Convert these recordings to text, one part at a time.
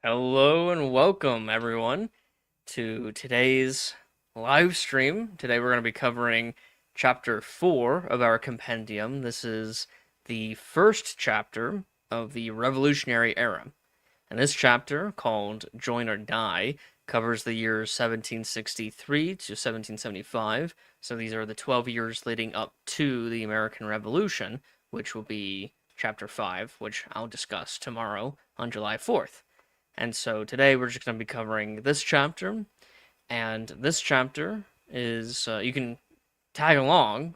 Hello and welcome everyone to today's live stream. Today we're going to be covering chapter 4 of our compendium. This is the first chapter of the Revolutionary Era. And this chapter, called Join or Die, covers the years 1763 to 1775. So these are the 12 years leading up to the American Revolution, which will be chapter 5, which I'll discuss tomorrow on July 4th. And so today we're just going to be covering this chapter. And this chapter is, you can tag along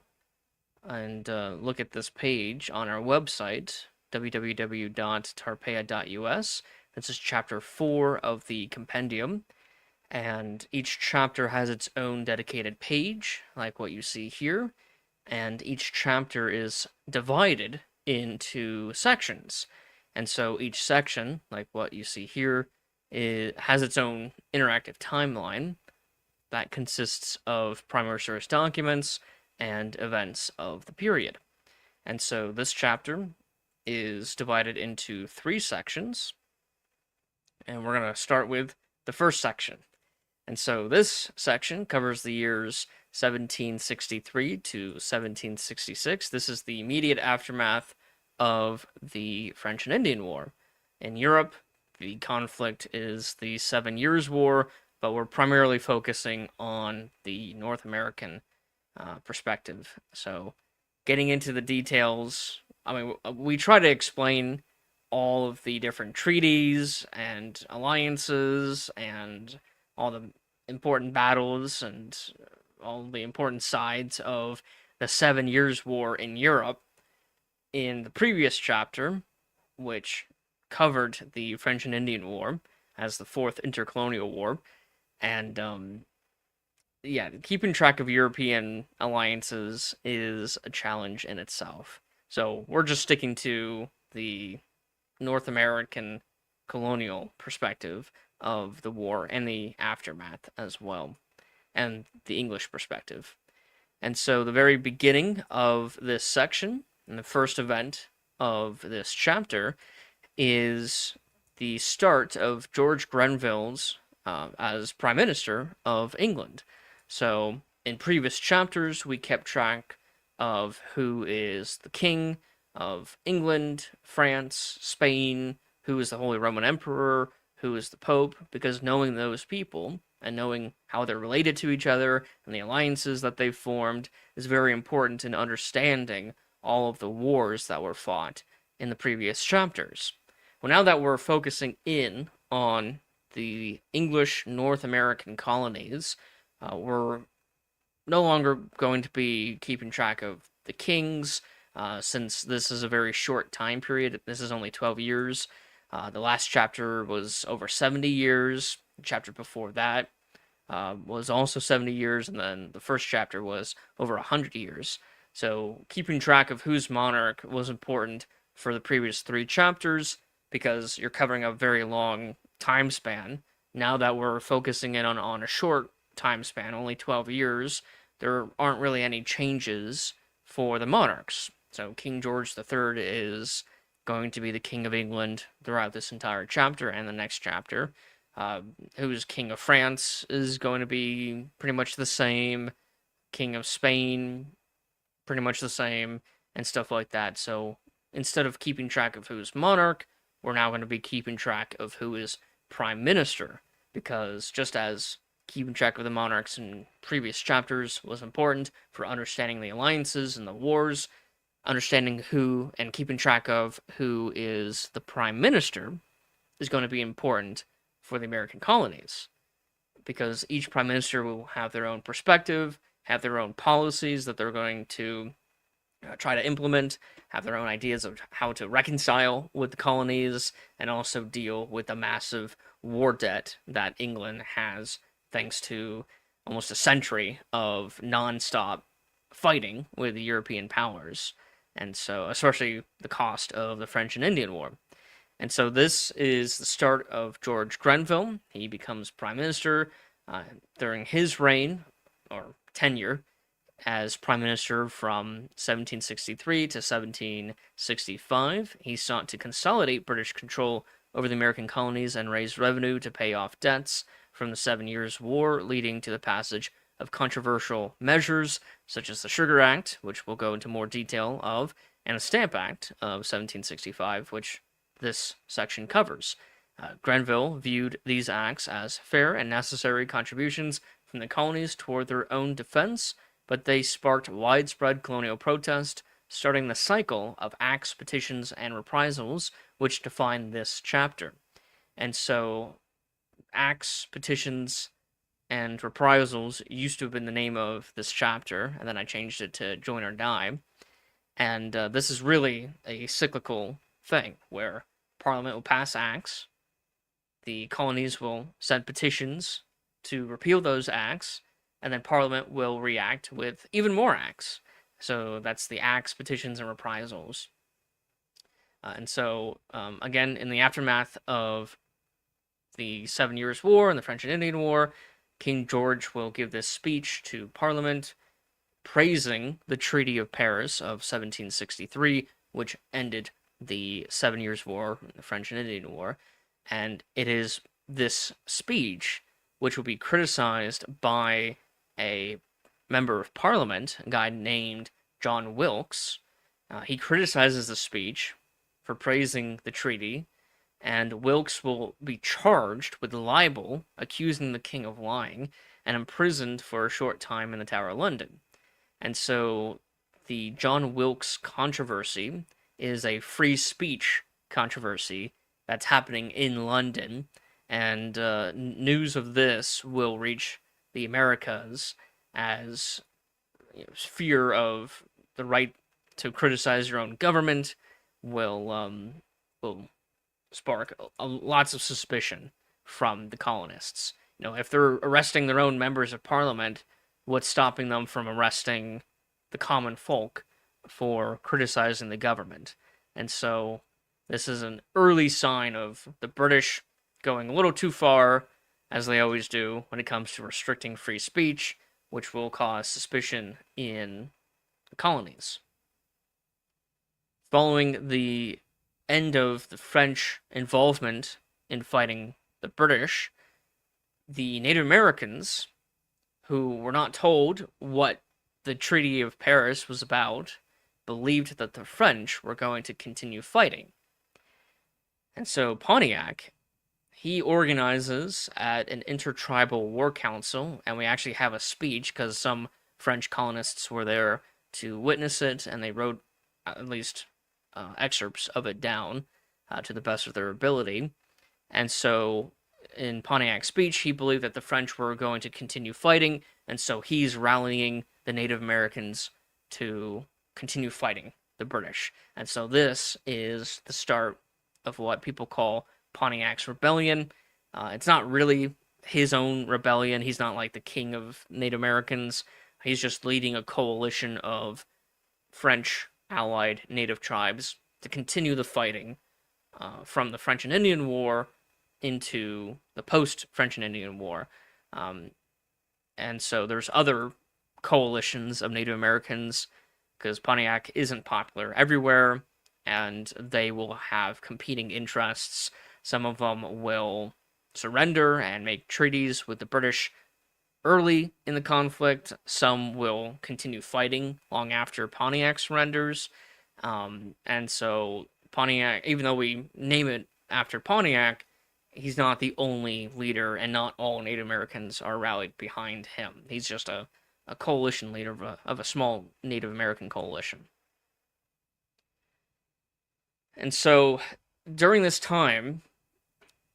and look at this page on our website, www.tarpeia.us. This is chapter 4 of the compendium. And each chapter has its own dedicated page, like what you see here. And each chapter is divided into sections. And so each section, like what you see here, has its own interactive timeline that consists of primary source documents and events of the period. And so this chapter is divided into 3 sections, and we're going to start with the first section. And so this section covers the years 1763 to 1766. This is the immediate aftermath of the French and Indian War. In Europe, the conflict is the 7 Years' War, but we're primarily focusing on the North American perspective. So, getting into the details, we try to explain all of the different treaties and alliances and all the important battles and all the important sides of the 7 Years' War in Europe in the previous chapter, which covered the French and Indian War as the fourth intercolonial war. And keeping track of European alliances is a challenge in itself. So we're just sticking to the North American colonial perspective of the war and the aftermath as well, and the English perspective. And so the very beginning of this section, and the first event of this chapter, is the start of George Grenville's as Prime Minister of England. So in previous chapters, we kept track of who is the King of England, France, Spain, who is the Holy Roman Emperor, who is the Pope, because knowing those people and knowing how they're related to each other and the alliances that they've formed is very important in understanding all of the wars that were fought in the previous chapters. Well, now that we're focusing in on the English North American colonies, we're no longer going to be keeping track of the kings, since this is a very short time period. This is only 12 years. The last chapter was over 70 years. The chapter before that was also 70 years, and then the first chapter was over 100 years. So keeping track of who's monarch was important for the previous 3 chapters because you're covering a very long time span. Now that we're focusing in on a short time span, only 12 years, there aren't really any changes for the monarchs. So King George III is going to be the King of England throughout this entire chapter and the next chapter. Who's King of France is going to be pretty much the same. King of Spain, pretty much the same, and stuff like that. So instead of keeping track of who's monarch, we're now going to be keeping track of who is prime minister, because just as keeping track of the monarchs in previous chapters was important for understanding the alliances and the wars, understanding who and keeping track of who is the prime minister is going to be important for the American colonies, because each prime minister will have their own perspective, have their own policies that they're going to try to implement, have their own ideas of how to reconcile with the colonies, and also deal with the massive war debt that England has thanks to almost a century of nonstop fighting with the European powers. And so, especially the cost of the French and Indian War. And so, this is the start of George Grenville. He becomes prime minister during his reign, or tenure, as prime minister from 1763 to 1765. He sought to consolidate British control over the American colonies and raised revenue to pay off debts from the 7 Years' War, leading to the passage of controversial measures such as the Sugar Act, which we'll go into more detail of, and the Stamp Act of 1765, which this section covers. Grenville viewed these acts as fair and necessary contributions from the colonies toward their own defense, but they sparked widespread colonial protest, starting the cycle of acts, petitions, and reprisals, which define this chapter. And so, acts, petitions, and reprisals used to have been the name of this chapter, and then I changed it to Join or Die. And this is really a cyclical thing where Parliament will pass acts, the colonies will send petitions to repeal those acts, and then Parliament will react with even more acts. So that's the acts, petitions, and reprisals. And so, again, in the aftermath of the 7 Years' War and the French and Indian War, King George will give this speech to Parliament praising the Treaty of Paris of 1763, which ended the 7 Years' War, the French and Indian War. And it is this speech which will be criticized by a member of Parliament, a guy named John Wilkes. He criticizes the speech for praising the treaty, and Wilkes will be charged with libel, accusing the king of lying, and imprisoned for a short time in the Tower of London. And so the John Wilkes controversy is a free speech controversy that's happening in London, and news of this will reach the Americas as fear of the right to criticize your own government will spark lots of suspicion from the colonists. You know, if they're arresting their own members of Parliament, what's stopping them from arresting the common folk for criticizing the government? And so this is an early sign of the British going a little too far, as they always do, when it comes to restricting free speech, which will cause suspicion in the colonies. Following the end of the French involvement in fighting the British, the Native Americans, who were not told what the Treaty of Paris was about, believed that the French were going to continue fighting. And so Pontiac, he organizes at an intertribal war council, and we actually have a speech because some French colonists were there to witness it, and they wrote at least excerpts of it down to the best of their ability. And so in Pontiac's speech, he believed that the French were going to continue fighting, and so he's rallying the Native Americans to continue fighting the British. And so this is the start of what people call Pontiac's Rebellion. It's not really his own rebellion. He's not like the king of Native Americans. He's just leading a coalition of French allied native tribes to continue the fighting from the French and Indian War into the post-French and Indian War. And so there's other coalitions of Native Americans because Pontiac isn't popular everywhere, and they will have competing interests. Some of them will surrender and make treaties with the British early in the conflict. Some will continue fighting long after Pontiac surrenders. And so Pontiac, even though we name it after Pontiac, he's not the only leader, and not all Native Americans are rallied behind him. He's just a coalition leader of a small Native American coalition. And so during this time,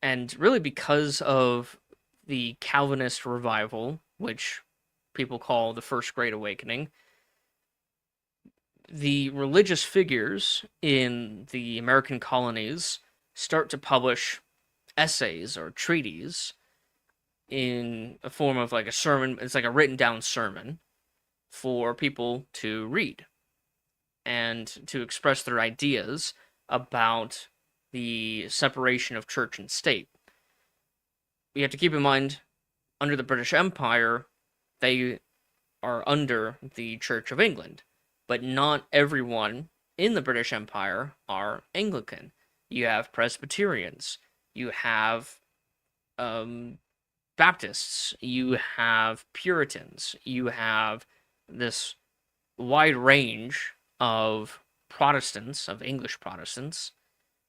and really because of the Calvinist revival, which people call the First Great Awakening, the religious figures in the American colonies start to publish essays or treatises in a form of like a sermon. It's like a written down sermon for people to read and to express their ideas about the separation of church and state. You have to keep in mind, under the British Empire, they are under the Church of England, but not everyone in the British Empire are Anglican. You have Presbyterians, You have um, Baptists, you have Puritans, you have this wide range of Protestants, of English Protestants.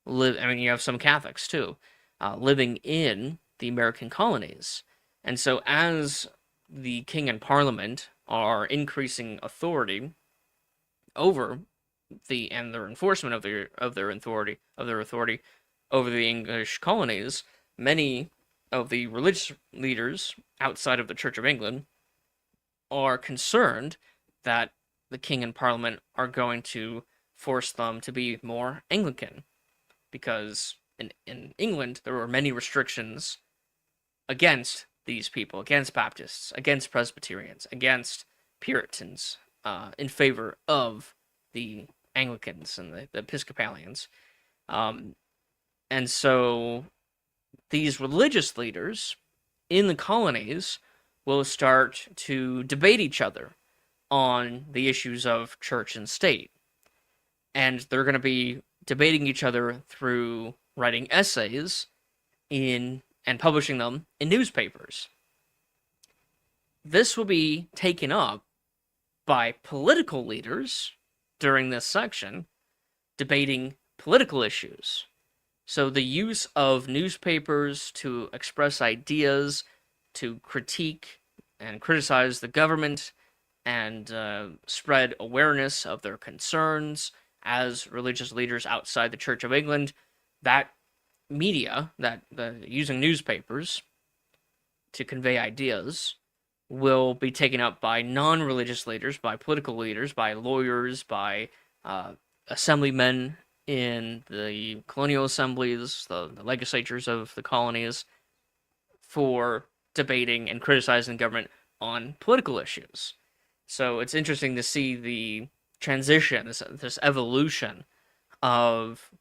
I mean, you have some Catholics too, living in the American colonies. And so, as the king and parliament are increasing authority over their enforcement of their authority over the English colonies, many of the religious leaders outside of the Church of England are concerned that the king and parliament are going to force them to be more Anglican, because in England there were many restrictions against these people, against Baptists, against Presbyterians, against Puritans, in favor of the Anglicans and the Episcopalians. Um, and so these religious leaders in the colonies will start to debate each other on the issues of church and state. And they're going to be debating each other through writing essays in and publishing them in newspapers. This will be taken up by political leaders during this section, debating political issues. So the use of newspapers to express ideas, to critique and criticize the government, and spread awareness of their concerns as religious leaders outside the Church of England, that media, using newspapers to convey ideas, will be taken up by non-religious leaders, by political leaders, by lawyers, by assemblymen in the colonial assemblies, the legislatures of the colonies, for debating and criticizing the government on political issues. So it's interesting to see the transition, this evolution of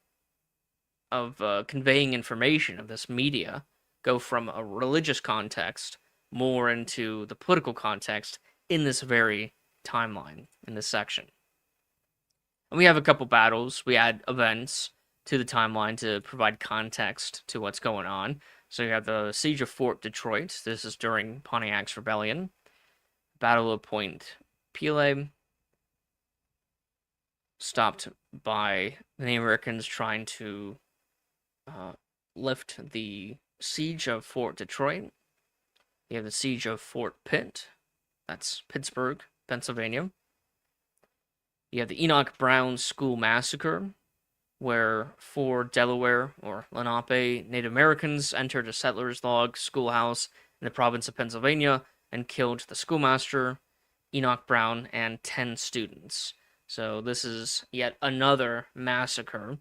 conveying information, of this media, go from a religious context more into the political context in this very timeline, in this section. And we have a couple battles. We add events to the timeline to provide context to what's going on. So you have the Siege of Fort Detroit. This is during Pontiac's Rebellion. Battle of Point Pelee, stopped by the Native Americans trying to lift the Siege of Fort Detroit. You have the Siege of Fort Pitt. That's Pittsburgh, Pennsylvania. You have the Enoch Brown School Massacre, where 4 Delaware or Lenape Native Americans entered a settler's log schoolhouse in the province of Pennsylvania and killed the schoolmaster, Enoch Brown, and 10 students. So this is yet another massacre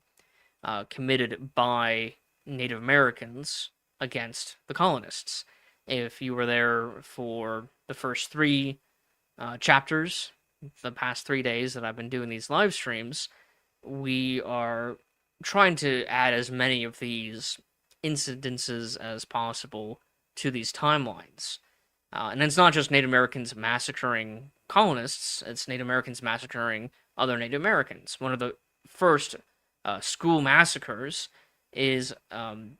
committed by Native Americans against the colonists. If you were there for the first 3 chapters, the past 3 days that I've been doing these live streams, we are trying to add as many of these incidences as possible to these timelines. And it's not just Native Americans massacring colonists, it's Native Americans massacring other Native Americans. One of the first school massacres is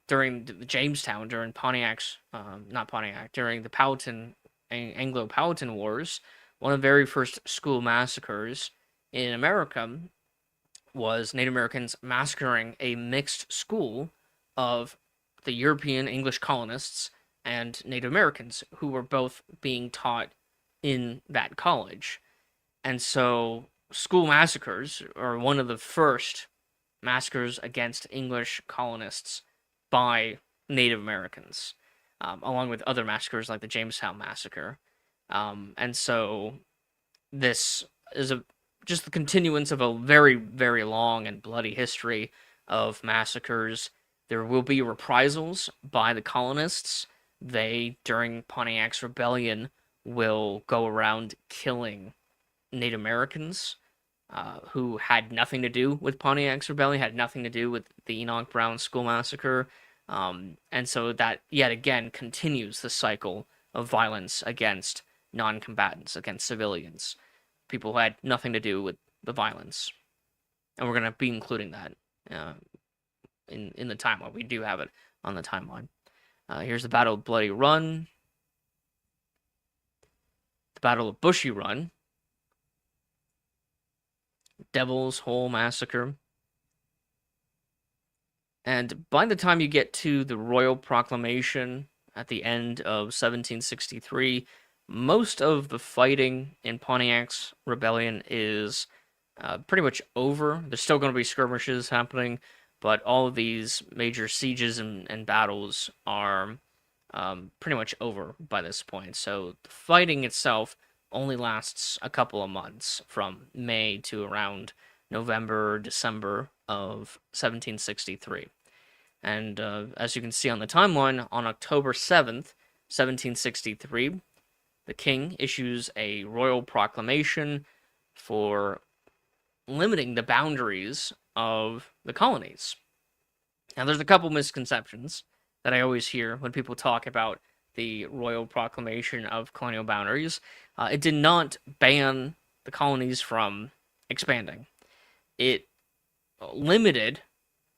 during the Jamestown, during during the Powhatan, Anglo-Powhatan Wars. One of the very first school massacres in America was Native Americans massacring a mixed school of the European English colonists and Native Americans who were both being taught in that college. And so school massacres are one of the first massacres against English colonists by Native Americans, along with other massacres like the Jamestown Massacre. And so this is just the continuance of a very, very long and bloody history of massacres. There will be reprisals by the colonists. They, during Pontiac's Rebellion, will go around killing Native Americans who had nothing to do with Pontiac's Rebellion, had nothing to do with the Enoch Brown School Massacre. And so that, yet again, continues the cycle of violence against non-combatants, against civilians, people who had nothing to do with the violence. And we're going to be including that in the timeline. We do have it on the timeline. Here's the Battle of Bloody Run, the Battle of Bushy Run, Devil's Hole Massacre. And by the time you get to the Royal Proclamation at the end of 1763, most of the fighting in Pontiac's rebellion is pretty much over. There's still going to be skirmishes happening, but all of these major sieges and battles are pretty much over by this point. So the fighting itself only lasts a couple of months, from May to around November, December of 1763. And as you can see on the timeline, on October 7th, 1763, the king issues a royal proclamation for limiting the boundaries of the colonies. Now, there's a couple misconceptions that I always hear when people talk about the royal proclamation of colonial boundaries. It did not ban the colonies from expanding. It limited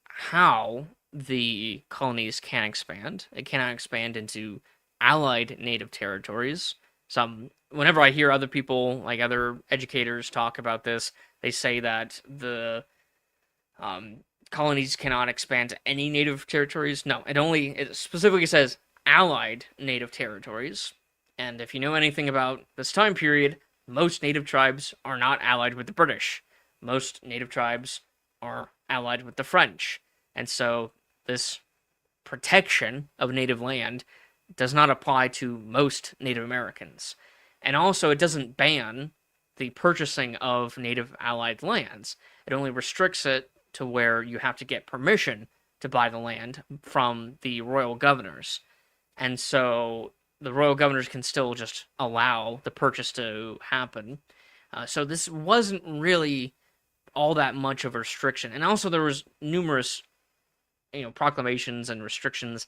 how the colonies can expand. It cannot expand into allied native territories. Whenever I hear other people, like other educators, talk about this, they say that the colonies cannot expand to any native territories. No, it specifically says allied native territories. And if you know anything about this time period, most native tribes are not allied with the British. Most native tribes are allied with the French. And so this protection of native land does not apply to most Native Americans. And also, it doesn't ban the purchasing of native allied lands. It only restricts it to where you have to get permission to buy the land from the royal governors. And so the royal governors can still just allow the purchase to happen. So this wasn't really all that much of a restriction. And also there was numerous, proclamations and restrictions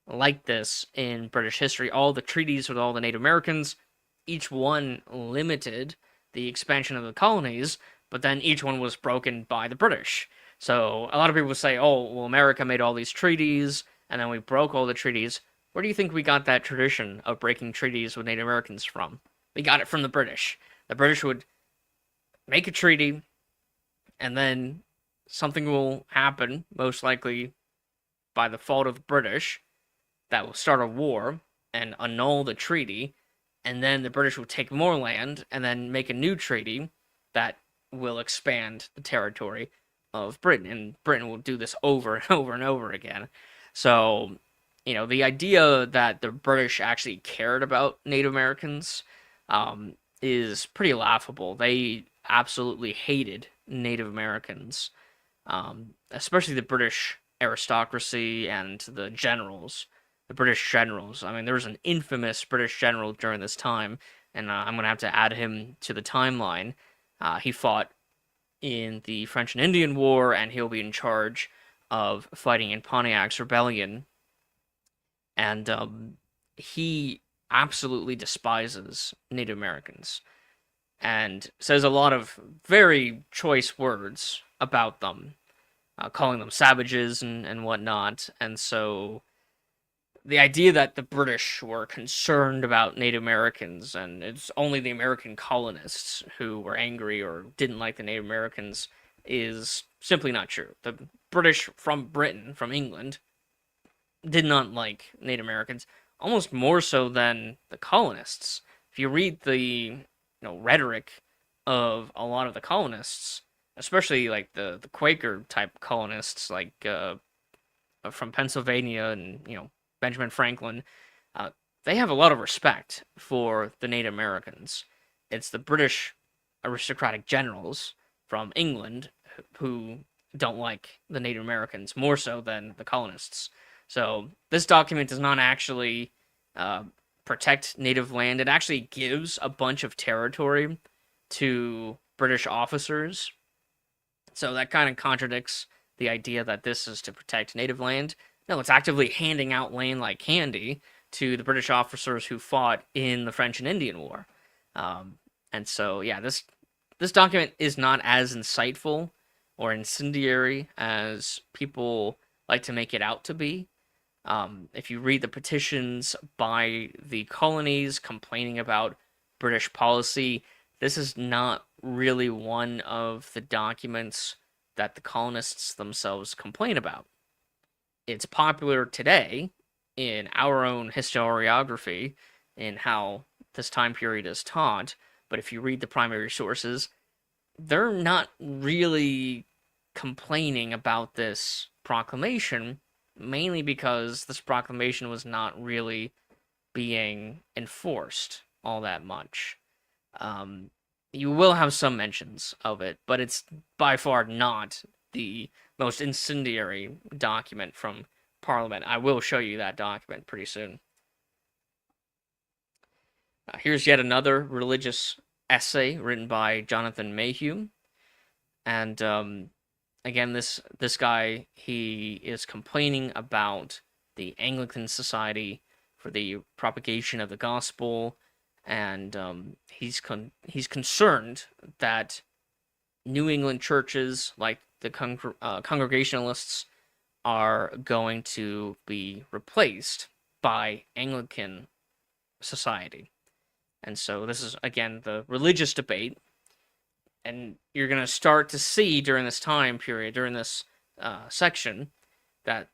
like this in British history. All the treaties with all the Native Americans, each one limited the expansion of the colonies, but then each one was broken by the British. So a lot of people say, oh, well, America made all these treaties, and then we broke all the treaties. Where do you think we got that tradition of breaking treaties with Native Americans from? We got it from the British. The British would make a treaty, and then something will happen, most likely by the fault of the British, that will start a war and annul the treaty, and then the British will take more land and then make a new treaty that will expand the territory of Britain, and Britain will do this over and over and over again. So, the idea that the British actually cared about Native Americans is pretty laughable. They absolutely hated Native Americans, especially the British aristocracy and the generals, the British generals. I mean, there was an infamous British general during this time, and I'm going to have to add him to the timeline. He fought in the French and Indian War, and he'll be in charge of fighting in Pontiac's rebellion. And he absolutely despises Native Americans and says a lot of very choice words about them, calling them savages and whatnot. And so the idea that the British were concerned about Native Americans and it's only the American colonists who were angry or didn't like the Native Americans is simply not true. The British from Britain, from England, did not like Native Americans, almost more so than the colonists. If you read the rhetoric of a lot of the colonists, especially like the Quaker type colonists, like from Pennsylvania and Benjamin Franklin, they have a lot of respect for the Native Americans. It's the British aristocratic generals from England who don't like the Native Americans more so than the colonists. So this document does not actually protect native land. It actually gives a bunch of territory to British officers. So that kind of contradicts the idea that this is to protect native land. No, it's actively handing out land like candy to the British officers who fought in the French and Indian War. And so, yeah, this document is not as insightful or incendiary as people like to make it out to be. If you read the petitions by the colonies complaining about British policy, this is not really one of the documents that the colonists themselves complain about. It's popular today in our own historiography in how this time period is taught, but if you read the primary sources, they're not really complaining about this proclamation, mainly because this proclamation was not really being enforced all that much. Um, you will have some mentions of it, but it's by far not the most incendiary document from Parliament. I will show you that document pretty soon. Here's yet another religious essay written by Jonathan Mayhew, and again, this guy, he is complaining about the Anglican Society for the propagation of the gospel, and he's concerned that New England churches, like the Congregationalists, are going to be replaced by Anglican society. And so this is, again, the religious debate. And you're going to start to see during this time period, during this section, that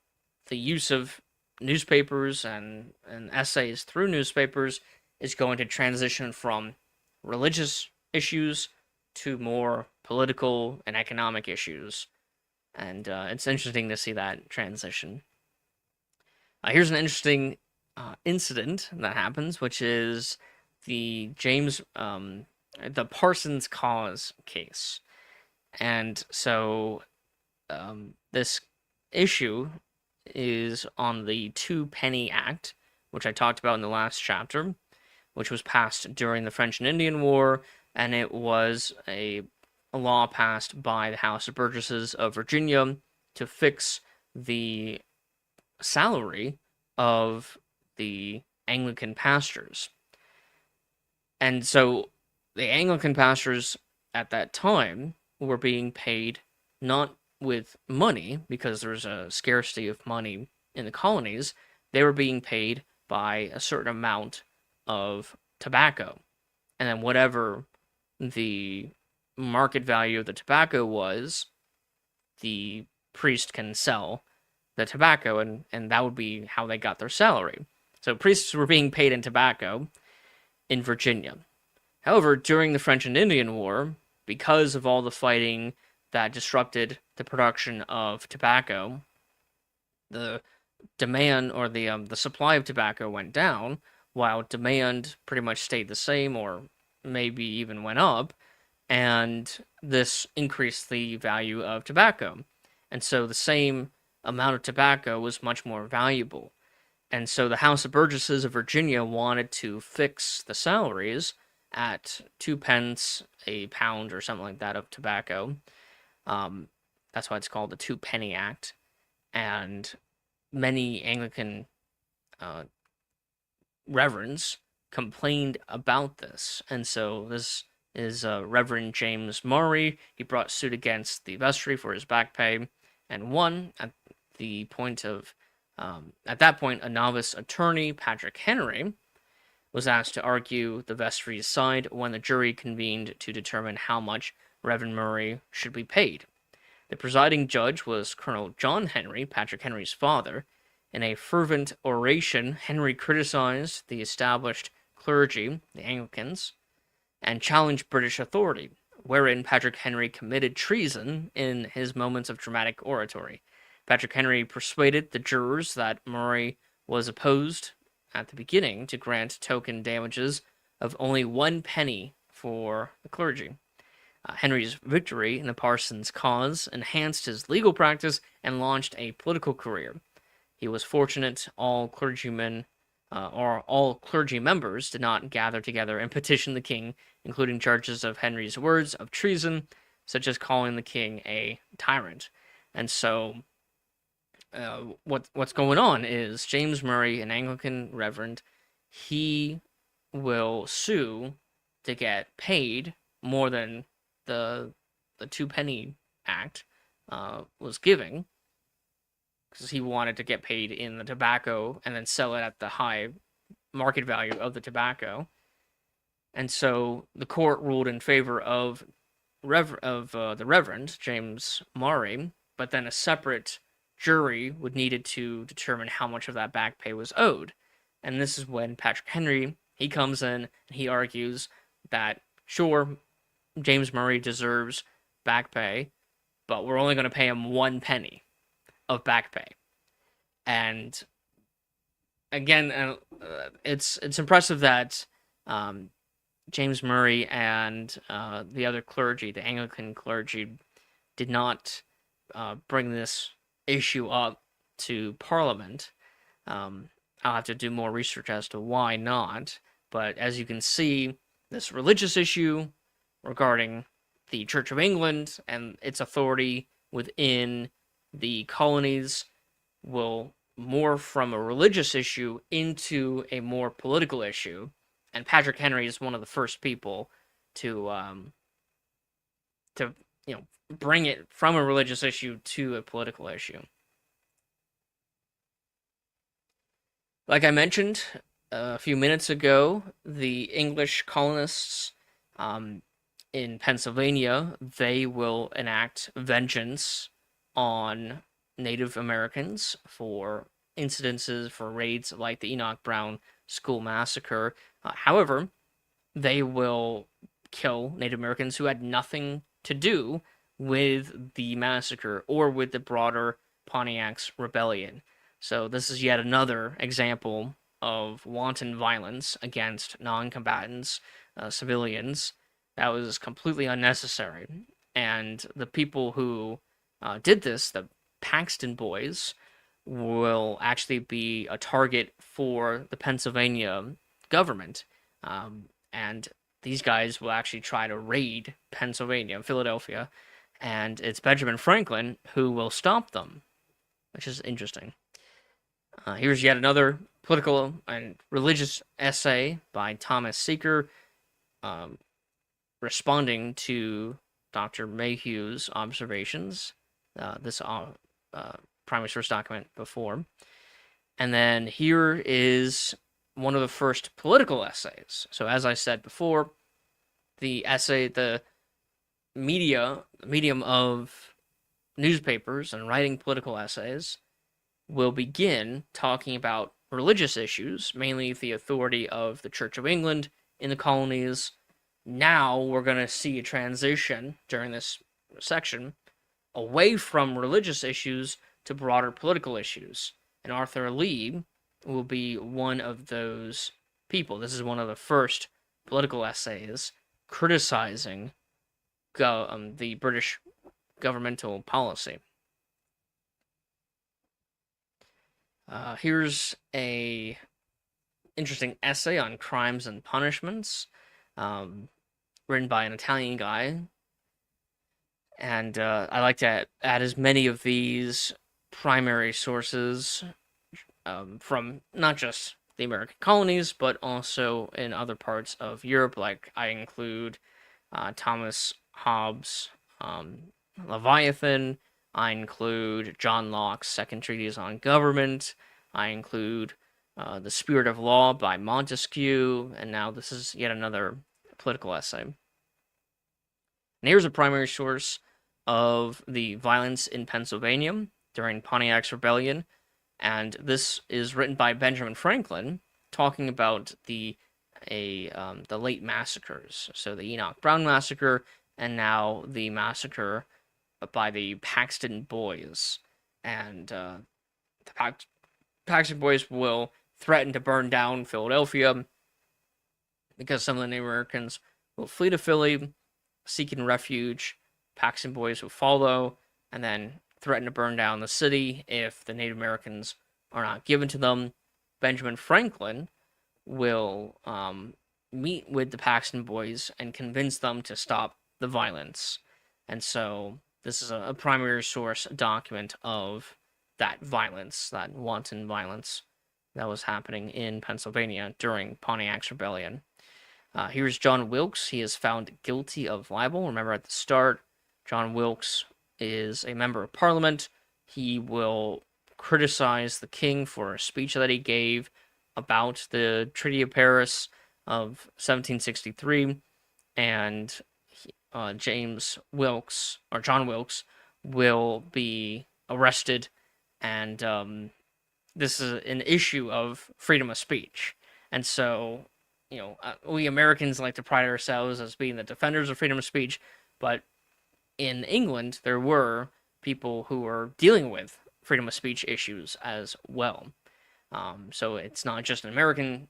the use of newspapers and essays through newspapers is going to transition from religious issues to more political and economic issues. And it's interesting to see that transition. Here's an interesting incident that happens, which is the the Parsons Cause case. And so this issue is on the Two Penny Act, which I talked about in the last chapter, which was passed during the French and Indian War, and it was a law passed by the House of Burgesses of Virginia to fix the salary of the Anglican pastors. And so the Anglican pastors at that time were being paid not with money, because there's a scarcity of money in the colonies. They were being paid by a certain amount of tobacco. And then whatever the market value of the tobacco was, the priest can sell the tobacco, and that would be how they got their salary. So priests were being paid in tobacco in Virginia. However, during the French and Indian War, because of all the fighting that disrupted the production of tobacco, the demand, or the supply of tobacco, went down, while demand pretty much stayed the same, or maybe even went up, and this increased the value of tobacco. And so the same amount of tobacco was much more valuable. And so the House of Burgesses of Virginia wanted to fix the salaries at 2 pence a pound or something like that of tobacco. That's why it's called the Two Penny Act. And many Anglican reverends complained about this. And so this is Reverend James Murray. He brought suit against the vestry for his back pay and won. At that point, a novice attorney, Patrick Henry, was asked to argue the vestry's side when the jury convened to determine how much Reverend Murray should be paid. The presiding judge was Colonel John Henry, Patrick Henry's father. In a fervent oration, Henry criticized the established clergy, the Anglicans, and challenged British authority, wherein Patrick Henry committed treason in his moments of dramatic oratory. Patrick Henry persuaded the jurors that Murray was opposed at the beginning to grant token damages of only 1 penny for the clergy. Henry's victory in the Parsons cause enhanced his legal practice and launched a political career. He was fortunate all clergy members did not gather together and petition the king, including charges of Henry's words of treason, such as calling the king a tyrant. And so what's going on is James Murray, an Anglican reverend, he will sue to get paid more than the Two Penny Act was giving, because he wanted to get paid in the tobacco and then sell it at the high market value of the tobacco. And so the court ruled in favor of the Reverend James Murray, but then a separate jury would needed to determine how much of that back pay was owed. And this is when Patrick Henry, he comes in and he argues that sure, James Murray deserves back pay, but we're only going to pay him 1 penny of back pay. And again, it's impressive that James Murray and the other clergy, the Anglican clergy, did not bring this issue up to Parliament. I'll have to do more research as to why not. But as you can see, this religious issue regarding the Church of England and its authority within the colonies will morph from a religious issue into a more political issue. And Patrick Henry is one of the first people to bring it from a religious issue to a political issue. Like I mentioned a few minutes ago, the English colonists in Pennsylvania, they will enact vengeance on Native Americans for incidences, for raids like the Enoch Brown School Massacre. However, they will kill Native Americans who had nothing to do with the massacre or with the broader Pontiac's rebellion. So this is yet another example of wanton violence against non-combatants, civilians, that was completely unnecessary. And the people who did this, the Paxton Boys, will actually be a target for the Pennsylvania government. And these guys will actually try to raid Pennsylvania, Philadelphia, and it's Benjamin Franklin who will stop them, which is interesting. Here's yet another political and religious essay by Thomas Seeker, responding to Dr. Mayhew's observations. This primary source document before. And then here is one of the first political essays. So as I said before, the essay, the medium of newspapers and writing political essays will begin talking about religious issues, mainly the authority of the Church of England in the colonies. Now we're going to see a transition during this section away from religious issues to broader political issues. And Arthur Lee will be one of those people. This is one of the first political essays criticizing the British governmental policy. Here's a interesting essay on crimes and punishments, written by an Italian guy. And I like to add as many of these primary sources from not just the American colonies, but also in other parts of Europe. Like I include Thomas Hobbes' Leviathan. I include John Locke's Second Treatise on Government. I include The Spirit of Law by Montesquieu. And now this is yet another political essay. And here's a primary source of the violence in Pennsylvania during Pontiac's Rebellion. And this is written by Benjamin Franklin, talking about the late massacres. So the Enoch Brown Massacre, and now the massacre by the Paxton Boys. And the Paxton Boys will threaten to burn down Philadelphia because some of the Native Americans will flee to Philly, seeking refuge. Paxton Boys will follow, and then threaten to burn down the city if the Native Americans are not given to them. Benjamin Franklin will meet with the Paxton Boys and convince them to stop the violence. And so this is a primary source document of that violence, that wanton violence that was happening in Pennsylvania during Pontiac's Rebellion. Here's John Wilkes. He is found guilty of libel. Remember at the start, John Wilkes is a member of Parliament. He will criticized the king for a speech that he gave about the Treaty of Paris of 1763, and James Wilkes, or John Wilkes, will be arrested, and this is an issue of freedom of speech. And so, we Americans like to pride ourselves as being the defenders of freedom of speech, but in England, there were people who were dealing with freedom of speech issues as well. So it's not just an American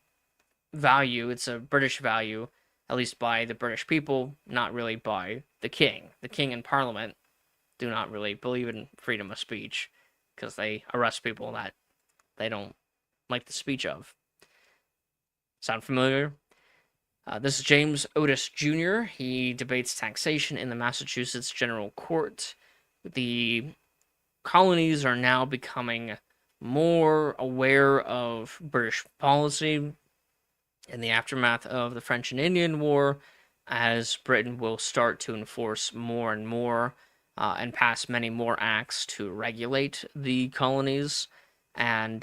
value, it's a British value, at least by the British people, not really by the king. The king and parliament do not really believe in freedom of speech because they arrest people that they don't like the speech of. Sound familiar? This is James Otis Jr. He debates taxation in the Massachusetts General Court. The colonies are now becoming more aware of British policy in the aftermath of the French and Indian War, as Britain will start to enforce more and more and pass many more acts to regulate the colonies, and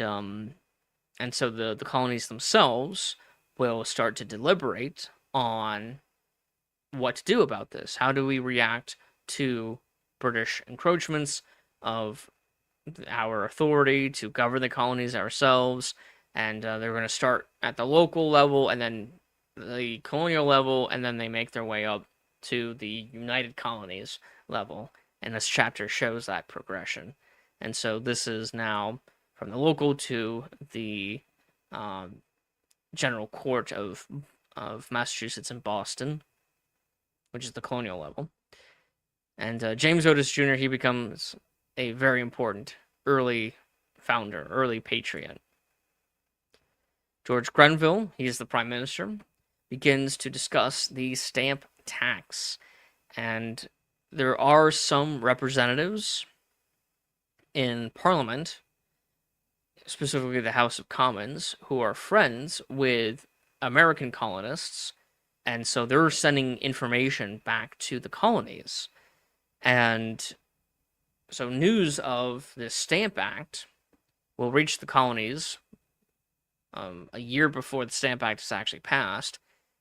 so the colonies themselves will start to deliberate on what to do about this. How do we react to British encroachments of our authority to govern the colonies ourselves? And they're going to start at the local level and then the colonial level, and then they make their way up to the United Colonies level. And this chapter shows that progression. And so this is now from the local to the General Court of Massachusetts and Boston, which is the colonial level. And James Otis Jr., he becomes a very important early founder, early patriot. George Grenville, he is the prime minister, begins to discuss the stamp tax. And there are some representatives in Parliament, specifically the House of Commons, who are friends with American colonists, and so they're sending information back to the colonies. And so news of this Stamp Act will reach the colonies a year before the Stamp Act is actually passed,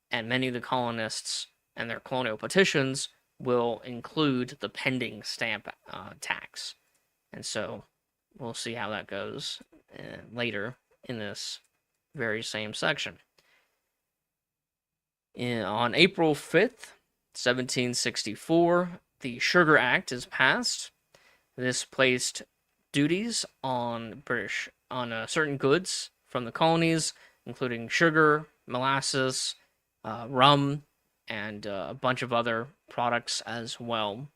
and many of the colonists and their colonial petitions will include the pending stamp tax. And so we'll see how that goes later in this very same section. On April 5th, 1764, the Sugar Act is passed. This placed duties on certain goods from the colonies, including sugar, molasses, rum, and a bunch of other products as well.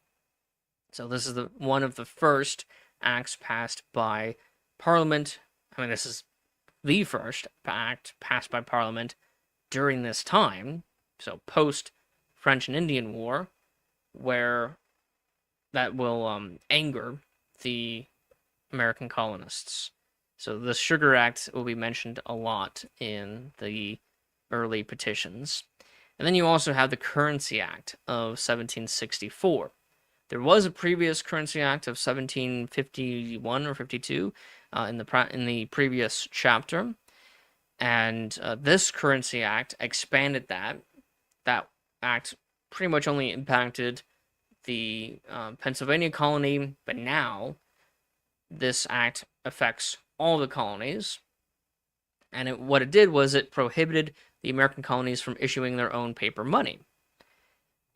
So this is one of the first acts passed by Parliament. I mean, this is the first act passed by Parliament during this time, so post French and Indian War, where that will anger the American colonists. So the Sugar Act will be mentioned a lot in the early petitions. And then you also have the Currency Act of 1764. There was a previous Currency Act of 1751 or 52 in the previous chapter, and this Currency Act expanded that. That act pretty much only impacted the Pennsylvania colony, but now this act affects all the colonies. And what it did was it prohibited the American colonies from issuing their own paper money,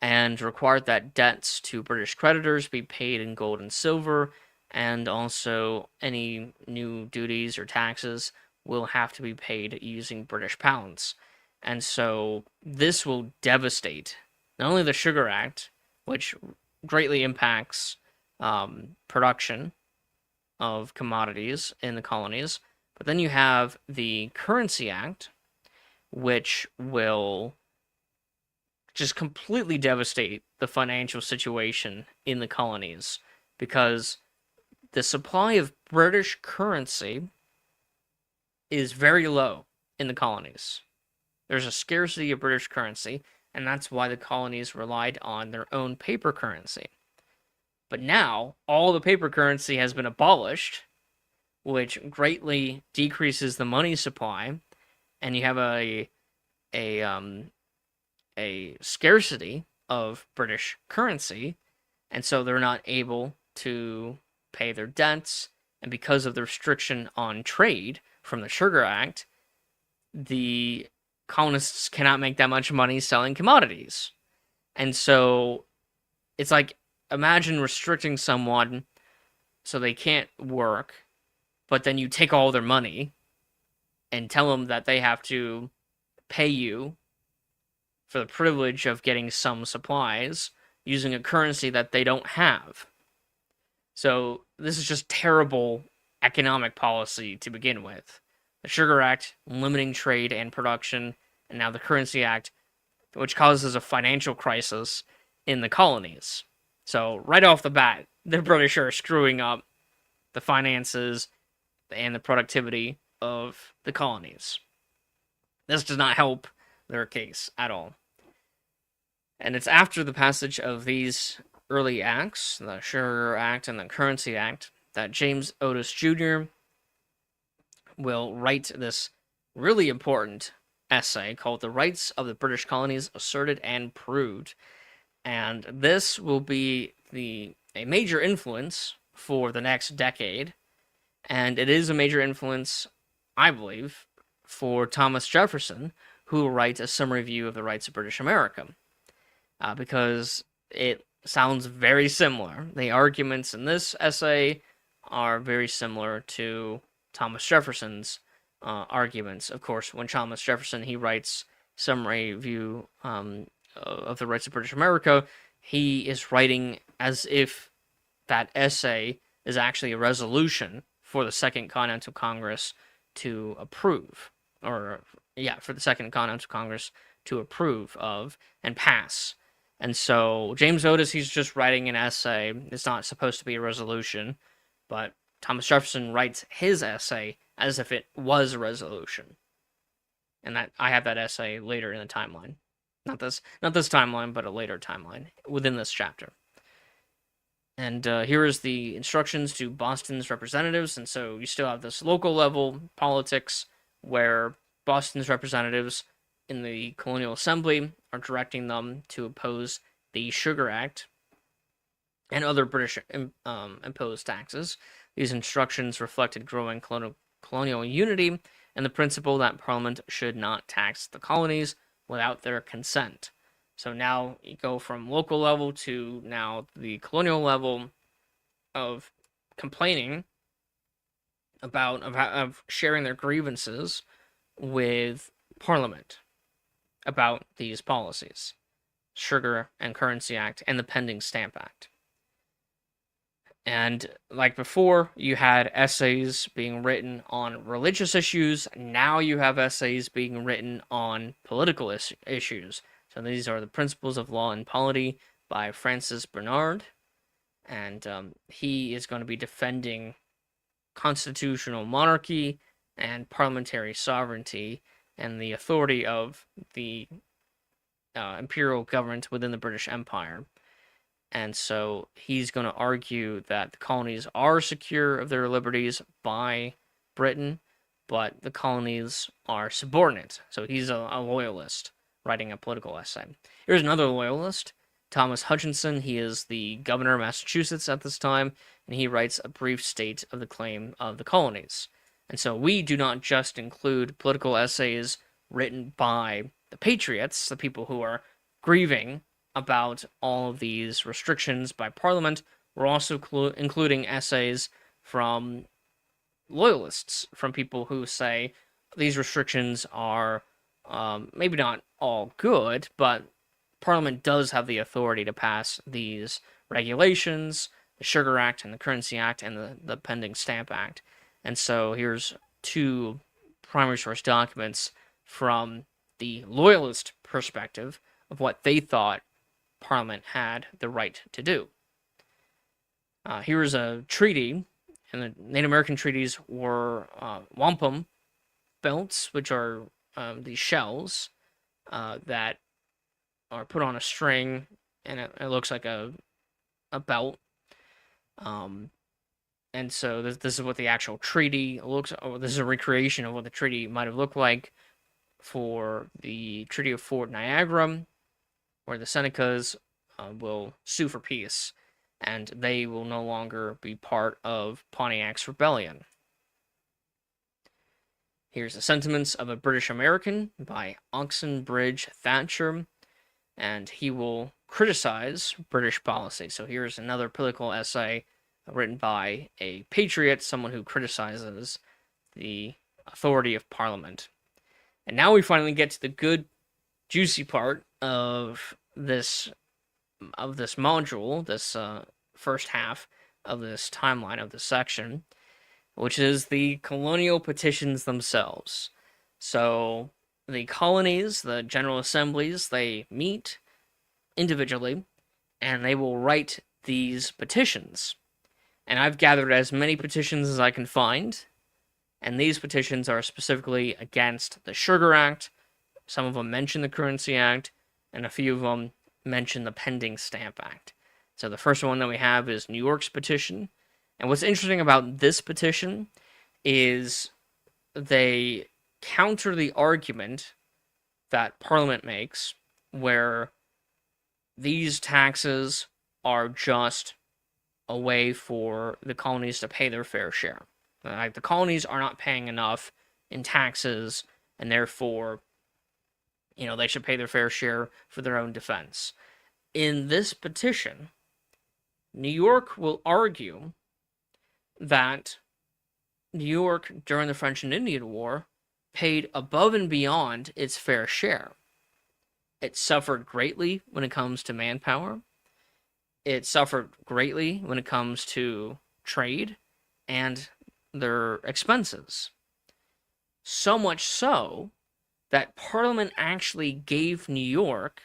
and required that debts to British creditors be paid in gold and silver, and also any new duties or taxes will have to be paid using British pounds. And so this will devastate not only the Sugar Act, which greatly impacts production of commodities in the colonies, but then you have the Currency Act, which will just completely devastate the financial situation in the colonies, because the supply of British currency is very low in the colonies. There's a scarcity of British currency, and that's why the colonies relied on their own paper currency. But now, all the paper currency has been abolished, which greatly decreases the money supply, and you have a um a scarcity of British currency, and so they're not able to pay their debts. And because of the restriction on trade from the Sugar Act, the colonists cannot make that much money selling commodities. And so it's like, imagine restricting someone so they can't work, but then you take all their money and tell them that they have to pay you for the privilege of getting some supplies using a currency that they don't have. So this is just terrible economic policy to begin with. The Sugar Act limiting trade and production, and now the Currency Act, which causes a financial crisis in the colonies. So right off the bat, the British are screwing up the finances and the productivity of the colonies. This does not help their case at all. And it's after the passage of these early acts, the Sugar Act and the Currency Act, that James Otis Jr. will write this really important essay called The Rights of the British Colonies Asserted and Proved. And this will be a major influence for the next decade. And it is a major influence, I believe, for Thomas Jefferson, who will write a summary view of the rights of British America. Because it sounds very similar. The arguments in this essay are very similar to Thomas Jefferson's arguments. Of course, when Thomas Jefferson, he writes summary view of the rights of British America, he is writing as if that essay is actually a resolution for the Second Continental Congress to approve, for the Second Continental Congress to approve of and pass. And so James Otis, he's just writing an essay. It's not supposed to be a resolution, but Thomas Jefferson writes his essay as if it was a resolution. And that I have that essay later in the timeline. Not this timeline, but a later timeline within this chapter. And here is the instructions to Boston's representatives. And so you still have this local level politics where Boston's representatives in the Colonial Assembly are directing them to oppose the Sugar Act and other British imposed taxes. These instructions reflected growing colonial unity and the principle that Parliament should not tax the colonies without their consent. So now you go from local level to now the colonial level of complaining of sharing their grievances with Parliament about these policies, Sugar and Currency Act, and the pending Stamp Act. And like before, you had essays being written on religious issues. Now you have essays being written on political issues. So these are the Principles of Law and Polity by Francis Bernard. And he is going to be defending constitutional monarchy and parliamentary sovereignty and the authority of the imperial government within the British Empire. And so he's going to argue that the colonies are secure of their liberties by Britain, but the colonies are subordinate. So he's a loyalist writing a political essay. Here's another loyalist, Thomas Hutchinson. He is the governor of Massachusetts at this time, and he writes a brief state of the claim of the colonies. And so we do not just include political essays written by the patriots, the people who are grieving about all of these restrictions by Parliament. We're also including essays from loyalists, from people who say these restrictions are maybe not all good, but Parliament does have the authority to pass these regulations, the Sugar Act and the Currency Act and the pending Stamp Act. And so here's two primary source documents from the loyalist perspective of what they thought Parliament had the right to do. Here is a treaty, and the Native American treaties were wampum belts, which are these shells that are put on a string, and it looks like a belt. And so this is what the actual treaty looks. Or this is a recreation of what the treaty might have looked like for the Treaty of Fort Niagara, where the Senecas will sue for peace, and they will no longer be part of Pontiac's rebellion. Here's the Sentiments of a British American by Oxenbridge Thatcher, and he will criticize British policy. So here's another political essay written by a patriot, someone who criticizes the authority of Parliament. And now we finally get to the good, juicy part of this module, this first half of this timeline of this section, which is the colonial petitions themselves. So the colonies, the General Assemblies, they meet individually, and they will write these petitions. And I've gathered as many petitions as I can find, and these petitions are specifically against the Sugar Act. Some of them mention the Currency Act, and a few of them mention the Pending Stamp Act. So the first one that we have is New York's petition. And what's interesting about this petition is they counter the argument that Parliament makes, where these taxes are just a way for the colonies to pay their fair share. Like, the colonies are not paying enough in taxes, and therefore, they should pay their fair share for their own defense. In this petition, New York will argue that New York, during the French and Indian War, paid above and beyond its fair share. It suffered greatly when it comes to manpower. It suffered greatly when it comes to trade and their expenses. So much so that Parliament actually gave New York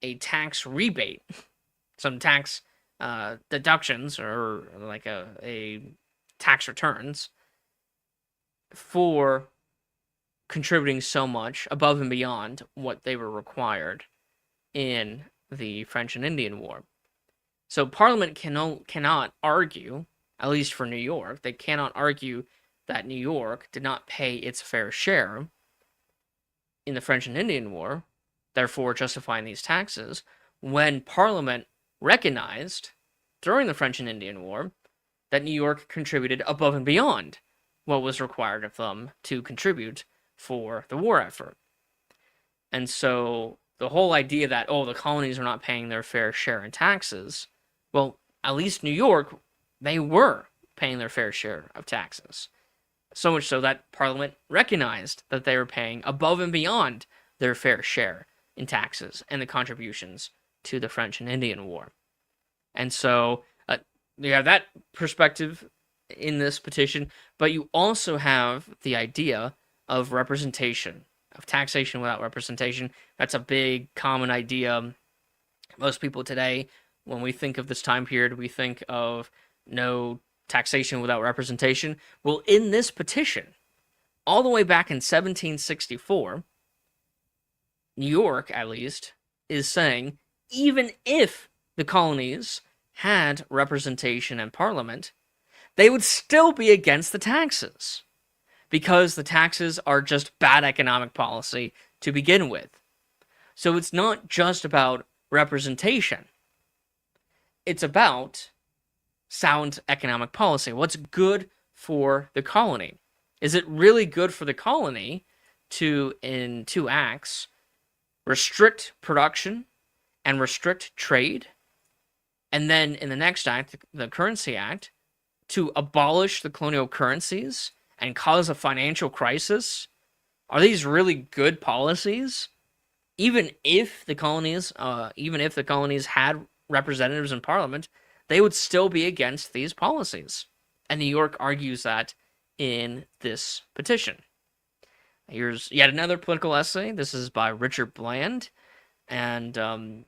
a tax rebate, some tax deductions, or like a tax returns, for contributing so much above and beyond what they were required in the French and Indian War. So Parliament cannot argue, at least for New York, they cannot argue that New York did not pay its fair share in the French and Indian War, therefore justifying these taxes, when Parliament recognized during the French and Indian War that New York contributed above and beyond what was required of them to contribute for the war effort. And so the whole idea that, the colonies are not paying their fair share in taxes, well, at least New York, they were paying their fair share of taxes. So much so that Parliament recognized that they were paying above and beyond their fair share in taxes and the contributions to the French and Indian War. And so you have that perspective in this petition, but you also have the idea of representation, of taxation without representation. That's a big common idea. Most people today, when we think of this time period, we think of no taxation without representation. Well, in this petition, all the way back in 1764, New York, at least, is saying even if the colonies had representation in Parliament, they would still be against the taxes, because the taxes are just bad economic policy to begin with. So it's not just about representation. It's about sound economic policy. What's good for the colony? Is it really good for the colony to, in 2 acts, restrict production and restrict trade, and then in the next act, the Currency Act, to abolish the colonial currencies and cause a financial crisis? Are these really good policies? Even if the colonies had representatives in Parliament, they would still be against these policies. And New York argues that in this petition. Here's yet another political essay. This is by Richard Bland, and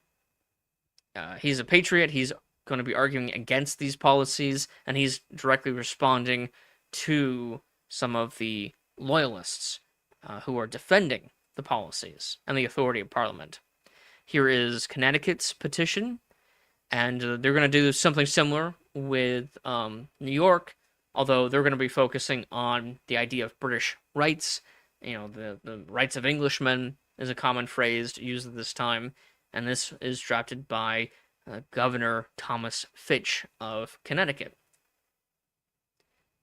he's a patriot. He's going to be arguing against these policies, and he's directly responding to some of the loyalists who are defending the policies and the authority of Parliament. Here is Connecticut's petition, And they're going to do something similar with New York, although they're going to be focusing on the idea of British rights. The rights of Englishmen is a common phrase used at this time, and this is drafted by Governor Thomas Fitch of Connecticut.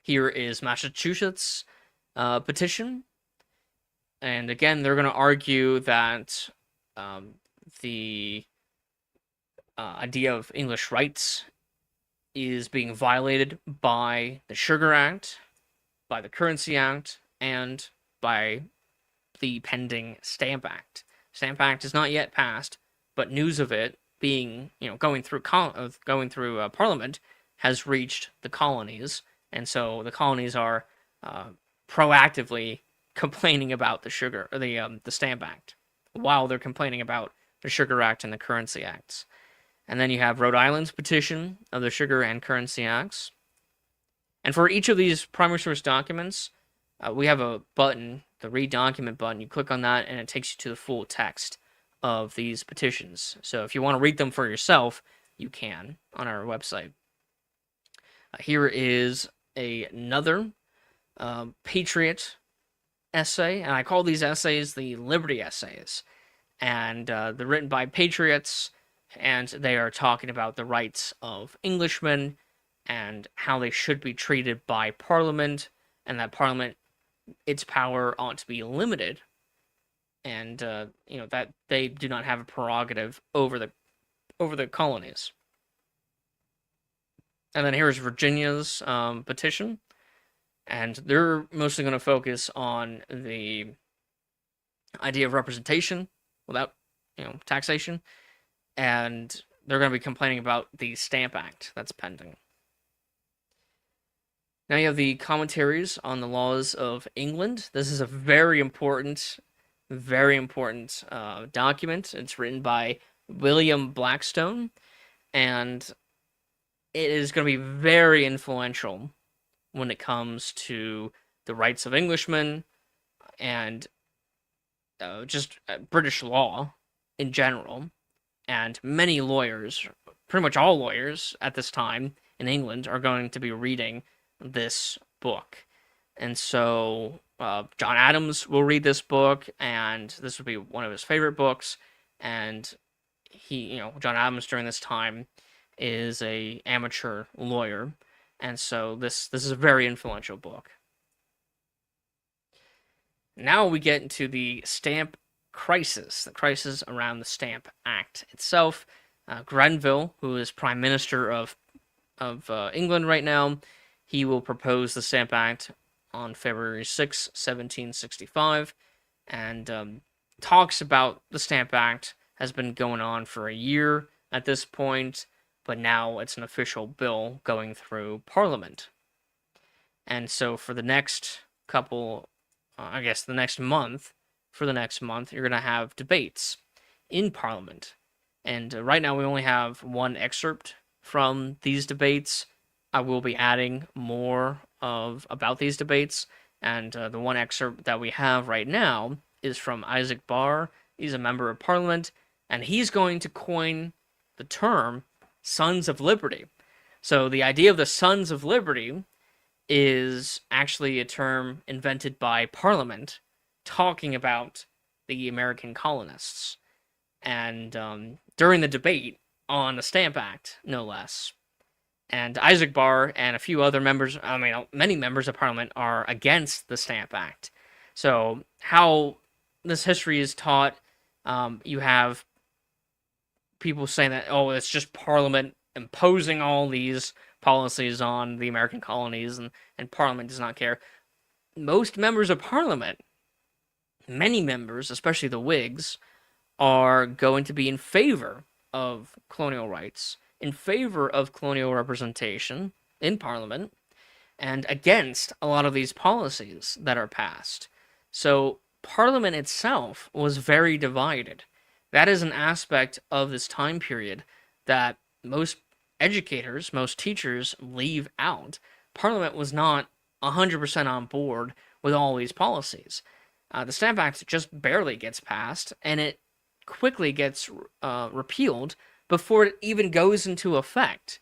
Here is Massachusetts' petition, and again, they're going to argue that the idea of English rights is being violated by the Sugar Act, by the Currency Act, and by the pending Stamp Act. Stamp Act is not yet passed, but news of it being, going through Parliament has reached the colonies, and so the colonies are proactively complaining about the Stamp Act, while they're complaining about the Sugar Act and the Currency Acts. And then you have Rhode Island's petition of the Sugar and Currency Acts. And for each of these primary source documents, we have a button, the Read Document button. You click on that, and it takes you to the full text of these petitions. So if you want to read them for yourself, you can on our website. Here is another Patriot essay, and I call these essays the Liberty Essays. And they're written by patriots, and they are talking about the rights of Englishmen and how they should be treated by Parliament, and that Parliament, its power ought to be limited, and that they do not have a prerogative over the colonies. And then here's Virginia's petition, and they're mostly going to focus on the idea of representation without taxation. And they're going to be complaining about the Stamp Act that's pending. Now you have the commentaries on the laws of England. This is a very important document. It's written by William Blackstone, and it is going to be very influential when it comes to the rights of Englishmen and just British law in general. And many lawyers, pretty much all lawyers at this time in England, are going to be reading this book. And so John Adams will read this book, and this would be one of his favorite books. And John Adams during this time is an amateur lawyer. And so this is a very influential book. Now we get into the Stamp crisis, the crisis around the Stamp Act itself. Grenville, who is Prime Minister of England right now, he will propose the Stamp Act on February 6, 1765, and talks about the Stamp Act has been going on for a year at this point, but now it's an official bill going through Parliament. And so for the next the next month, you're going to have debates in Parliament. And right now we only have one excerpt from these debates. I will be adding more about these debates. And the one excerpt that we have right now is from Isaac Barr. He's a member of Parliament, and he's going to coin the term Sons of Liberty. So the idea of the Sons of Liberty is actually a term invented by Parliament talking about the American colonists. And during the debate on the Stamp Act, no less. And Isaac Barr and a few other many members of Parliament are against the Stamp Act. So how this history is taught, you have people saying that, it's just Parliament imposing all these policies on the American colonies, and Parliament does not care. Most members of Parliament, many members, especially the Whigs, are going to be in favor of colonial rights, in favor of colonial representation in Parliament, and against a lot of these policies that are passed. So Parliament itself was very divided. That is an aspect of this time period that most educators, most teachers leave out. Parliament was not 100% on board with all these policies. The Stamp Act just barely gets passed, and it quickly gets repealed before it even goes into effect.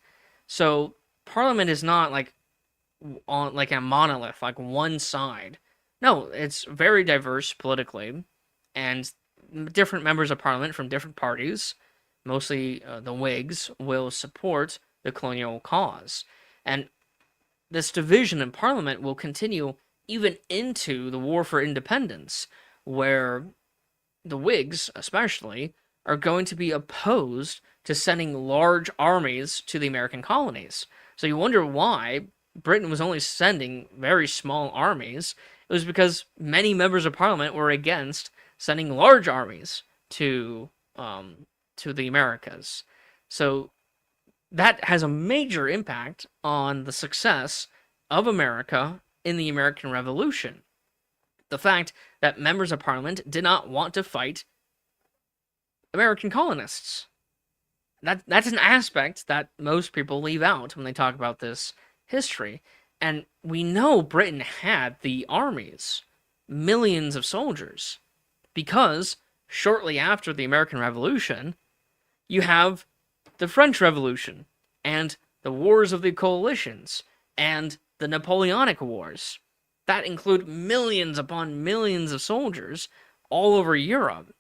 So Parliament is not like on like a monolith, like one side. No, it's very diverse politically, and different members of Parliament from different parties, mostly the Whigs, will support the colonial cause. And this division in Parliament will continue even into the War for Independence, where the Whigs, especially, are going to be opposed to sending large armies to the American colonies. So you wonder why Britain was only sending very small armies. It was because many members of Parliament were against sending large armies to the Americas. So that has a major impact on the success of America in the American Revolution. The fact that members of Parliament did not want to fight American colonists. That's an aspect that most people leave out when they talk about this history. And we know Britain had the armies, millions of soldiers, because shortly after the American Revolution, you have the French Revolution and the Wars of the Coalitions and the Napoleonic Wars that include millions upon millions of soldiers all over Europe.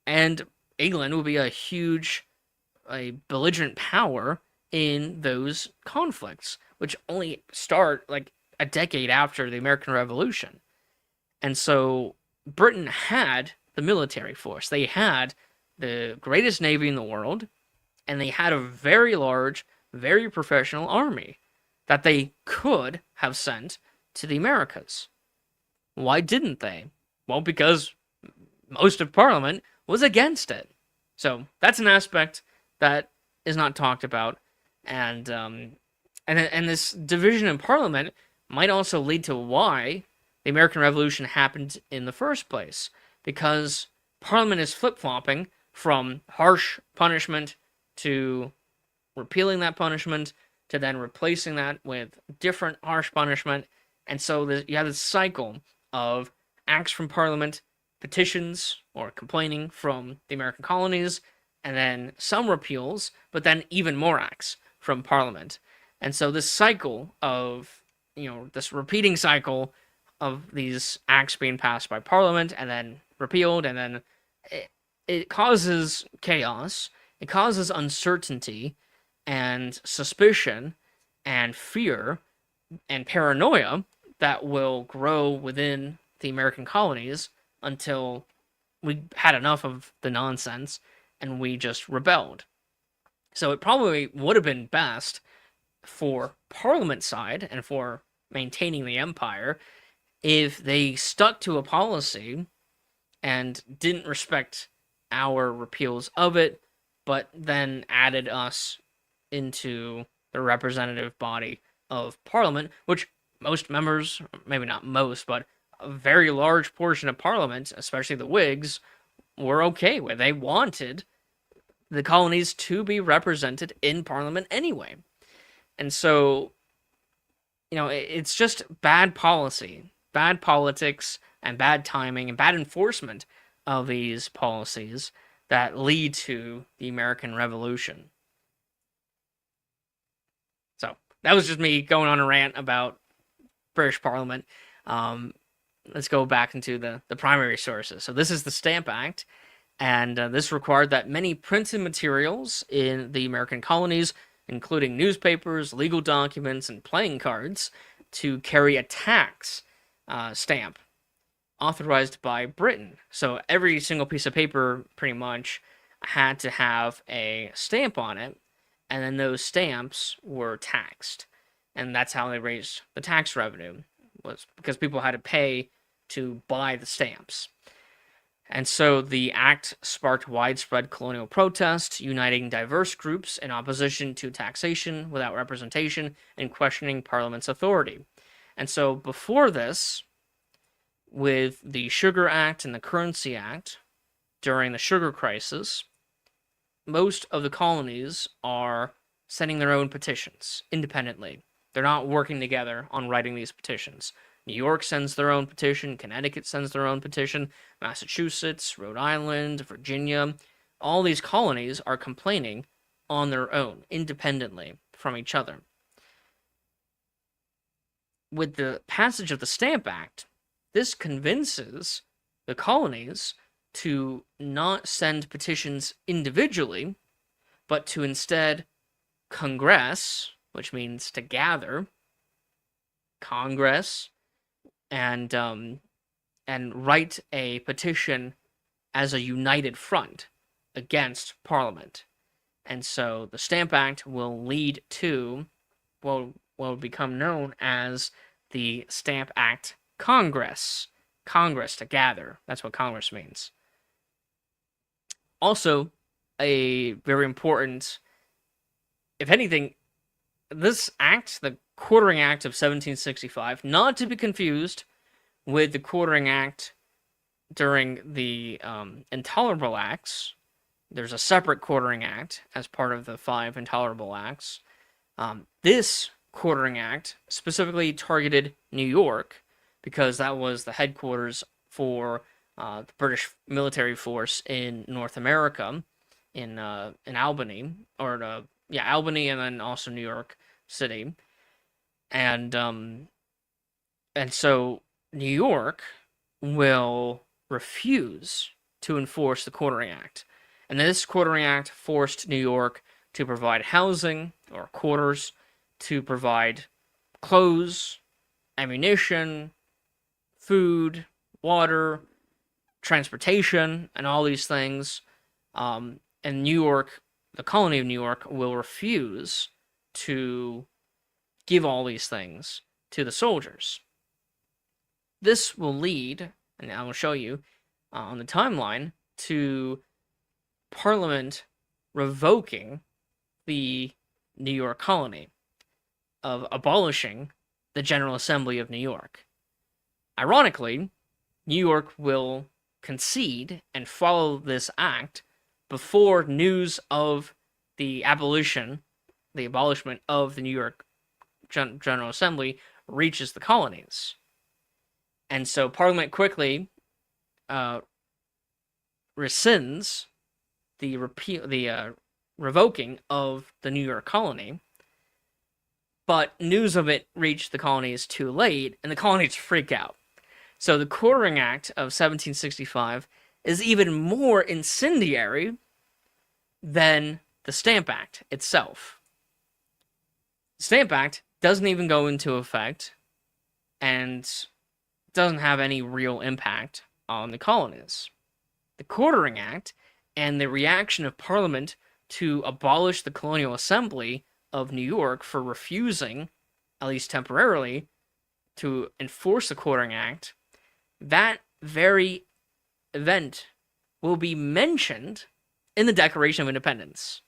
And England will be a belligerent power in those conflicts, which only start like a decade after the American Revolution. And so Britain had the military force. They had the greatest navy in the world, and they had a very large, very professional army that they could have sent to the Americas. Why didn't they? Well, because most of Parliament was against it. So that's an aspect that is not talked about, and this division in Parliament might also lead to why the American Revolution happened in the first place, because Parliament is flip-flopping from harsh punishment to repealing that punishment to then replacing that with different harsh punishment, and so you have this cycle of acts from Parliament, petitions or complaining from the American colonies, and then some repeals, but then even more acts from Parliament. And so this cycle of, this repeating cycle of these acts being passed by Parliament and then repealed, and then it causes chaos, it causes uncertainty and suspicion and fear and paranoia that will grow within the American colonies until we had enough of the nonsense and we just rebelled. So it probably would have been best for Parliament side and for maintaining the empire if they stuck to a policy and didn't respect our repeals of it, but then added us into the representative body of Parliament, which most members, maybe not most, but a very large portion of Parliament, especially the Whigs, were okay with. They wanted the colonies to be represented in Parliament anyway. And so, it's just bad policy, bad politics, and bad timing, and bad enforcement of these policies that lead to the American Revolution. So, that was just me going on a rant about British Parliament. Let's go back into the primary sources. So this is the Stamp Act, and this required that many printed materials in the American colonies, including newspapers, legal documents, and playing cards, to carry a tax stamp authorized by Britain. So every single piece of paper pretty much had to have a stamp on it, and then those stamps were taxed. And that's how they raised the tax revenue, was because people had to pay to buy the stamps. And so the act sparked widespread colonial protest, uniting diverse groups in opposition to taxation without representation and questioning Parliament's authority. And so before this, with the Sugar Act and the Currency Act, during the sugar crisis, most of the colonies are sending their own petitions independently. They're not working together on writing these petitions. New York sends their own petition, Connecticut sends their own petition, Massachusetts, Rhode Island, Virginia, all these colonies are complaining on their own, independently from each other. With the passage of the Stamp Act, this convinces the colonies to not send petitions individually, but to instead congress, which means to gather, congress, and write a petition as a united front against Parliament. And so the Stamp Act will lead to what will become known as the Stamp Act Congress. Congress, to gather. That's what Congress means. Also, a very important, if anything, this act, the Quartering Act of 1765, not to be confused with the Quartering Act during the Intolerable Acts. There's a separate Quartering Act as part of the 5 Intolerable Acts. This Quartering Act specifically targeted New York because that was the headquarters for the British military force in North America, in Albany, or Albany, and then also New York City, and so New York will refuse to enforce the Quartering Act, and this Quartering Act forced New York to provide housing or quarters, to provide clothes, ammunition, food, water, transportation, and all these things. And New York, the colony of New York, will refuse to give all these things to the soldiers. This will lead, and I will show you on the timeline, to Parliament revoking the New York colony, of abolishing the General Assembly of New York. Ironically, New York will concede and follow this act before news of the abolishment of the New York General Assembly reaches the colonies. And so Parliament quickly rescinds the revoking of the New York colony, but news of it reached the colonies too late, and the colonies freak out. So the Quartering Act of 1765 is even more incendiary than the Stamp Act itself. The Stamp Act doesn't even go into effect and doesn't have any real impact on the colonies. The Quartering Act and the reaction of Parliament to abolish the Colonial Assembly of New York for refusing, at least temporarily, to enforce the Quartering Act, that very event will be mentioned in the Declaration of Independence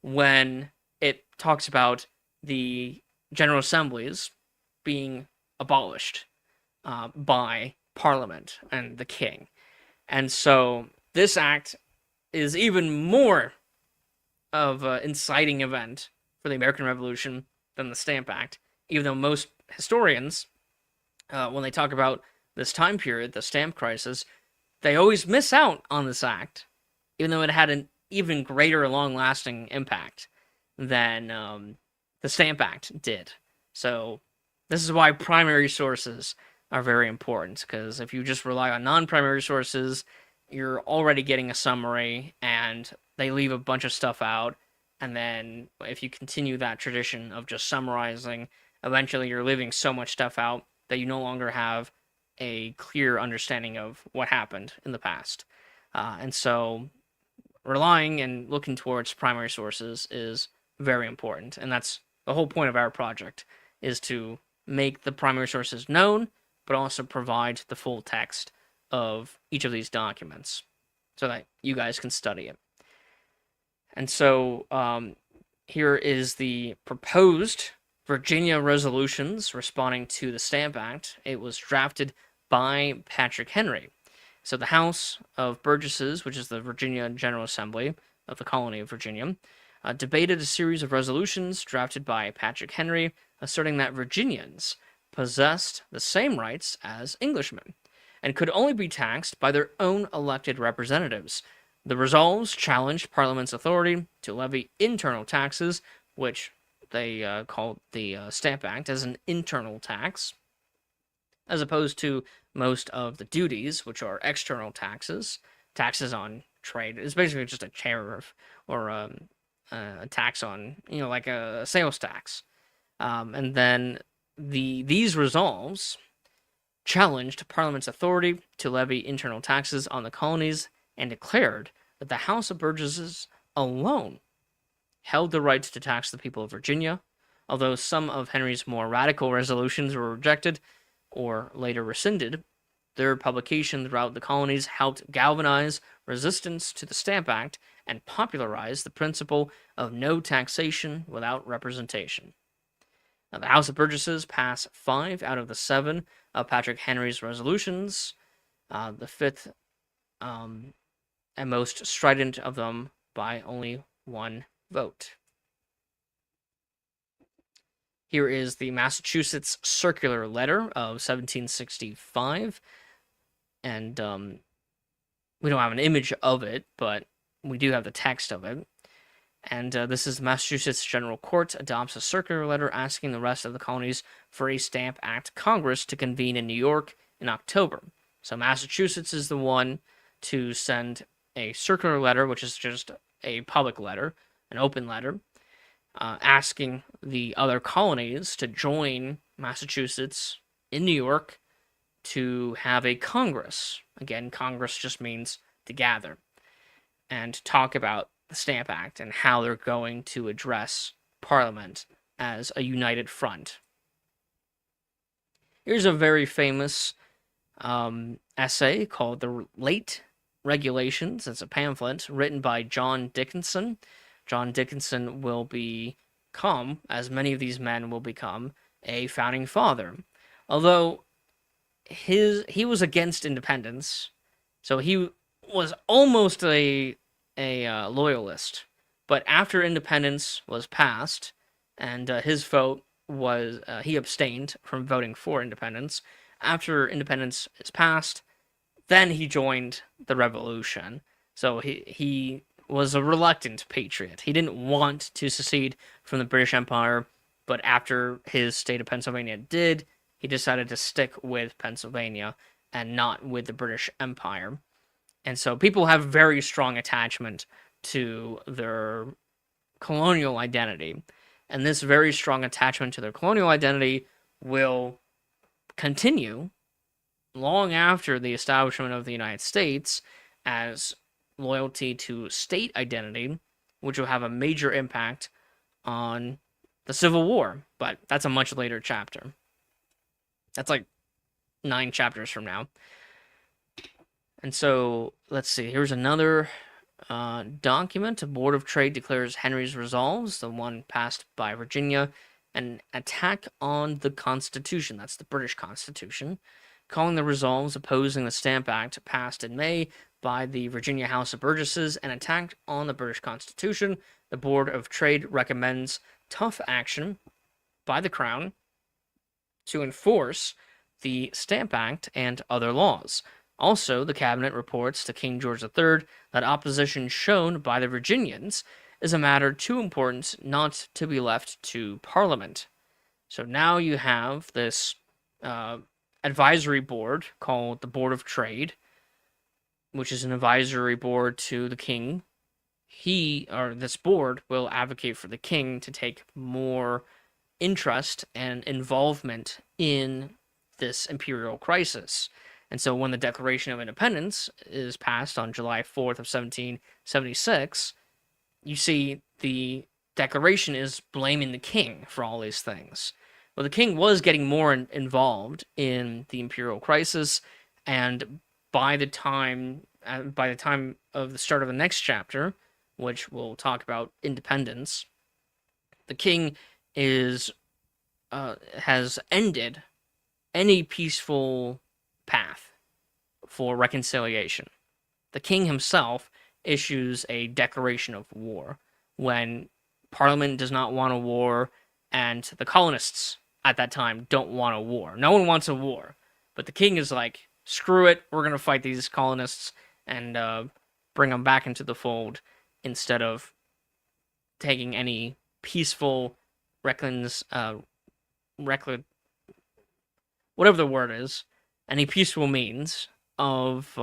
when it talks about the General Assemblies being abolished by Parliament and the King. And so this act is even more of an inciting event for the American Revolution than the Stamp Act, even though most historians, when they talk about this time period, the stamp crisis, they always miss out on this act, even though it had an even greater long-lasting impact than the Stamp Act did. So this is why primary sources are very important, because if you just rely on non-primary sources, you're already getting a summary, and they leave a bunch of stuff out, and then if you continue that tradition of just summarizing, eventually you're leaving so much stuff out that you no longer have a clear understanding of what happened in the past. And so relying and looking towards primary sources is very important, and that's the whole point of our project, is to make the primary sources known, but also provide the full text of each of these documents so that you guys can study it. And so here is the proposed Virginia resolutions responding to the Stamp Act. It was drafted by Patrick Henry. So the House of Burgesses, which is the Virginia General Assembly of the colony of Virginia, debated a series of resolutions drafted by Patrick Henry, asserting that Virginians possessed the same rights as Englishmen, and could only be taxed by their own elected representatives, The resolves challenged Parliament's authority to levy internal taxes, which they called the Stamp Act as an internal tax, as opposed to most of the duties, which are external taxes, taxes on trade. It's basically just a tariff or a tax on, like a sales tax. And then these resolves challenged Parliament's authority to levy internal taxes on the colonies and declared that the House of Burgesses alone held the right to tax the people of Virginia, although some of Henry's more radical resolutions were rejected or later rescinded. Their publication throughout the colonies helped galvanize resistance to the Stamp Act and popularize the principle of no taxation without representation. Now, the House of Burgesses passed 5 out of the 7 of Patrick Henry's resolutions, the fifth and most strident of them by only 1 vote. Here is the Massachusetts Circular Letter of 1765, and we don't have an image of it, but we do have the text of it. And this is Massachusetts General Court adopts a circular letter asking the rest of the colonies for a Stamp Act Congress to convene in New York in October. So Massachusetts is the one to send a circular letter, which is just a public letter, an open letter, asking the other colonies to join Massachusetts in New York to have a Congress. Again, Congress just means to gather and talk about the Stamp Act and how they're going to address Parliament as a united front. Here's a very famous essay called The Late Regulations. It's a pamphlet written by John Dickinson. John Dickinson will become, as many of these men will become, a founding father. Although he was against independence, so he was almost a loyalist. But after independence was passed, and his vote was, he abstained from voting for independence. After independence is passed, then he joined the revolution. So he was a reluctant patriot. He didn't want to secede from the British Empire, but after his state of Pennsylvania did, he decided to stick with Pennsylvania and not with the British Empire. And so people have very strong attachment to their colonial identity. And this very strong attachment to their colonial identity will continue long after the establishment of the United States as loyalty to state identity, which will have a major impact on the Civil War. But that's a much later chapter. That's like 9 chapters from now. And so, let's see, here's another document. The Board of Trade declares Henry's resolves, the one passed by Virginia, an attack on the Constitution, that's the British Constitution, calling the resolves opposing the Stamp Act passed in May by the Virginia House of Burgesses an attack on the British Constitution. The Board of Trade recommends tough action by the Crown to enforce the Stamp Act and other laws. Also, the cabinet reports to King George III that opposition shown by the Virginians is a matter too important not to be left to Parliament. So now you have this advisory board called the Board of Trade, which is an advisory board to the king. This board will advocate for the king to take more interest and involvement in this imperial crisis. And so when the Declaration of Independence is passed on July 4th of 1776, you see the Declaration is blaming the king for all these things. Well, the king was getting more involved in the imperial crisis, and by the time of the start of the next chapter, which we'll talk about independence, the king has ended any peaceful path for reconciliation. The king himself issues a declaration of war when Parliament does not want a war and the colonists at that time don't want a war. No one wants a war, but the king is like, screw it, we're going to fight these colonists and bring them back into the fold instead of taking any peaceful whatever the word is, any peaceful means of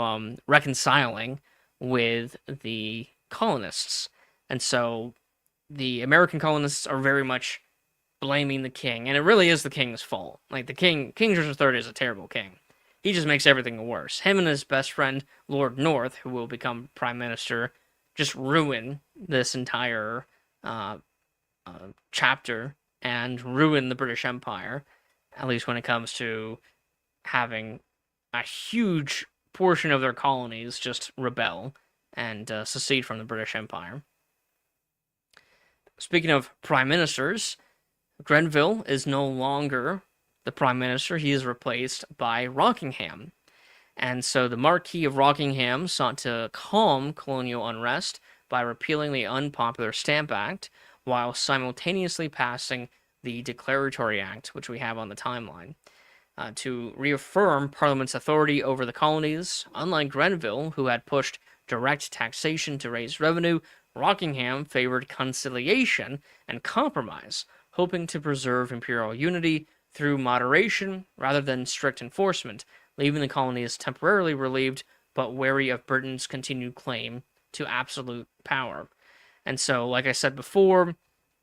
reconciling with the colonists. And so the American colonists are very much blaming the king, and it really is the king's fault. Like King George III is a terrible king. He just makes everything worse. Him and his best friend Lord North, who will become prime minister, just ruin this entire uh, chapter and ruin the British Empire. At least when it comes to having a huge portion of their colonies just rebel and secede from the British Empire. Speaking of prime ministers, Grenville is no longer the prime minister. He is replaced by Rockingham. And so the Marquis of Rockingham sought to calm colonial unrest by repealing the unpopular Stamp Act while simultaneously passing the Declaratory Act, which we have on the timeline, to reaffirm Parliament's authority over the colonies. Unlike Grenville, who had pushed direct taxation to raise revenue, Rockingham favored conciliation and compromise, hoping to preserve imperial unity through moderation rather than strict enforcement, leaving the colonies temporarily relieved but wary of Britain's continued claim to absolute power. And so, like I said before,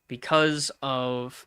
because of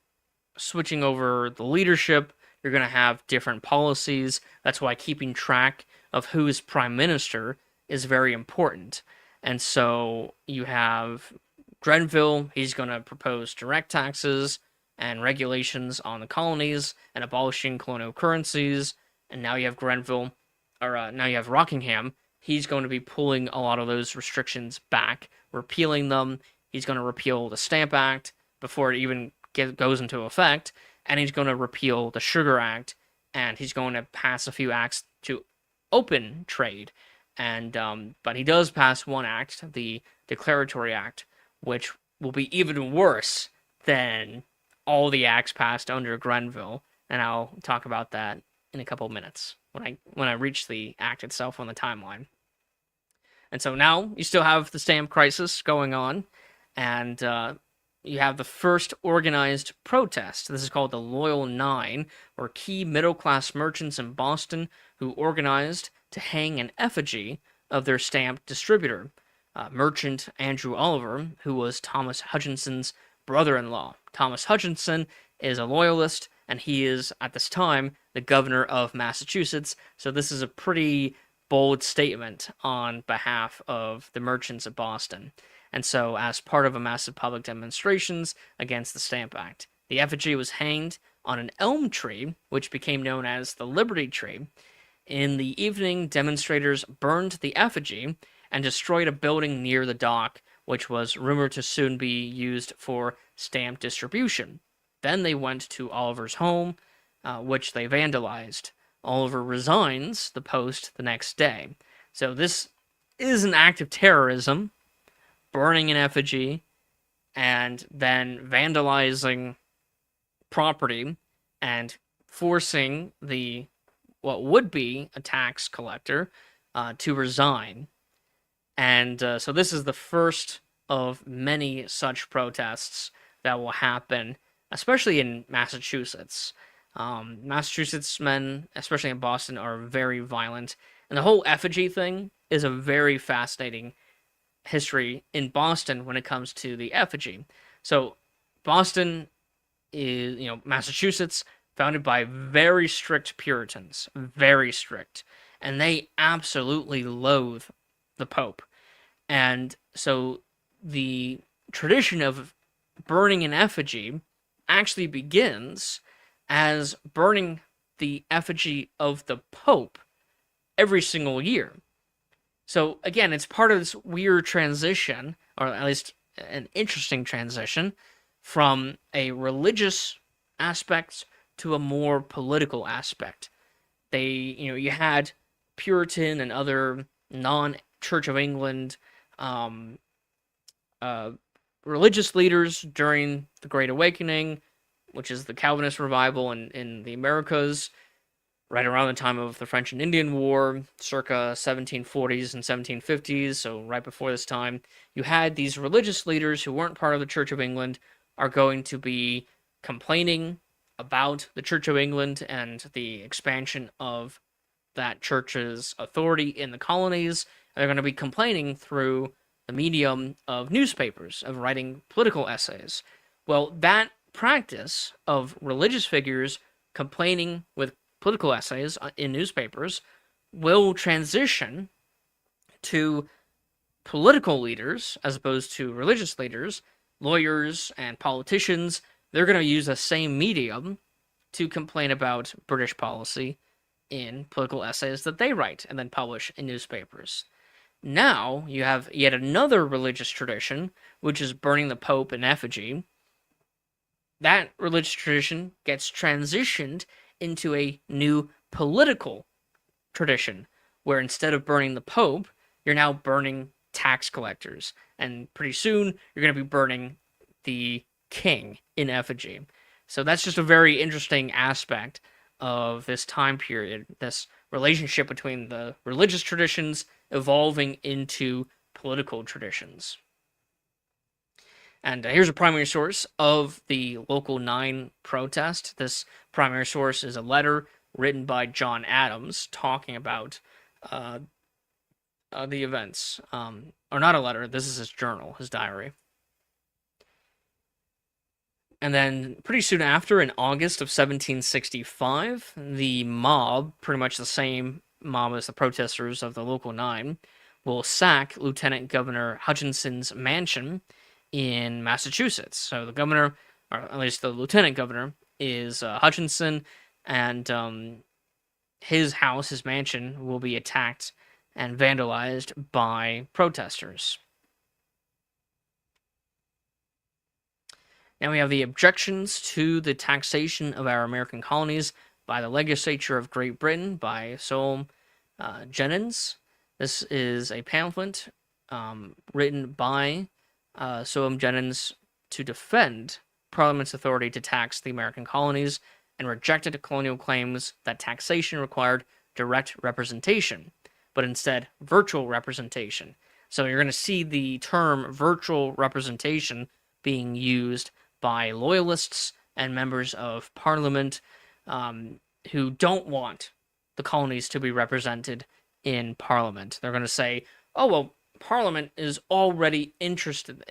switching over the leadership, you're going to have different policies. That's why keeping track of who is prime minister is very important. And so you have Grenville, he's going to propose direct taxes and regulations on the colonies and abolishing colonial currencies. And now you have now you have Rockingham. He's going to be pulling a lot of those restrictions back, repealing them. He's going to repeal the Stamp Act before it even goes into effect, and he's going to repeal the Sugar Act, and he's going to pass a few acts to open trade. And but he does pass one act, the Declaratory Act, which will be even worse than all the acts passed under Grenville, and I'll talk about that in a couple of minutes when I reach the act itself on the timeline. And so now you still have the stamp crisis going on, and you have the first organized protest. This is called the Loyal Nine, where key middle-class merchants in Boston who organized to hang an effigy of their stamp distributor, merchant Andrew Oliver, who was Thomas Hutchinson's brother-in-law. Thomas Hutchinson is a loyalist, and he is, at this time, the governor of Massachusetts, so this is a pretty bold statement on behalf of the merchants of Boston. And so, as part of a massive public demonstrations against the Stamp Act, the effigy was hanged on an elm tree, which became known as the Liberty Tree. In the evening, demonstrators burned the effigy and destroyed a building near the dock, which was rumored to soon be used for stamp distribution. Then they went to Oliver's home, which they vandalized. Oliver resigns the post the next day. So this is an act of terrorism, burning an effigy, and then vandalizing property and forcing what would be a tax collector to resign. And so this is the first of many such protests that will happen, especially in Massachusetts. Massachusetts men, especially in Boston, are very violent. And the whole effigy thing is a very fascinating history in Boston when it comes to the effigy. So Boston is, Massachusetts, founded by very strict Puritans, very strict. And they absolutely loathe the Pope. And so the tradition of burning an effigy actually begins as burning the effigy of the Pope every single year. So again, it's part of this weird transition, or at least an interesting transition, from a religious aspect to a more political aspect. You had Puritan and other non-Church of England religious leaders during the Great Awakening, which is the Calvinist revival in the Americas. right around the time of the French and Indian War, circa 1740s and 1750s, so right before this time, you had these religious leaders who weren't part of the Church of England are going to be complaining about the Church of England and the expansion of that church's authority in the colonies. And they're going to be complaining through the medium of newspapers, of writing political essays. Well, that practice of religious figures complaining with political essays in newspapers will transition to political leaders as opposed to religious leaders, lawyers, and politicians. They're going to use the same medium to complain about British policy in political essays that they write and then publish in newspapers. Now you have yet another religious tradition, which is burning the Pope in effigy. That religious tradition gets transitioned into a new political tradition, where instead of burning the Pope, you're now burning tax collectors. And pretty soon, you're going to be burning the king in effigy. So that's just a very interesting aspect of this time period, this relationship between the religious traditions evolving into political traditions. And here's a primary source of the Local 9 protest. This primary source is a letter written by John Adams talking about the events. Or not a letter, this is his journal, his diary. And then pretty soon after, in August of 1765, the mob, pretty much the same mob as the protesters of the Local 9, will sack Lieutenant Governor Hutchinson's mansion in Massachusetts. So the governor, or at least the lieutenant governor, is Hutchinson, and his house, his mansion, will be attacked and vandalized by protesters. Now we have the objections to the taxation of our American colonies by the legislature of Great Britain by Soam Jennings. This is a pamphlet written by Soam Jennings to defend Parliament's authority to tax the American colonies and rejected colonial claims that taxation required direct representation, but instead virtual representation. So you're going to see the term virtual representation being used by loyalists and members of Parliament who don't want the colonies to be represented in Parliament. They're going to say, oh, well, Parliament is already interested,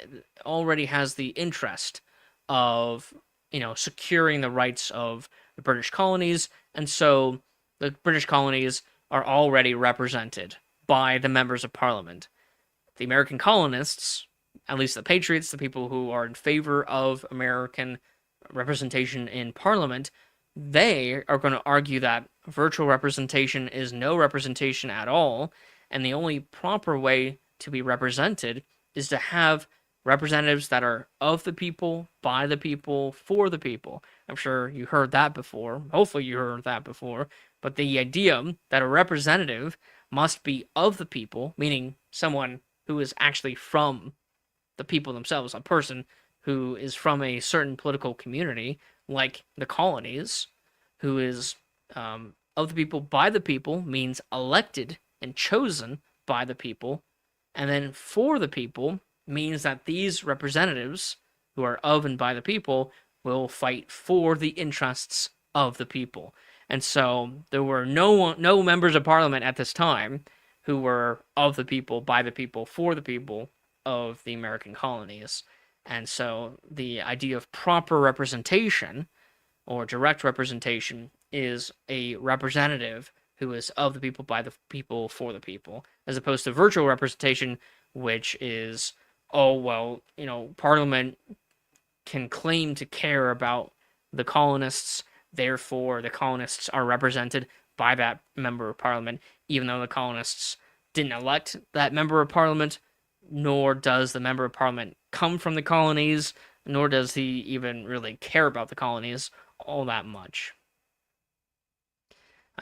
already has the interest of, securing the rights of the British colonies, and so the British colonies are already represented by the members of Parliament. The American colonists, at least the patriots, the people who are in favor of American representation in Parliament, they are going to argue that virtual representation is no representation at all, and the only proper way to be represented is to have representatives that are of the people, by the people, for the people. I'm sure you heard that before. Hopefully you heard that before. But the idea that a representative must be of the people, meaning someone who is actually from the people themselves, a person who is from a certain political community, like the colonies, who is of the people, by the people, means elected and chosen by the people, and then for the people means that these representatives, who are of and by the people, will fight for the interests of the people. And so there were no members of Parliament at this time who were of the people, by the people, for the people of the American colonies. And so the idea of proper representation or direct representation is a representative who is of the people, by the people, for the people, as opposed to virtual representation, which is, oh, well, Parliament can claim to care about the colonists, therefore the colonists are represented by that member of Parliament, even though the colonists didn't elect that member of Parliament, nor does the member of Parliament come from the colonies, nor does he even really care about the colonies all that much.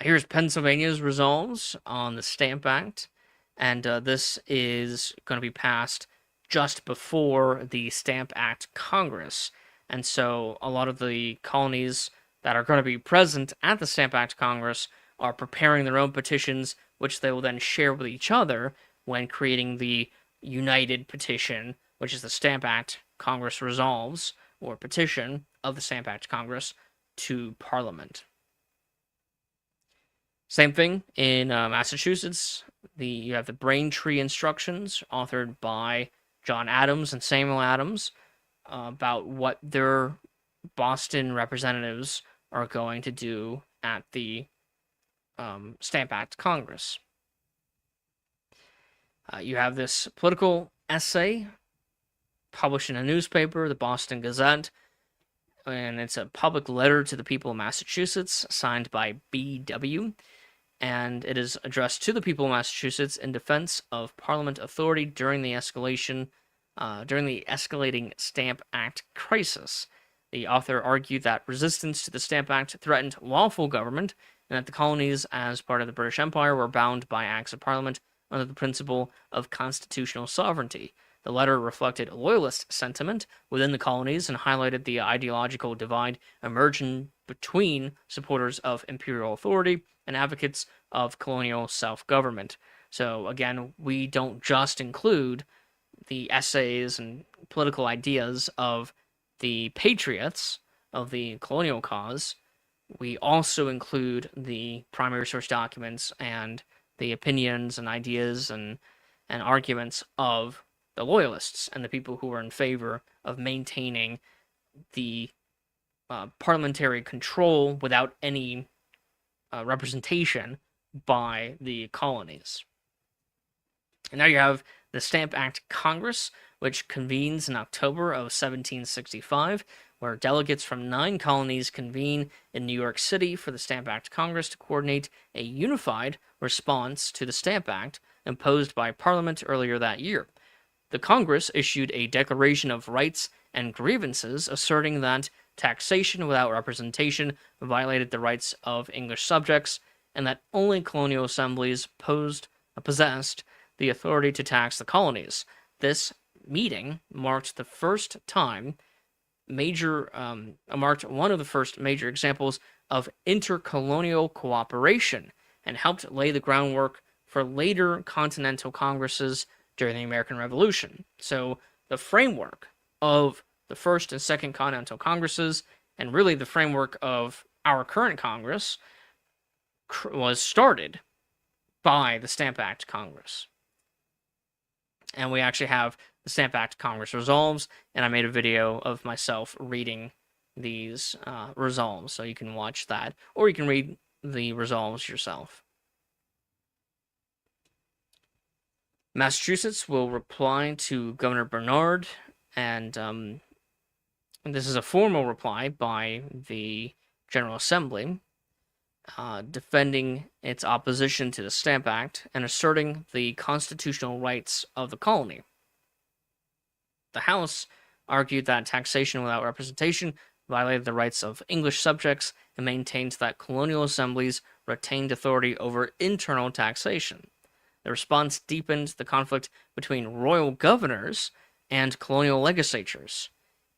Here's Pennsylvania's resolves on the Stamp Act, and this is going to be passed just before the Stamp Act Congress. And so a lot of the colonies that are going to be present at the Stamp Act Congress are preparing their own petitions, which they will then share with each other when creating the United Petition, which is the Stamp Act Congress resolves, or petition of the Stamp Act Congress to Parliament. Same thing in Massachusetts. You have the Braintree Instructions, authored by John Adams and Samuel Adams, about what their Boston representatives are going to do at the Stamp Act Congress. You have this political essay published in a newspaper, the Boston Gazette, and it's a public letter to the people of Massachusetts, signed by B.W., and it is addressed to the people of Massachusetts in defense of Parliament authority during the escalating Stamp Act crisis. The author argued that resistance to the Stamp Act threatened lawful government, and that the colonies, as part of the British Empire, were bound by acts of Parliament under the principle of constitutional sovereignty. The letter reflected loyalist sentiment within the colonies and highlighted the ideological divide emerging between supporters of imperial authority and advocates of colonial self-government. So again, we don't just include the essays and political ideas of the patriots of the colonial cause. We also include the primary source documents and the opinions and ideas and arguments of the loyalists and the people who were in favor of maintaining the parliamentary control without any representation by the colonies. And now you have the Stamp Act Congress, which convenes in October of 1765, where delegates from 9 colonies convene in New York City for the Stamp Act Congress to coordinate a unified response to the Stamp Act imposed by Parliament earlier that year. The Congress issued a Declaration of Rights and Grievances asserting that taxation without representation violated the rights of English subjects, and that only colonial assemblies possessed the authority to tax the colonies. This meeting marked the first time marked one of the first major examples of intercolonial cooperation and helped lay the groundwork for later continental congresses during the American Revolution. So the framework of the First and Second Continental Congresses, and really the framework of our current Congress, was started by the Stamp Act Congress. And we actually have the Stamp Act Congress resolves, and I made a video of myself reading these resolves, so you can watch that, or you can read the resolves yourself. Massachusetts will reply to Governor Bernard, and this is a formal reply by the General Assembly, defending its opposition to the Stamp Act and asserting the constitutional rights of the colony. The House argued that taxation without representation violated the rights of English subjects and maintained that colonial assemblies retained authority over internal taxation. The response deepened the conflict between royal governors and colonial legislatures.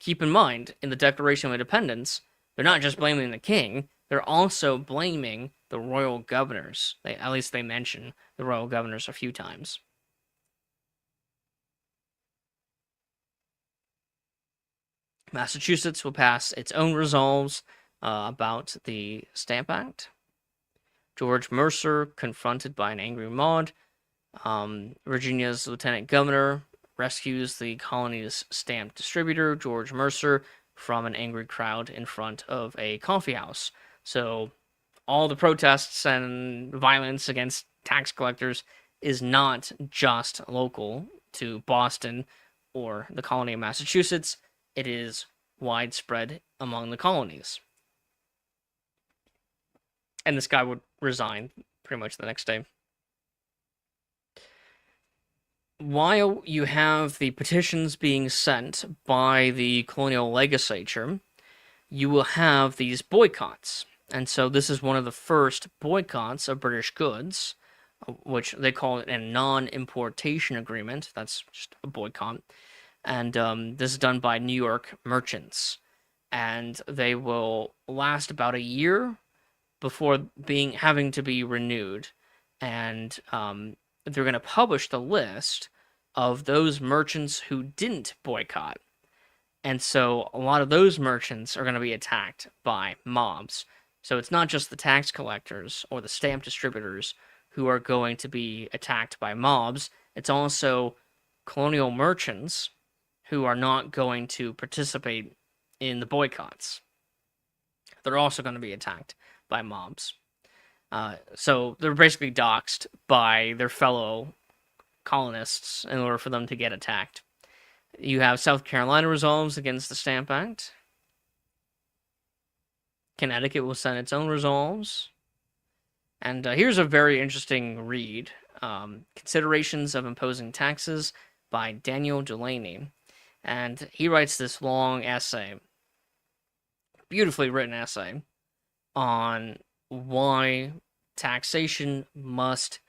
Keep in mind, in the Declaration of Independence, they're not just blaming the king, they're also blaming the royal governors. At least they mention the royal governors a few times. Massachusetts will pass its own resolves about the Stamp Act. George Mercer, confronted by an angry mob, Virginia's lieutenant governor rescues the colony's stamp distributor, George Mercer, from an angry crowd in front of a coffee house. So all the protests and violence against tax collectors is not just local to Boston or the colony of Massachusetts. It is widespread among the colonies. And this guy would resign pretty much the next day. While you have the petitions being sent by the colonial legislature, you will have these boycotts. And so this is one of the first boycotts of British goods, which they call it a non-importation agreement. That's just a boycott. And this is done by New York merchants. And they will last about a year. before having to be renewed, and they're going to publish the list of those merchants who didn't boycott. And so a lot of those merchants are going to be attacked by mobs. So it's not just the tax collectors or the stamp distributors who are going to be attacked by mobs. It's also colonial merchants who are not going to participate in the boycotts. They're also going to be attacked by mobs. So they're basically doxxed by their fellow colonists in order for them to get attacked. You have South Carolina resolves against the Stamp Act. Connecticut will send its own resolves. And here's a very interesting read. Considerations of Imposing Taxes by Daniel Delaney. And he writes this long essay, beautifully written essay, on why taxation must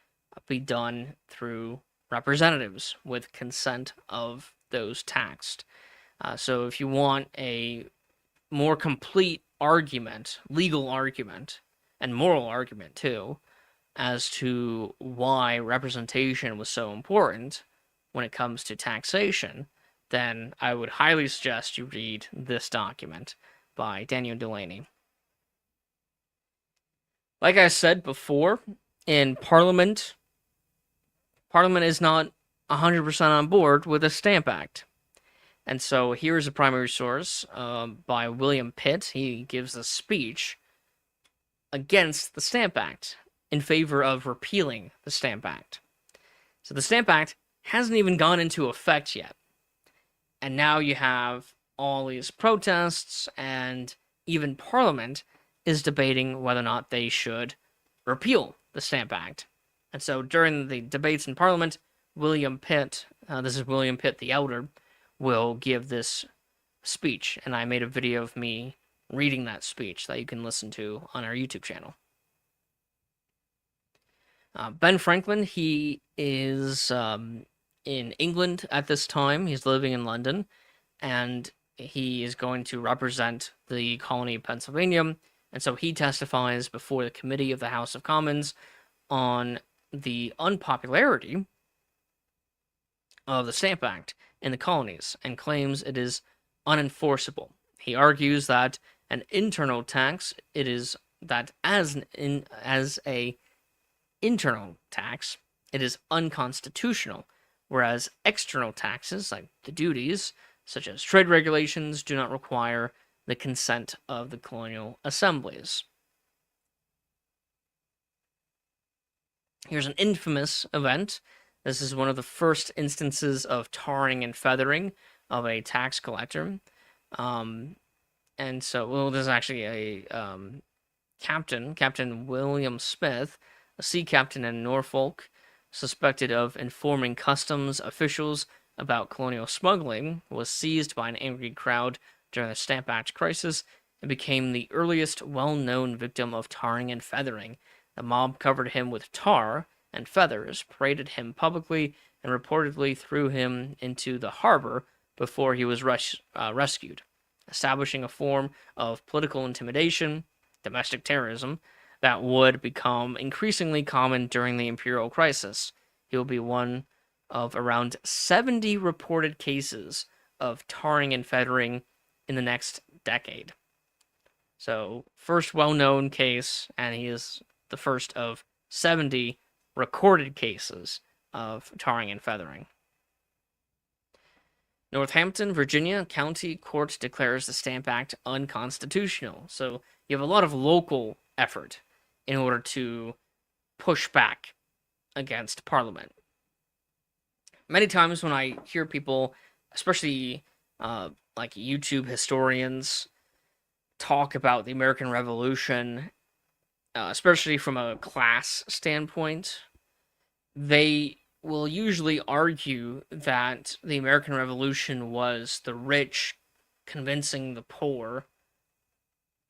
be done through representatives with consent of those taxed. So if you want a more complete argument, legal argument, and moral argument too, as to why representation was so important when it comes to taxation, then I would highly suggest you read this document by Daniel Delaney. Like I said before, in Parliament is not 100% on board with the Stamp Act. And so here's a primary source by William Pitt. He gives a speech against the Stamp Act in favor of repealing the Stamp Act. So the Stamp Act hasn't even gone into effect yet. And now you have all these protests, and even Parliament is debating whether or not they should repeal the Stamp Act. And so during the debates in Parliament, William Pitt, this is William Pitt the Elder, will give this speech. And I made a video of me reading that speech that you can listen to on our YouTube channel. Ben Franklin, he is in England at this time. He's living in London, and he is going to represent the colony of Pennsylvania. And so he testifies before the committee of the House of Commons on the unpopularity of the Stamp Act in the colonies and claims it is unenforceable. He argues that an internal tax, it is that as a internal tax, it is unconstitutional, whereas external taxes, like the duties, such as trade regulations, do not require the consent of the colonial assemblies. Here's an infamous event. This is one of the first instances of tarring and feathering of a tax collector. And so, well, there's actually a Captain William Smith, a sea captain in Norfolk, suspected of informing customs officials about colonial smuggling, was seized by an angry crowd during the Stamp Act crisis and became the earliest well-known victim of tarring and feathering. The mob covered him with tar and feathers, paraded him publicly, and reportedly threw him into the harbor before he was rescued, establishing a form of political intimidation, domestic terrorism, that would become increasingly common during the imperial crisis. He will be one of around 70 reported cases of tarring and feathering in the next decade. So, first well-known case, and he is the first of 70 recorded cases of tarring and feathering. Northampton, Virginia, County Court declares the Stamp Act unconstitutional. So you have a lot of local effort in order to push back against Parliament. Many times when I hear people, especially like YouTube historians, talk about the American Revolution, especially from a class standpoint, they will usually argue that the American Revolution was the rich convincing the poor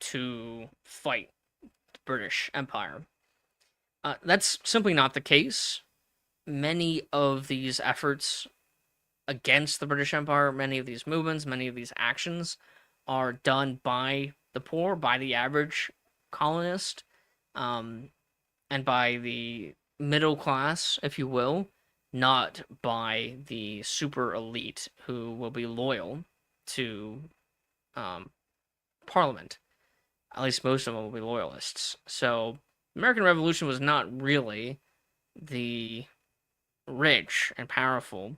to fight the British Empire. That's simply not the case. Many of these efforts against the British Empire, many of these movements, many of these actions are done by the poor, by the average colonist, and by the middle class, if you will, not by the super elite who will be loyal to um, Parliament. At least most of them will be loyalists. So, the American Revolution was not really the rich and powerful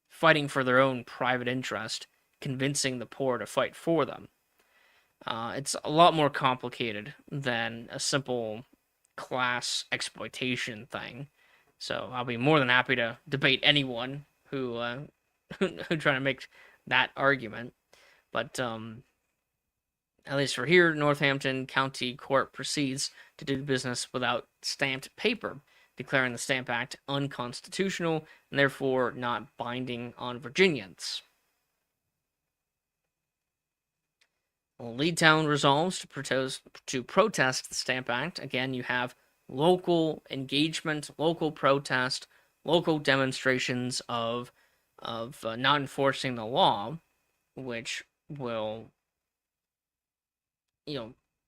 fighting for their own private interest, convincing the poor to fight for them. It's a lot more complicated than a simple class exploitation thing. So I'll be more than happy to debate anyone who who try to make that argument. But at least for here, Northampton County Court proceeds to do business without stamped paper, declaring the Stamp Act unconstitutional and therefore not binding on Virginians. Leadtown resolves to protest the Stamp Act. Again, you have local engagement, local protest, local demonstrations of not enforcing the law, which will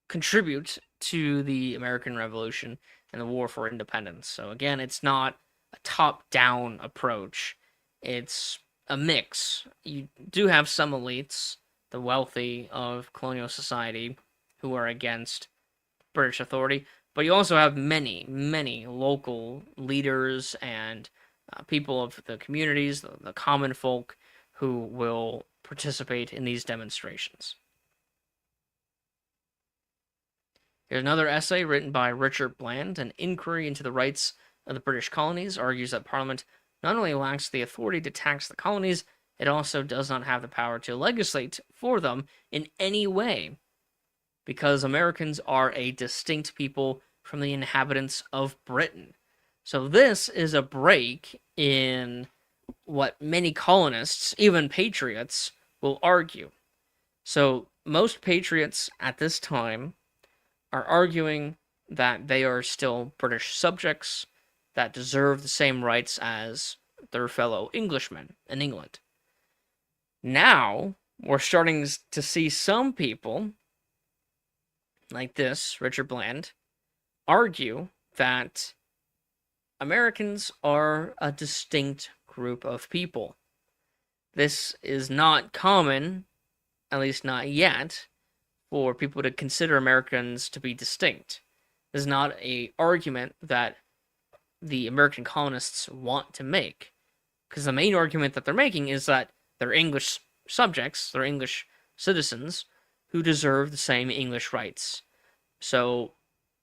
contribute to the American Revolution and the War for Independence. So again, it's not a top-down approach. It's a mix. You do have some elites, the wealthy of colonial society, who are against British authority, but you also have many, many local leaders and people of the communities, the common folk, who will participate in these demonstrations. Here's another essay written by Richard Bland. An inquiry into the rights of the British colonies argues that Parliament not only lacks the authority to tax the colonies, it also does not have the power to legislate for them in any way, because Americans are a distinct people from the inhabitants of Britain. So this is a break in what many colonists, even patriots, will argue. So most patriots at this time are arguing that they are still British subjects that deserve the same rights as their fellow Englishmen in England. Now, we're starting to see some people, like this, Richard Bland, argue that Americans are a distinct group of people. This is not common, at least not yet, for people to consider Americans to be distinct. This is not an argument that the American colonists want to make, because the main argument that they're making is that they're English subjects, they're English citizens who deserve the same English rights. So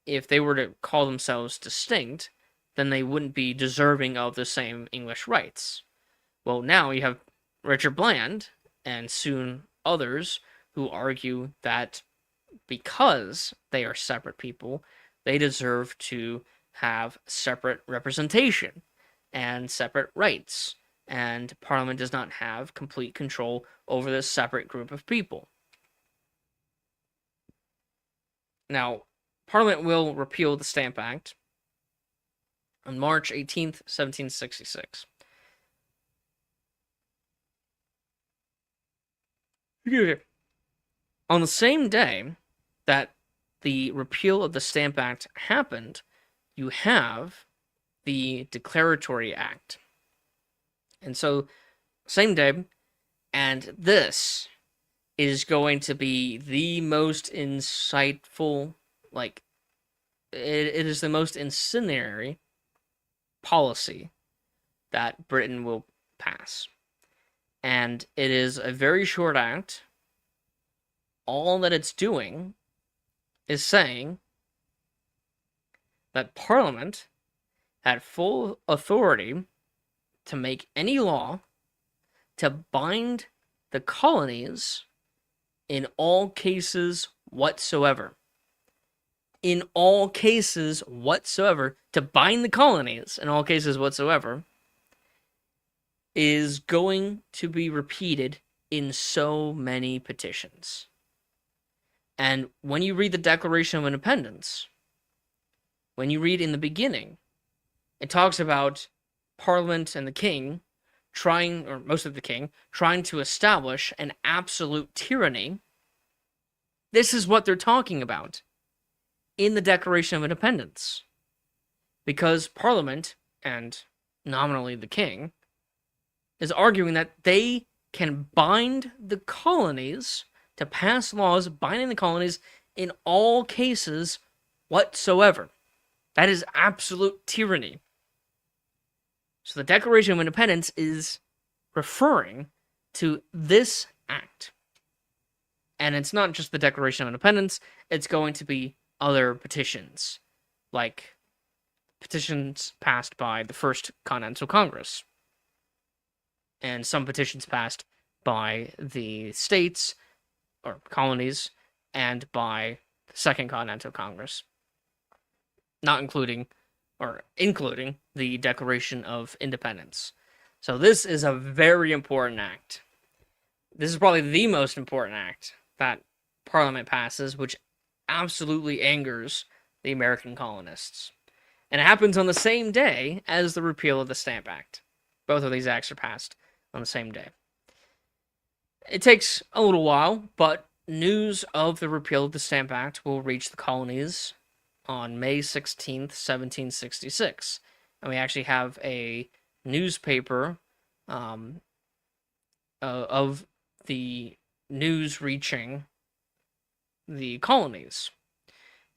if they were to call themselves distinct, then they wouldn't be deserving of the same English rights. Well, now you have Richard Bland, and soon others, who argue that because they are separate people, they deserve to have separate representation and separate rights, and Parliament does not have complete control over this separate group of people. Now, Parliament will repeal the Stamp Act on March 18th, 1766. On the same day that the repeal of the Stamp Act happened, you have the Declaratory Act. And so, same day, and this is going to be the most insightful, it is the most incendiary policy that Britain will pass. And it is a very short act. All that it's doing is saying that Parliament had full authority to make any law to bind the colonies in all cases whatsoever. In all cases whatsoever, to bind the colonies in all cases whatsoever is going to be repeated in so many petitions. And when you read the Declaration of Independence, when you read in the beginning, it talks about Parliament and the King trying, or most of the King, trying to establish an absolute tyranny. This is what they're talking about. in the Declaration of Independence, because Parliament, and nominally the King, is arguing that they can bind the colonies to pass laws binding the colonies in all cases whatsoever. That is absolute tyranny. So the Declaration of Independence is referring to this act. And it's not just the Declaration of Independence, it's going to be other petitions, like petitions passed by the First Continental Congress, and some petitions passed by the states or colonies and by the Second Continental Congress, not including or including the Declaration of Independence. So this is a very important act. This is probably the most important act that Parliament passes, which absolutely angers the American colonists. And it happens on the same day as the repeal of the Stamp Act. Both of these acts are passed on the same day. It takes a little while, but news of the repeal of the Stamp Act will reach the colonies on May 16th, 1766. And we actually have a newspaper of the news reaching the colonies.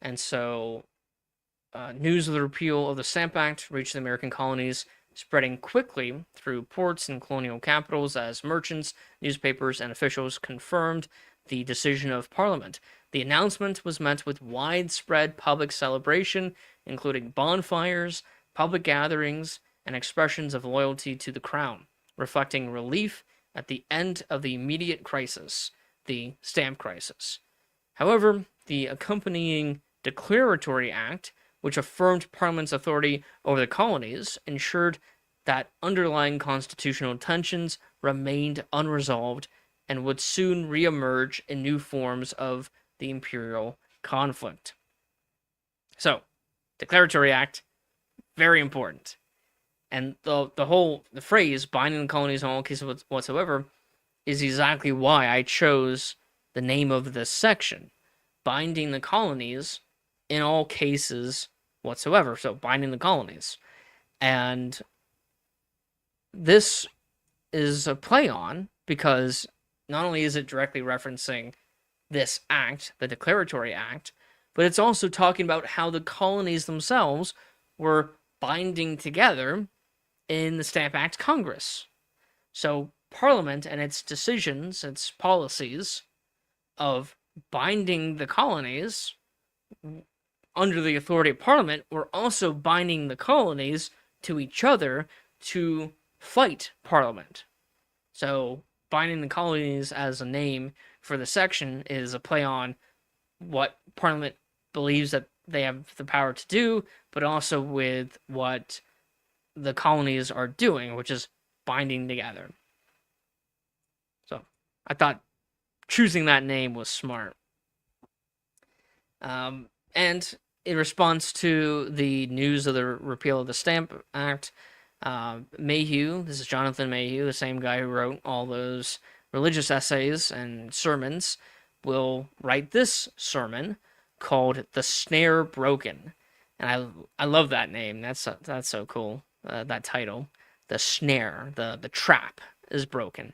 And so news of the repeal of the Stamp Act reached the American colonies, spreading quickly through ports and colonial capitals as merchants, newspapers, and officials confirmed the decision of Parliament. The announcement was met with widespread public celebration, including bonfires, public gatherings, and expressions of loyalty to the crown, reflecting relief at the end of the immediate crisis, the stamp crisis. However, the accompanying Declaratory Act, which affirmed Parliament's authority over the colonies, ensured that underlying constitutional tensions remained unresolved and would soon reemerge in new forms of the imperial conflict. So, Declaratory Act, very important. And the phrase binding the colonies in all cases whatsoever is exactly why I chose the name of this section, binding the colonies in all cases whatsoever. So binding the colonies. And this is a play on, because not only is it directly referencing this act, the Declaratory Act, but it's also talking about how the colonies themselves were binding together in the Stamp Act Congress. So Parliament and its decisions, its policies of binding the colonies under the authority of Parliament were also binding the colonies to each other to fight Parliament. So binding the colonies as a name for the section is a play on what Parliament believes that they have the power to do, but also with what the colonies are doing, which is binding together. So I thought choosing that name was smart. And in response to the news of the repeal of the Stamp Act, Mayhew, this is Jonathan Mayhew, the same guy who wrote all those religious essays and sermons, will write this sermon called "The Snare Broken," and I love that name. That's so cool. That title, "The Snare," the trap is broken,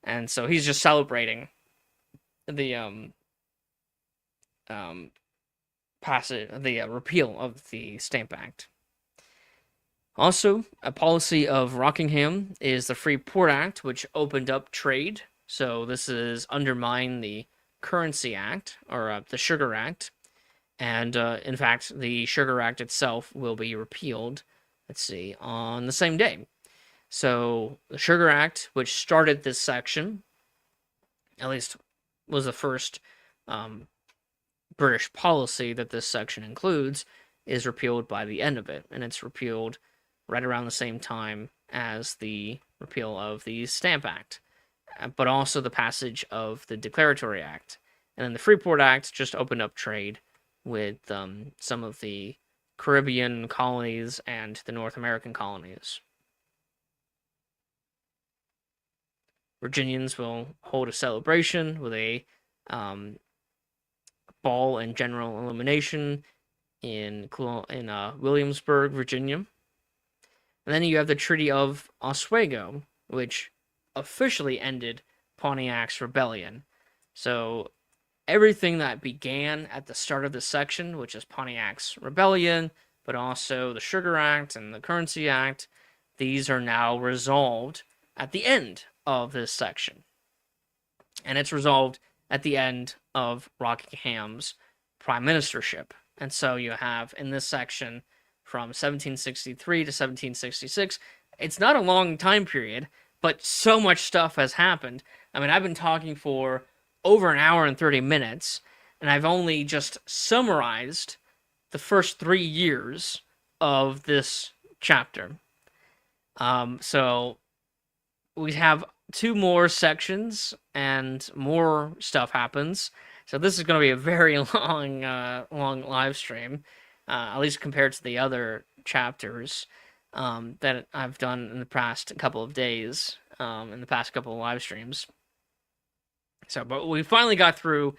and so he's just celebrating the passage, the repeal of the Stamp Act. Also, a policy of Rockingham is the Free Port Act, which opened up trade. So this is undermine the Currency Act, or the Sugar Act. And in fact, the Sugar Act itself will be repealed, let's see, on the same day. So the Sugar Act, which started this section, at least was the first British policy that this section includes, is repealed by the end of it. And it's repealed right around the same time as the repeal of the Stamp Act, but also the passage of the Declaratory Act. And then the Freeport Act just opened up trade with some of the Caribbean colonies and the North American colonies. Virginians will hold a celebration with a ball and general illumination in Williamsburg, Virginia. And then you have the Treaty of Oswego, which officially ended Pontiac's rebellion. So everything that began at the start of this section, which is Pontiac's rebellion, but also the Sugar Act and the Currency Act, these are now resolved at the end of this section. And it's resolved at the end of Rockingham's prime ministership. And so you have in this section from 1763 to 1766, it's not a long time period, but so much stuff has happened. I mean, I've been talking for over an hour and 30 minutes, and I've only just summarized the first 3 years of this chapter. So we have 2 more sections, and more stuff happens. So this is going to be a very long live stream, at least compared to the other chapters that I've done in the past couple of days, in the past couple of live streams. So, but we finally got through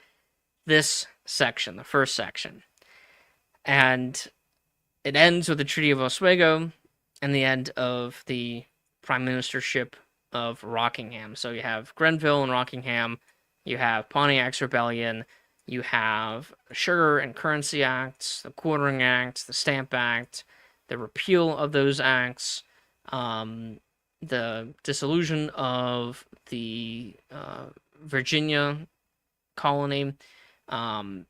this section, the first section. And it ends with the Treaty of Oswego and the end of the prime ministership of Rockingham. So you have Grenville and Rockingham, you have Pontiac's Rebellion, you have Sugar and Currency Acts, the Quartering Act, the Stamp Act, the repeal of those acts, the dissolution of the Virginia colony, at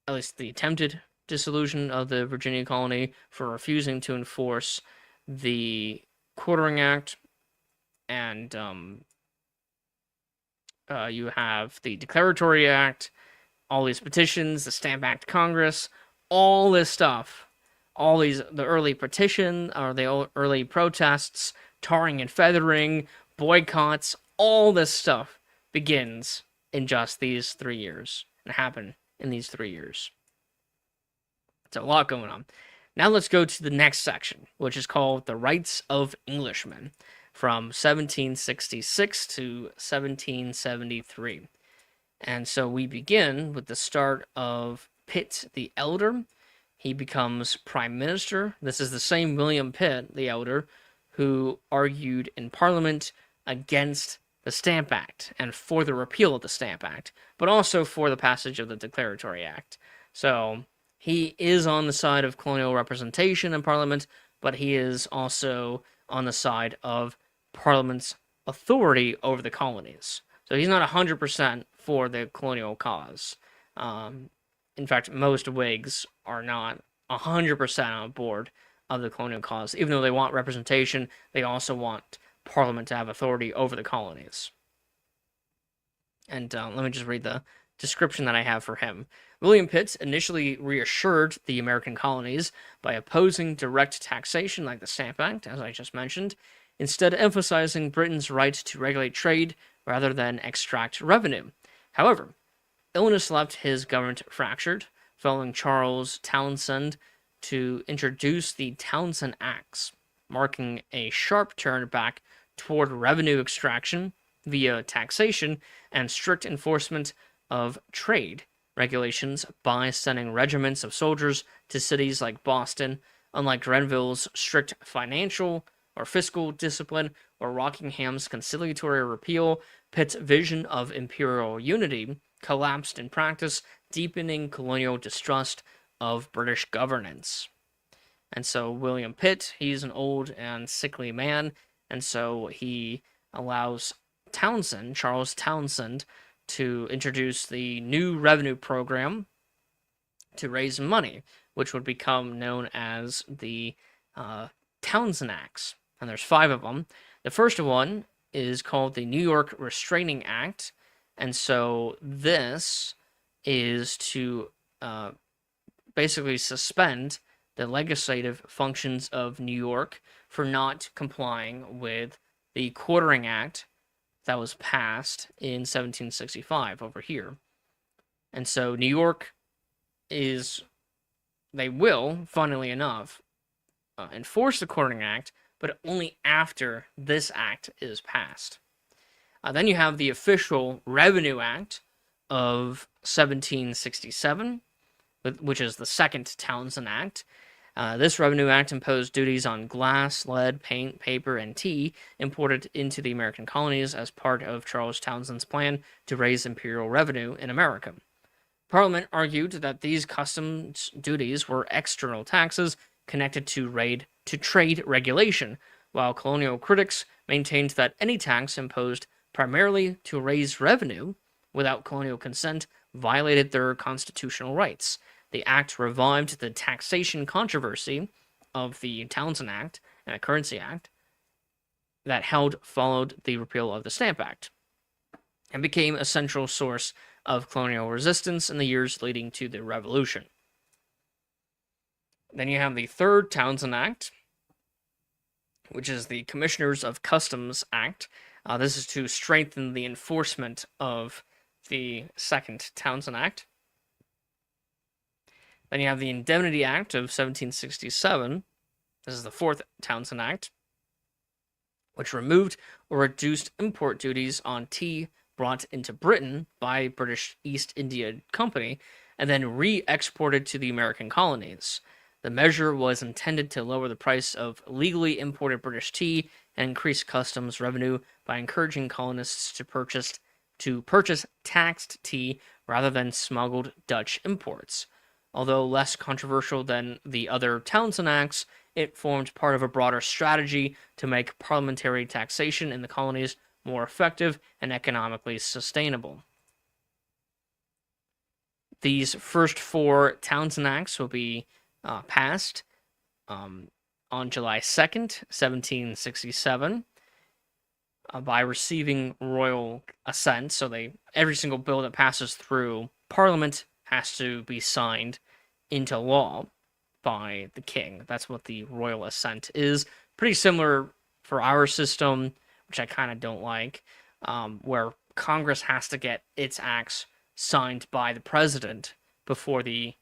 least the attempted dissolution of the Virginia colony for refusing to enforce the Quartering Act, and you have the Declaratory Act, all these petitions, the Stamp Act Congress, all this stuff, the early petition, or the early protests, tarring and feathering, boycotts, all this stuff begins in just these 3 years and happen in these 3 years. It's a lot going on. Now let's go to the next section, which is called The Rights of Englishmen, from 1766 to 1773. And so we begin with the start of Pitt the Elder. He becomes prime minister. This is the same William Pitt the Elder who argued in Parliament against the Stamp Act and for the repeal of the Stamp Act, but also for the passage of the Declaratory Act. So he is on the side of colonial representation in Parliament, but he is also on the side of Parliament's authority over the colonies. So he's not 100% for the colonial cause. In fact, most Whigs are not 100% on board of the colonial cause. Even though they want representation, they also want Parliament to have authority over the colonies. And let me just read the description that I have for him. William Pitt initially reassured the American colonies by opposing direct taxation like the Stamp Act, as I just mentioned, instead emphasizing Britain's right to regulate trade rather than extract revenue. However, illness left his government fractured, following Charles Townshend to introduce the Townshend Acts, marking a sharp turn back toward revenue extraction via taxation and strict enforcement of trade regulations by sending regiments of soldiers to cities like Boston. Unlike Grenville's strict financial or fiscal discipline or Rockingham's conciliatory repeal, Pitt's vision of imperial unity collapsed in practice, deepening colonial distrust of British governance. And so William Pitt, he's an old and sickly man, and so he allows Townshend, Charles Townshend, to introduce the new revenue program to raise money, which would become known as the Townshend Acts. And there's 5 of them. The first one is called the New York Restraining Act, and so this is to basically suspend the legislative functions of New York for not complying with the Quartering Act that was passed in 1765 over here. And so New York they will, funnily enough, enforce the Quartering Act, but only after this act is passed. Then you have the official Revenue Act, of 1767, which is the Second Townsend Act. This Revenue Act imposed duties on glass, lead, paint, paper, and tea imported into the American colonies as part of Charles Townsend's plan to raise imperial revenue in America. Parliament argued that these customs duties were external taxes connected to trade regulation, while colonial critics maintained that any tax imposed primarily to raise revenue without colonial consent violated their constitutional rights. The act revived the taxation controversy of the Townsend Act and the Currency Act that followed the repeal of the Stamp Act, and became a central source of colonial resistance in the years leading to the Revolution. Then you have the Third Townsend Act, which is the Commissioners of Customs Act. This is to strengthen the enforcement of the Second Townsend Act. Then you have the Indemnity Act of 1767. This is the Fourth Townsend Act, which removed or reduced import duties on tea brought into Britain by British East India Company and then re-exported to the American colonies. The measure was intended to lower the price of legally imported British tea and increase customs revenue by encouraging colonists to purchase taxed tea rather than smuggled Dutch imports. Although less controversial than the other Townsend Acts, it formed part of a broader strategy to make parliamentary taxation in the colonies more effective and economically sustainable. These first four Townsend Acts will be passed on July 2nd, 1767, by receiving royal assent. So every single bill that passes through Parliament has to be signed into law by the king. That's what the royal assent is. Pretty similar for our system, which I kind of don't like, where Congress has to get its acts signed by the president before the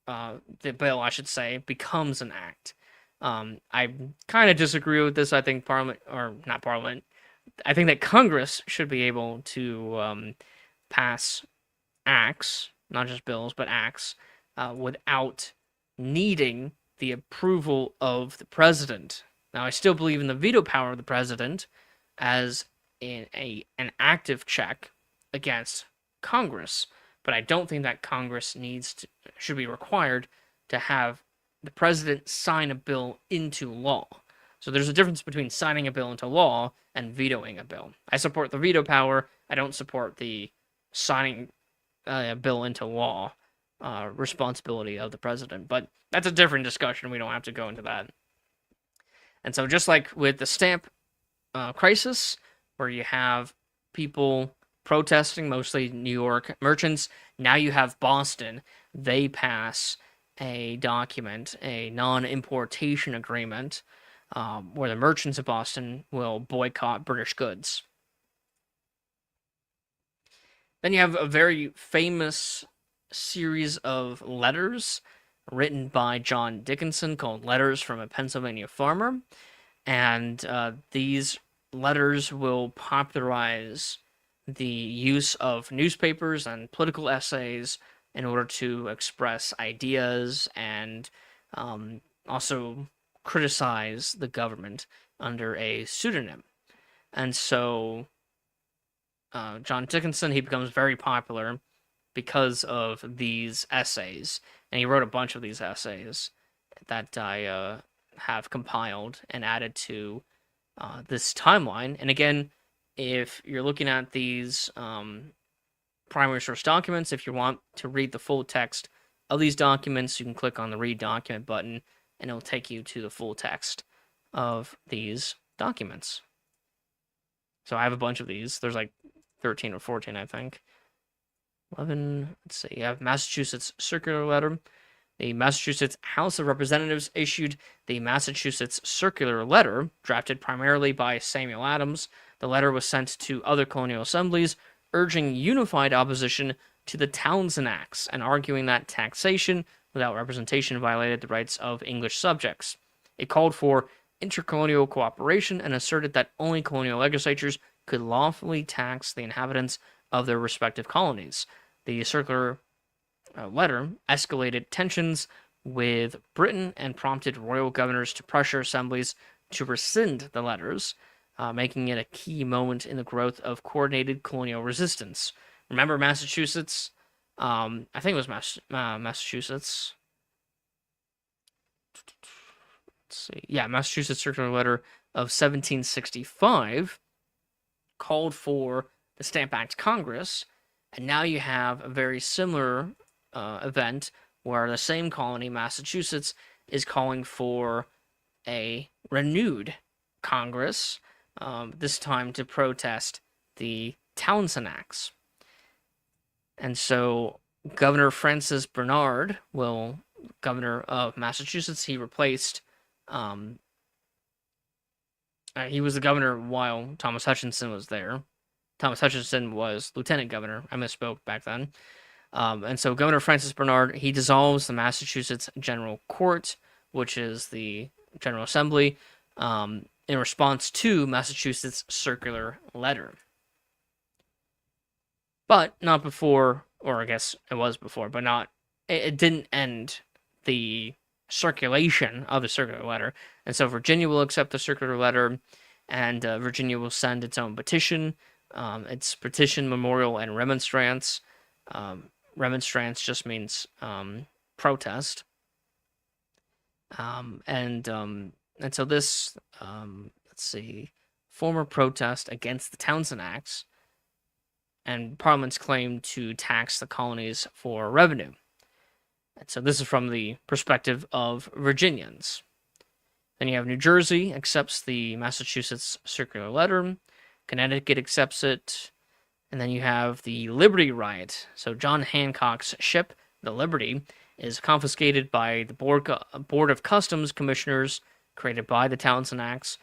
bill, I should say, becomes an act. I kind of disagree with this. I think I think that Congress should be able to pass acts, not just bills, but acts, without needing the approval of the president. Now, I still believe in the veto power of the president as an active check against Congress, but I don't think that Congress should be required to have the president sign a bill into law. So there's a difference between signing a bill into law and vetoing a bill. I support the veto power. I don't support the signing a bill into law responsibility of the president. But that's a different discussion. We don't have to go into that. And so just like with the stamp crisis, where you have people protesting, mostly New York merchants, now you have Boston. They pass a document, a non-importation agreement, where the merchants of Boston will boycott British goods. Then you have a very famous series of letters written by John Dickinson called Letters from a Pennsylvania Farmer. And these letters will popularize the use of newspapers and political essays in order to express ideas and also criticize the government under a pseudonym. And so John Dickinson, he becomes very popular because of these essays. And he wrote a bunch of these essays that I have compiled and added to this timeline. And again, if you're looking at these primary source documents, if you want to read the full text of these documents, you can click on the Read Document button, and it'll take you to the full text of these documents. So I have a bunch of these. There's like 13 or 14, I think. 11, let's see. You have Massachusetts Circular Letter. The Massachusetts House of Representatives issued the Massachusetts Circular Letter, drafted primarily by Samuel Adams. The letter was sent to other colonial assemblies, urging unified opposition to the Townsend Acts and arguing that taxation without representation violated the rights of English subjects. It called for intercolonial cooperation and asserted that only colonial legislatures could lawfully tax the inhabitants of their respective colonies. The circular letter escalated tensions with Britain and prompted royal governors to pressure assemblies to rescind the letters, making it a key moment in the growth of coordinated colonial resistance. Remember Massachusetts? I think it was Massachusetts. Let's see. Yeah, Massachusetts Circular Letter of 1765 called for the Stamp Act Congress, and now you have a very similar event where the same colony, Massachusetts, is calling for a renewed Congress, this time to protest the Townshend Acts. And so Governor Francis Bernard governor of Massachusetts, he replaced, he was the governor while Thomas Hutchinson was there. Thomas Hutchinson was lieutenant governor. I misspoke back then. And so Governor Francis Bernard, he dissolves the Massachusetts General Court, which is the General Assembly, in response to Massachusetts' circular letter. But not before, or I guess it was before, but not, it didn't end the circulation of the circular letter. And so Virginia will accept the circular letter, and Virginia will send its own petition. It's petition, memorial, and remonstrance. Remonstrance just means protest. And so this, let's see, former protest against the Townshend Acts and Parliament's claim to tax the colonies for revenue. And so this is from the perspective of Virginians. Then you have New Jersey accepts the Massachusetts circular letter. Connecticut accepts it. And then you have the Liberty Riot. So John Hancock's ship, the Liberty, is confiscated by the Board of Customs Commissioners created by the Townshend Acts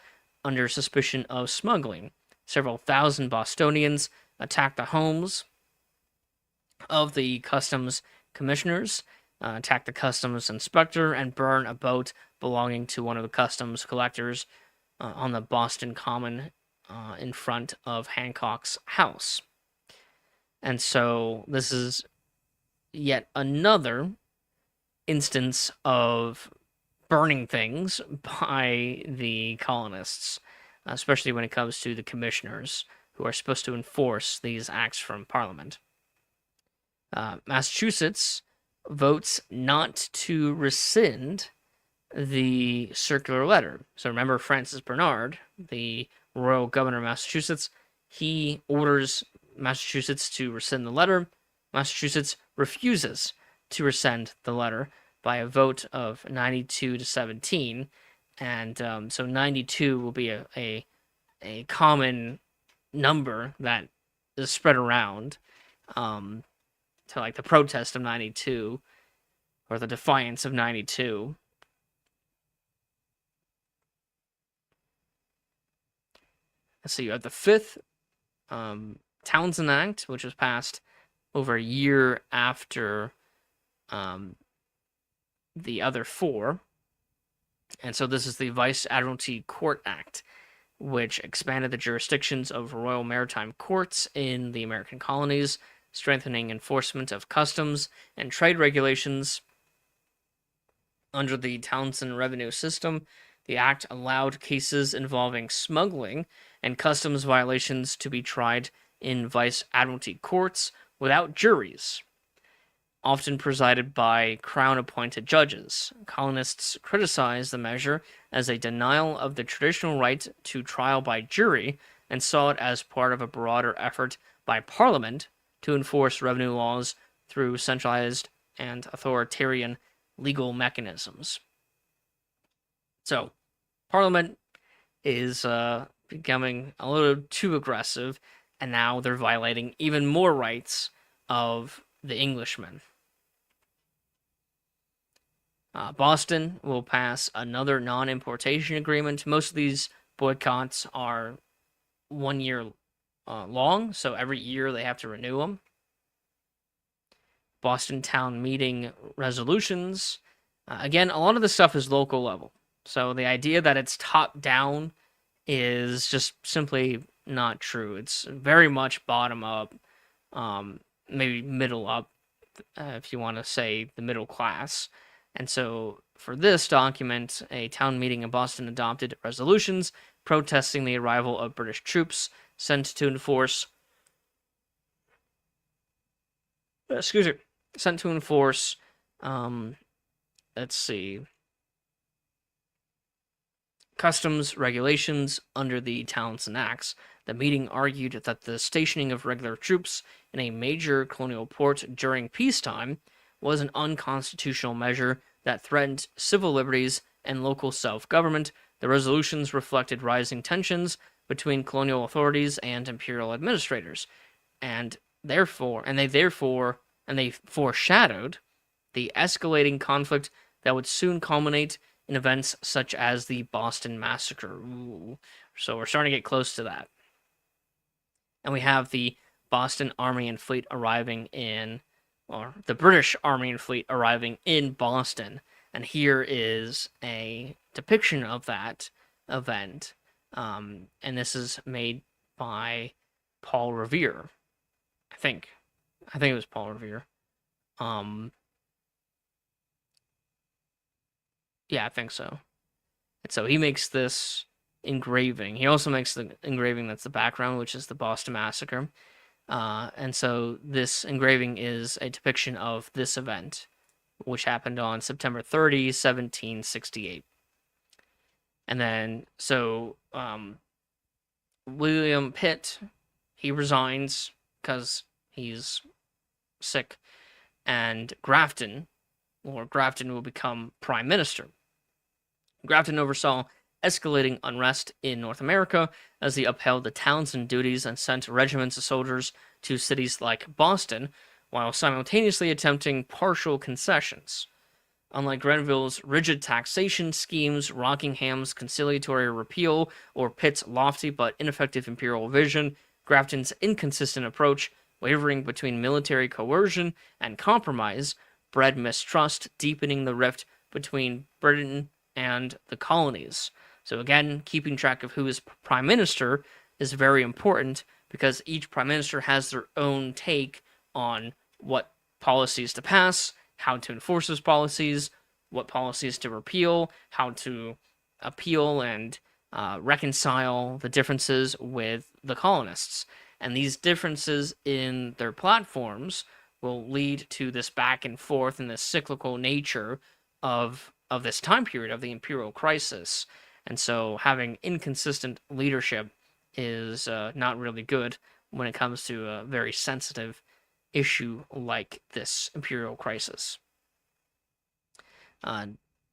under suspicion of smuggling. Several thousand Bostonians attack the homes of the customs commissioners, attack the customs inspector, and burn a boat belonging to one of the customs collectors on the Boston Common in front of Hancock's house. And so this is yet another instance of burning things by the colonists, especially when it comes to the commissioners who are supposed to enforce these acts from Parliament. Massachusetts votes not to rescind the circular letter. So remember Francis Bernard, the royal governor of Massachusetts, he orders Massachusetts to rescind the letter. Massachusetts refuses to rescind the letter by a vote of 92 to 17. And so 92 will be a common number that is spread around to like the protest of 92 or the defiance of 92. So you have the fifth Townshend Act, which was passed over a year after the other four. And so this is the Vice Admiralty Court Act, which expanded the jurisdictions of royal maritime courts in the American colonies, strengthening enforcement of customs and trade regulations. Under the Townshend revenue system, the act allowed cases involving smuggling and customs violations to be tried in Vice Admiralty courts without juries, often presided by Crown-appointed judges. Colonists criticized the measure as a denial of the traditional right to trial by jury and saw it as part of a broader effort by Parliament to enforce revenue laws through centralized and authoritarian legal mechanisms. So, Parliament is becoming a little too aggressive, and now they're violating even more rights of the Englishmen. Boston will pass another non-importation agreement. Most of these boycotts are 1 year long, so every year they have to renew them. Boston Town Meeting resolutions. Again, a lot of the stuff is local level. So the idea that it's top down is just simply not true. It's very much bottom up. maybe middle up, if you want to say the middle class. And so for this document, a town meeting in Boston adopted resolutions protesting the arrival of British troops sent to enforce excuse me, sent to enforce um let's see, customs regulations under the Townsend Acts. The meeting argued that the stationing of regular troops in a major colonial port during peacetime was an unconstitutional measure that threatened civil liberties and local self-government. The resolutions reflected rising tensions between colonial authorities and imperial administrators, and they foreshadowed the escalating conflict that would soon culminate in events such as the Boston Massacre. Ooh. So we're starting to get close to that. And we have the Boston Army and Fleet arriving in, or the British Army and Fleet arriving in Boston. And here is a depiction of that event. And this is made by Paul Revere. I think it was Paul Revere. Yeah, I think so. And so he makes this engraving. He also makes the engraving that's the background, which is the Boston Massacre. And so this engraving is a depiction of this event, which happened on September 30, 1768. And then, so William Pitt, he resigns because he's sick, and Lord Grafton will become prime minister. Grafton oversaw escalating unrest in North America as he upheld the Townsend duties and sent regiments of soldiers to cities like Boston, while simultaneously attempting partial concessions. Unlike Grenville's rigid taxation schemes, Rockingham's conciliatory repeal, or Pitt's lofty but ineffective imperial vision, Grafton's inconsistent approach, wavering between military coercion and compromise, bred mistrust, deepening the rift between Britain and the colonies. So again, keeping track of who is prime minister is very important, because each prime minister has their own take on what policies to pass, how to enforce those policies, what policies to repeal, how to appeal and reconcile the differences with the colonists. And these differences in their platforms will lead to this back and forth and this cyclical nature of this time period of the imperial crisis. And so having inconsistent leadership is not really good when it comes to a very sensitive issue like this imperial crisis.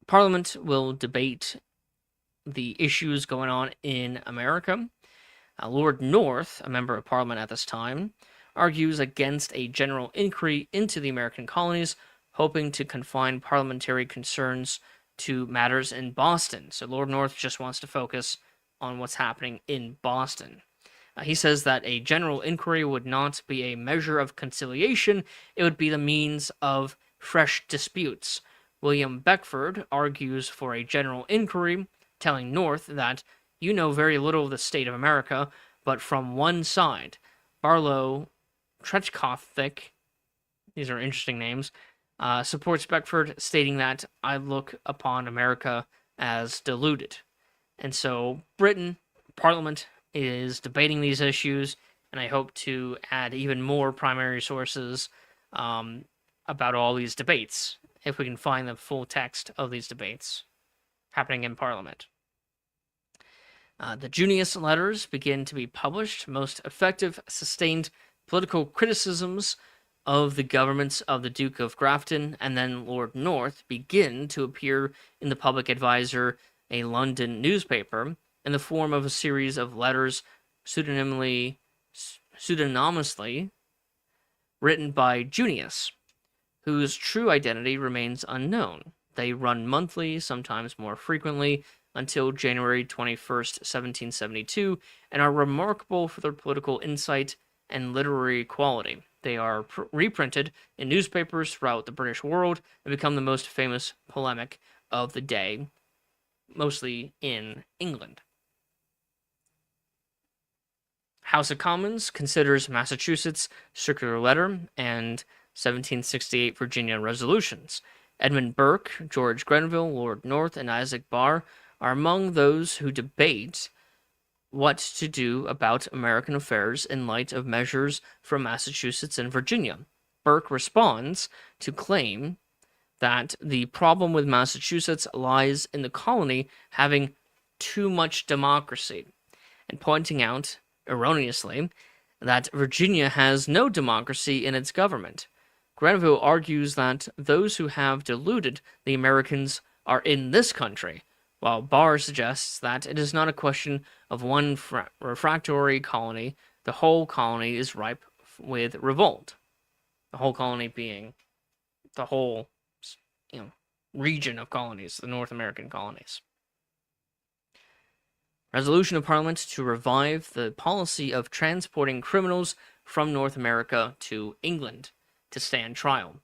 Parliament will debate the issues going on in America. Lord North, a member of Parliament at this time, argues against a general inquiry into the American colonies, hoping to confine parliamentary concerns to matters in Boston. So Lord North just wants to focus on what's happening in Boston. He says that a general inquiry would not be a measure of conciliation, it would be the means of fresh disputes. William Beckford argues for a general inquiry, telling North that you know very little of the state of America, but from one side. Barlow Trechkothick, these are interesting names, supports Beckford, stating that I look upon America as deluded. And so Britain, Parliament, is debating these issues, and I hope to add even more primary sources about all these debates, if we can find the full text of these debates happening in Parliament. The Junius letters begin to be published, most effective, sustained political criticisms of the governments of the Duke of Grafton and then Lord North begin to appear in the Public Advisor, a London newspaper, in the form of a series of letters pseudonymously written by Junius, whose true identity remains unknown. They run monthly, sometimes more frequently, until January 21st, 1772, and are remarkable for their political insight and literary quality. They are reprinted in newspapers throughout the British world and become the most famous polemic of the day, mostly in England. House of Commons considers Massachusetts Circular Letter and 1768 Virginia resolutions. Edmund Burke, George Grenville, Lord North, and Isaac Barr are among those who debate what to do about American affairs in light of measures from Massachusetts and Virginia. Burke responds to claim that the problem with Massachusetts lies in the colony having too much democracy, and pointing out, erroneously, that Virginia has no democracy in its government. Grenville argues that those who have deluded the Americans are in this country, while Barr suggests that it is not a question of one refractory colony. The whole colony is ripe with revolt. The whole colony being the whole, region of colonies, the North American colonies. Resolution of Parliament to revive the policy of transporting criminals from North America to England to stand trial.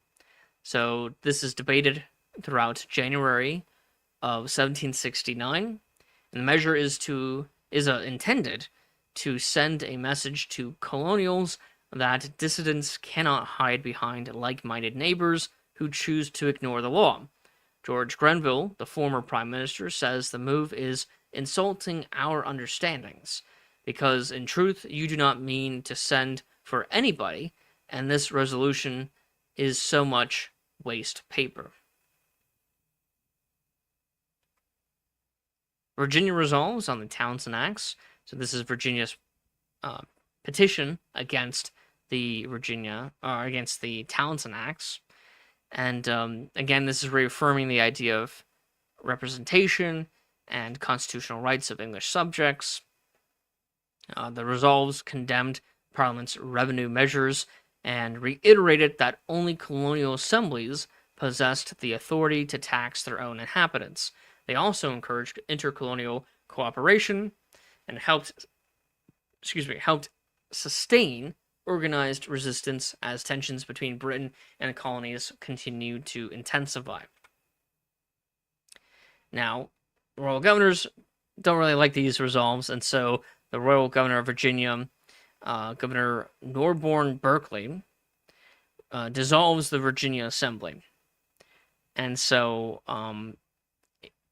So this is debated throughout January of 1769, and the measure is intended to send a message to colonials that dissidents cannot hide behind like-minded neighbors who choose to ignore the law. George Grenville, the former prime minister, says the move is insulting our understandings, because in truth you do not mean to send for anybody, and this resolution is so much waste paper. Virginia resolves on the Townshend Acts. So this is Virginia's petition against the Townshend Acts. And again, this is reaffirming the idea of representation and constitutional rights of English subjects. The resolves condemned Parliament's revenue measures and reiterated that only colonial assemblies possessed the authority to tax their own inhabitants. They also encouraged intercolonial cooperation and helped sustain organized resistance as tensions between Britain and the colonies continued to intensify. Now, royal governors don't really like these resolves, and so the royal governor of Virginia, Governor Norborne Berkeley, dissolves the Virginia Assembly. And so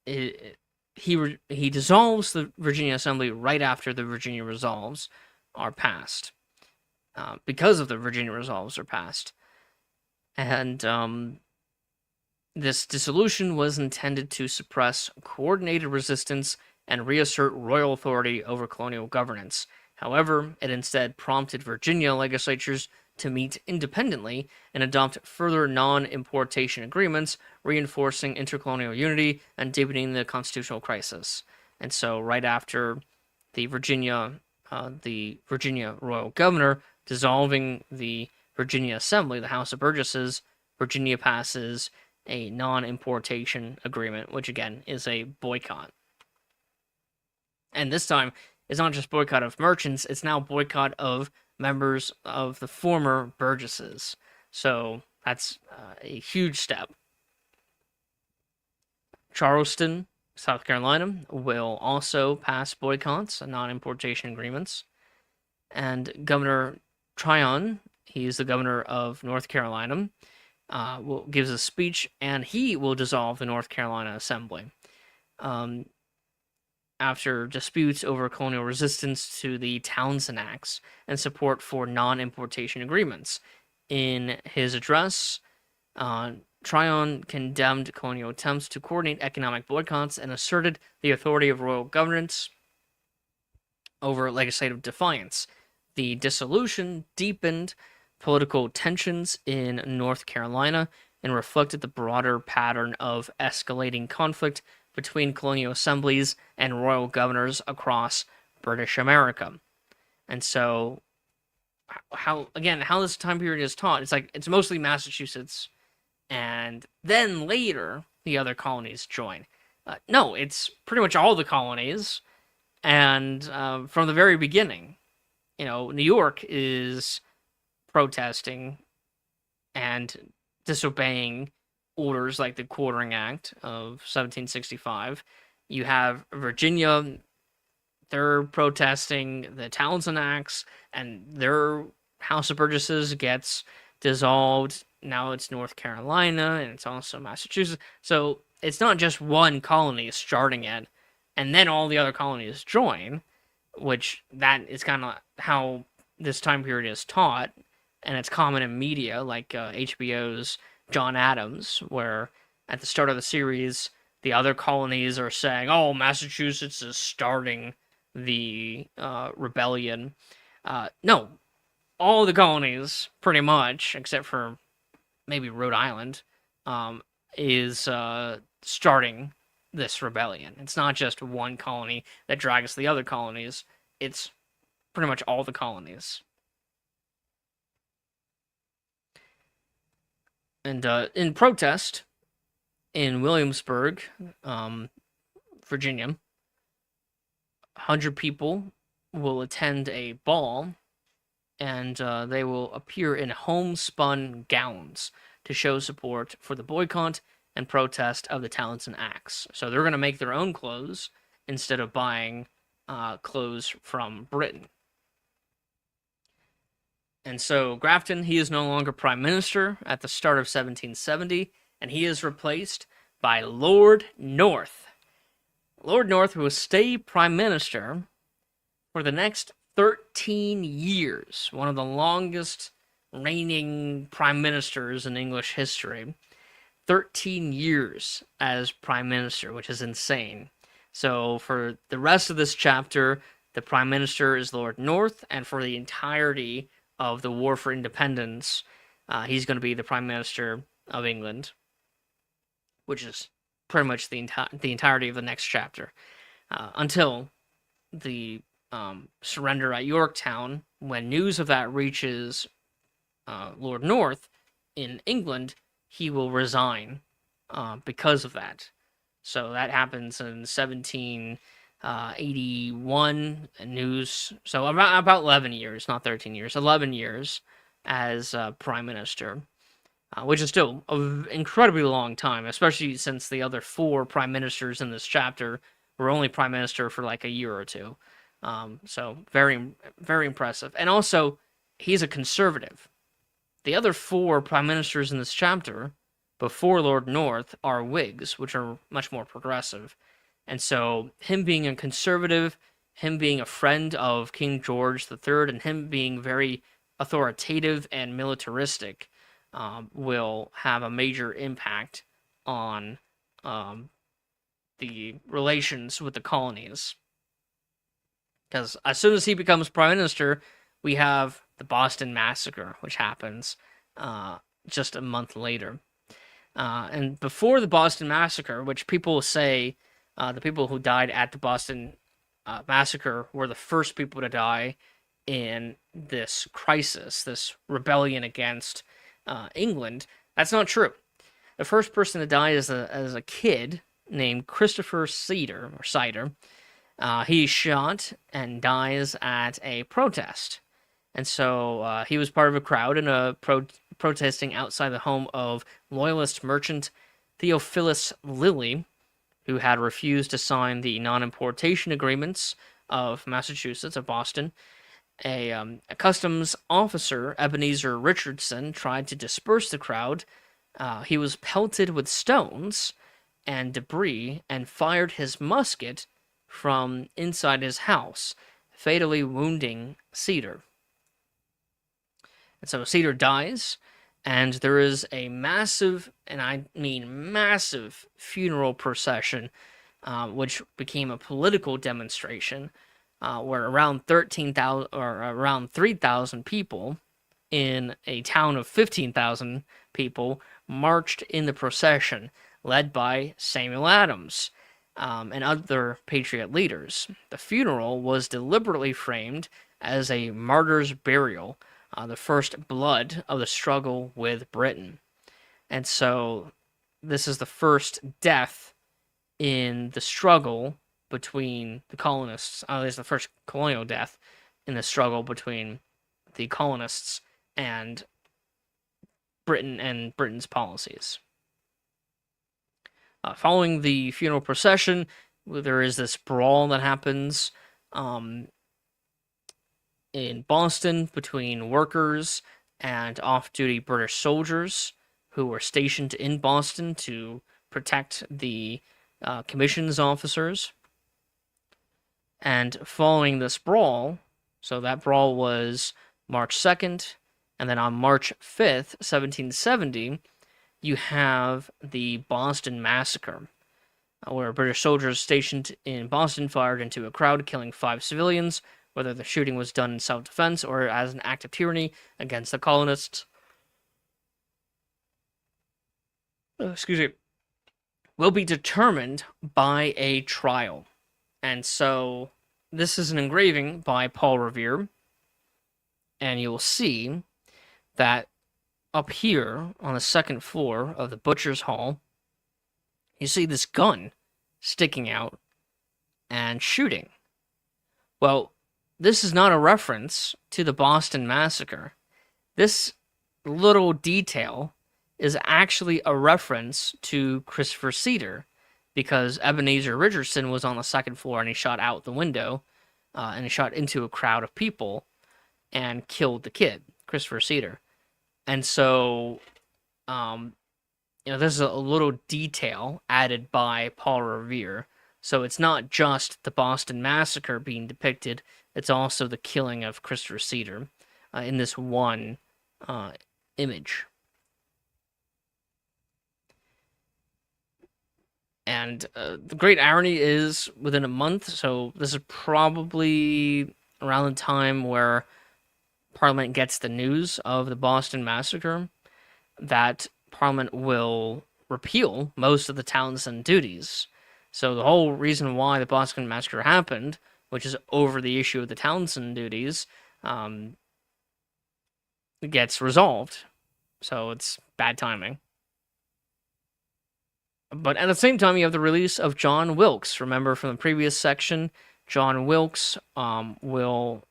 he dissolves the Virginia Assembly right after the Virginia Resolves are passed, because of the Virginia Resolves are passed. And this dissolution was intended to suppress coordinated resistance and reassert royal authority over colonial governance. However, it instead prompted Virginia legislatures to meet independently and adopt further non-importation agreements, reinforcing intercolonial unity and deepening the constitutional crisis. And so, right after the Virginia royal governor dissolving the Virginia Assembly, the House of Burgesses, Virginia passes a non-importation agreement, which again is a boycott. And this time, it's not just boycott of merchants, it's now boycott of members of the former Burgesses. So that's a huge step. Charleston, South Carolina, will also pass boycotts and non-importation agreements. And Governor Tryon, he's the governor of North Carolina, gives a speech, and he will dissolve the North Carolina Assembly. After disputes over colonial resistance to the Townshend Acts and support for non-importation agreements. In his address, Tryon condemned colonial attempts to coordinate economic boycotts and asserted the authority of royal governance over legislative defiance. The dissolution deepened political tensions in North Carolina and reflected the broader pattern of escalating conflict between colonial assemblies and royal governors across British America. And so, how this time period is taught, it's mostly Massachusetts, and then later the other colonies join. No, it's pretty much all the colonies, and from the very beginning, New York is protesting and disobeying orders like the Quartering Act of 1765. You have Virginia they're protesting the Townsend Acts, and their House of Burgesses gets dissolved. Now it's North Carolina, and it's also Massachusetts. So it's not just one colony starting it, and then all the other colonies join, which that is kind of how this time period is taught, and it's common in media like HBO's John Adams, where at the start of the series, the other colonies are saying, "Oh, Massachusetts is starting the rebellion." No, all the colonies, pretty much, except for maybe Rhode Island, is starting this rebellion. It's not just one colony that drags the other colonies. It's pretty much all the colonies. And in protest in Williamsburg, Virginia, 100 people will attend a ball, and they will appear in homespun gowns to show support for the boycott and protest of the Townsend Acts. So they're going to make their own clothes instead of buying clothes from Britain. And so Grafton, he is no longer prime minister at the start of 1770, and he is replaced by Lord North. Lord North will stay prime minister for the next 13 years, one of the longest reigning prime ministers in English history. 13 years as prime minister, which is insane. So for the rest of this chapter, the prime minister is Lord North, and for the entirety of the War for Independence, he's going to be the prime minister of England, which is pretty much the entirety of the next chapter, until the surrender at Yorktown. When news of that reaches Lord North in England, he will resign because of that. So that happens in 1781. News. So about 11 years, not 13 years, 11 years as prime minister, which is still an incredibly long time, especially since the other 4 prime ministers in this chapter were only prime minister for like a year or two. So very, very impressive. And also, he's a conservative. The other 4 prime ministers in this chapter, before Lord North, are Whigs, which are much more progressive. And so, him being a conservative, him being a friend of King George III, and him being very authoritative and militaristic, will have a major impact on the relations with the colonies. Because as soon as he becomes prime minister, we have the Boston Massacre, which happens just a month later. And before the Boston Massacre, which people say the people who died at the Boston Massacre were the first people to die in this crisis, this rebellion against England, that's not true. The first person to die is a kid named Christopher Cider. He's shot and dies at a protest. And so he was part of a crowd in a protesting outside the home of loyalist merchant Theophilus Lilly, who had refused to sign the non-importation agreements of Massachusetts, of Boston. A customs officer, Ebenezer Richardson, tried to disperse the crowd. He was pelted with stones and debris and fired his musket from inside his house, fatally wounding Cedar. And so Cedar dies, and there is a massive, and I mean massive, funeral procession, which became a political demonstration, where around 13,000 or around 3,000 people in a town of 15,000 people marched in the procession, led by Samuel Adams and other Patriot leaders. The funeral was deliberately framed as a martyr's burial, the first blood of the struggle with Britain. And so this is the first death in the struggle between the colonists. This is the first colonial death in the struggle between the colonists and Britain and Britain's policies. Following the funeral procession, there is this brawl that happens um, in Boston between workers and off-duty British soldiers who were stationed in Boston to protect the commission's officers. And following this brawl, so that brawl was March 2nd, and then on March 5th, 1770, you have the Boston Massacre, where British soldiers stationed in Boston fired into a crowd, killing 5 civilians, whether the shooting was done in self-defense or as an act of tyranny against the colonists. Excuse me, will be determined by a trial. And so this is an engraving by Paul Revere, and you'll see that up here on the second floor of the Butcher's Hall, you see this gun sticking out and shooting. Well, this is not a reference to the Boston Massacre. This little detail is actually a reference to Christopher Cedar, because Ebenezer Richardson was on the second floor and he shot out the window, and he shot into a crowd of people and killed the kid, Christopher Cedar. And so, this is a little detail added by Paul Revere. So it's not just the Boston Massacre being depicted, it's also the killing of Christopher Cedar in this one image. And the great irony is within a month, so this is probably around the time where Parliament gets the news of the Boston Massacre, that Parliament will repeal most of the Townshend duties. So the whole reason why the Boston Massacre happened, which is over the issue of the Townshend duties, gets resolved. So it's bad timing. But at the same time, you have the release of John Wilkes. Remember from the previous section, John Wilkes will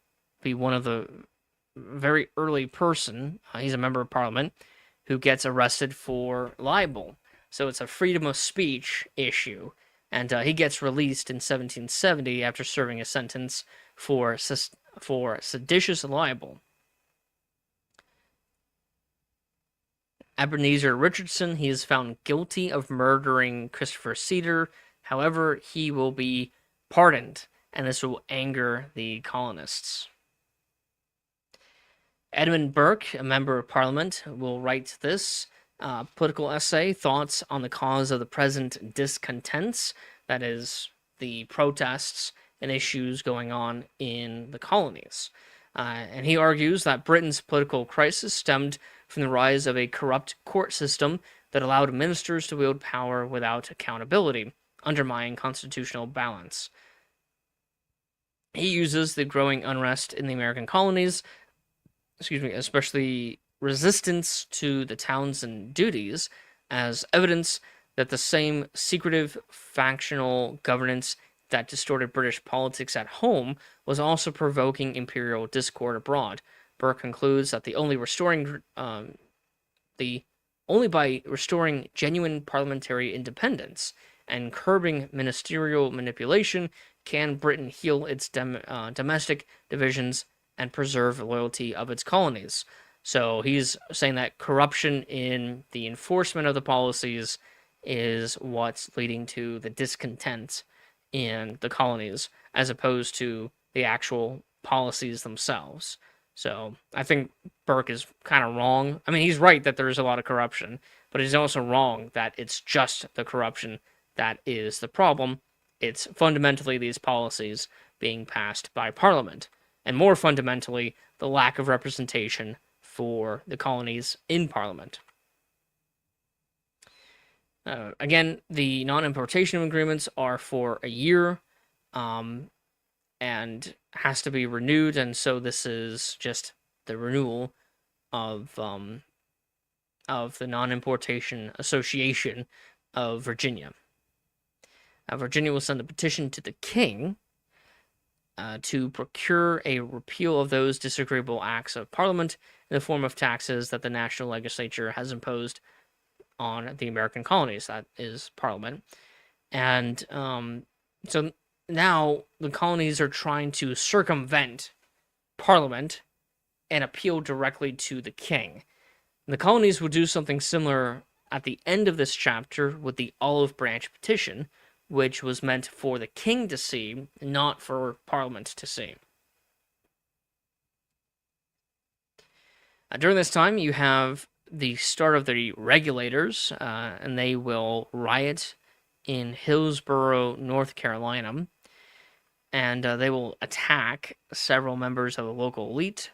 be one of the very early person, he's a member of Parliament, who gets arrested for libel. So it's a freedom of speech issue. And he gets released in 1770 after serving a sentence for seditious libel. Ebenezer Richardson, he is found guilty of murdering Christopher Cedar. However, he will be pardoned, and this will anger the colonists. Edmund Burke, a member of Parliament, will write this political essay, Thoughts on the Cause of the Present Discontents, that is, the protests and issues going on in the colonies. And he argues that Britain's political crisis stemmed from the rise of a corrupt court system that allowed ministers to wield power without accountability, undermining constitutional balance. He uses the growing unrest in the American colonies, especially resistance to the Townshend duties, as evidence that the same secretive factional governance that distorted British politics at home was also provoking imperial discord abroad. Burke concludes that only by restoring genuine parliamentary independence and curbing ministerial manipulation can Britain heal its domestic divisions and preserve the loyalty of its colonies. So he's saying that corruption in the enforcement of the policies is what's leading to the discontent in the colonies, as opposed to the actual policies themselves. So I think Burke is kind of wrong. I mean, he's right that there is a lot of corruption, but he's also wrong that it's just the corruption that is the problem. It's fundamentally these policies being passed by Parliament, and more fundamentally, the lack of representation for the colonies in Parliament. Again, the non-importation agreements are for a year, and has to be renewed, and so this is just the renewal of the Non-Importation Association of Virginia. Virginia will send a petition to the king to procure a repeal of those disagreeable acts of Parliament in the form of taxes that the national legislature has imposed on the American colonies, that is Parliament. And so now the colonies are trying to circumvent Parliament and appeal directly to the king. The colonies would do something similar at the end of this chapter with the Olive Branch Petition, which was meant for the king to see, not for Parliament to see. During this time, you have the start of the regulators, and they will riot in Hillsborough, North Carolina, and they will attack several members of the local elite,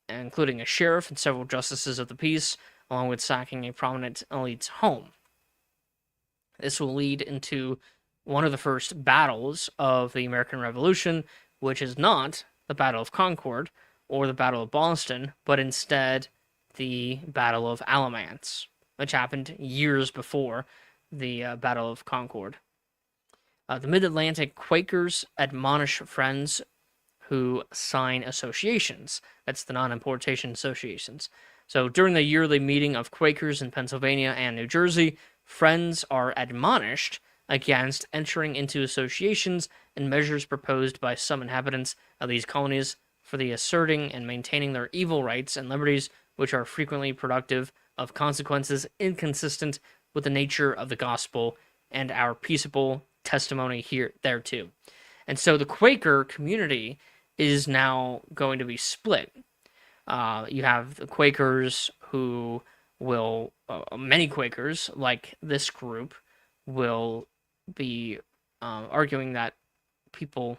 including a sheriff and several justices of the peace, along with sacking a prominent elite's home. This will lead into one of the first battles of the American Revolution, which is not the Battle of Concord or the Battle of Boston, but instead the Battle of Alamance, which happened years before the Battle of Concord. The Mid-Atlantic Quakers admonish friends who sign associations. That's the non-importation associations. So during the yearly meeting of Quakers in Pennsylvania and New Jersey, friends are admonished against entering into associations and measures proposed by some inhabitants of these colonies for the asserting and maintaining their evil rights and liberties, which are frequently productive of consequences inconsistent with the nature of the gospel and our peaceable testimony here thereto. And so the Quaker community is now going to be split. You have the Quakers who will, many Quakers, like this group, will be arguing that people,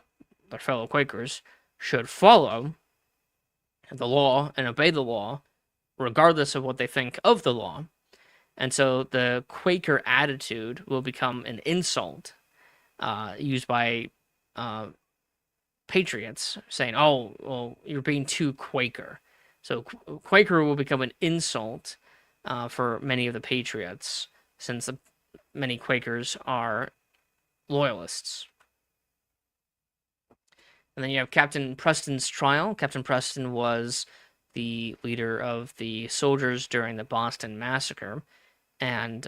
their fellow Quakers, should follow the law and obey the law, regardless of what they think of the law. And so the Quaker attitude will become an insult used by patriots, saying, "Oh, well, you're being too Quaker." So Quaker will become an insult for many of the patriots, since many Quakers are loyalists. And then you have Captain Preston's trial. Captain Preston was the leader of the soldiers during the Boston Massacre, and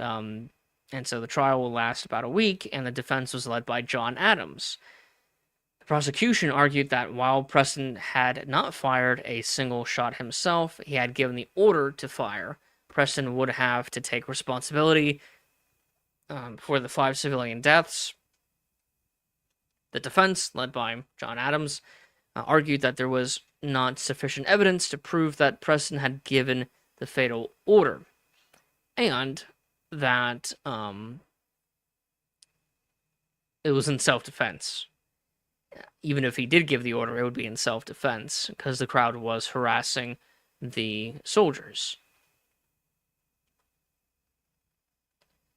so the trial will last about a week, and the defense was led by John Adams. The prosecution argued that while Preston had not fired a single shot himself, he had given the order to fire. Preston would have to take responsibility for the 5 civilian deaths. The defense, led by John Adams, argued that there was not sufficient evidence to prove that Preston had given the fatal order, and that it was in self-defense. Even if he did give the order, it would be in self-defense, because the crowd was harassing the soldiers.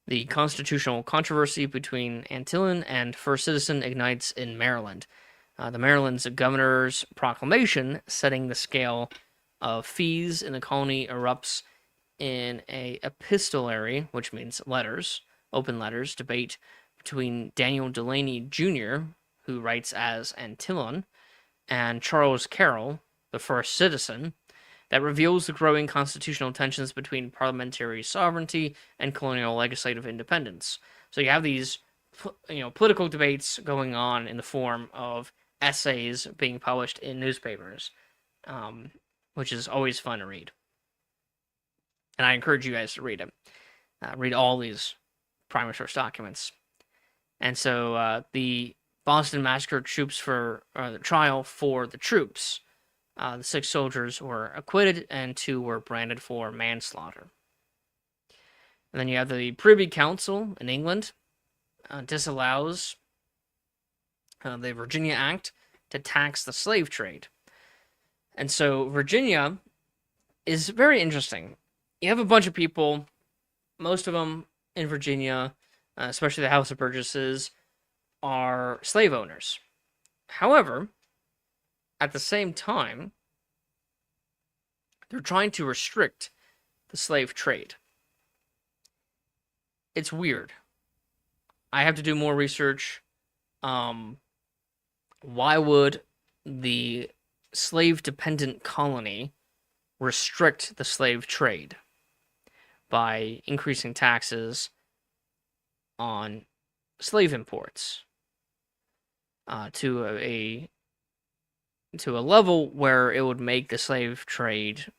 The constitutional controversy between Antillon and First Citizen ignites in Maryland. The Maryland's governor's proclamation setting the scale of fees in the colony erupts in a epistolary, which means letters, open letters, debate between Daniel Delaney Jr., who writes as Antillon, and Charles Carroll, the First Citizen, that reveals the growing constitutional tensions between parliamentary sovereignty and colonial legislative independence. So you have these, political debates going on in the form of essays being published in newspapers, which is always fun to read. And I encourage you guys to read it. Read all these primary source documents. And so the Boston Massacre troops for the trial for the troops. The 6 soldiers were acquitted and 2 were branded for manslaughter. And then you have the Privy Council in England disallows the Virginia Act to tax the slave trade. And so Virginia is very interesting. You have a bunch of people, most of them in Virginia, especially the House of Burgesses, are slave owners. However, at the same time, they're trying to restrict the slave trade. It's weird. I have to do more research. Why would the slave-dependent colony restrict the slave trade by increasing taxes on slave imports? to a level where it would make the slave trade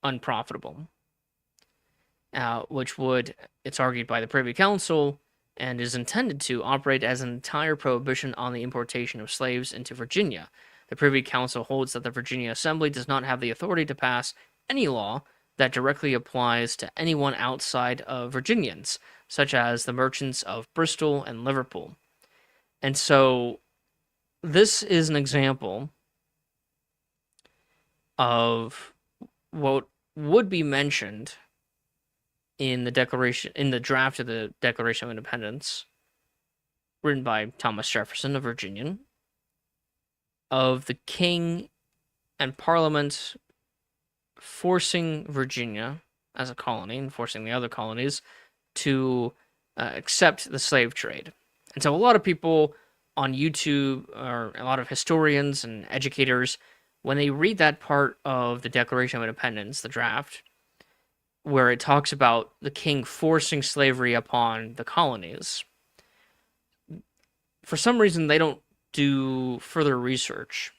unprofitable, which would, it's argued by the Privy Council, and is intended to operate as an entire prohibition on the importation of slaves into Virginia. The Privy Council holds that the Virginia Assembly does not have the authority to pass any law that directly applies to anyone outside of Virginians, such as the merchants of Bristol and Liverpool. And so this is an example of what would be mentioned in the draft of the Declaration of Independence, written by Thomas Jefferson, a Virginian, of the king and Parliament forcing Virginia as a colony and forcing the other colonies to accept the slave trade. And so a lot of people on YouTube, or a lot of historians and educators, when they read that part of the Declaration of Independence, the draft, where it talks about the king forcing slavery upon the colonies, for some reason they don't do further research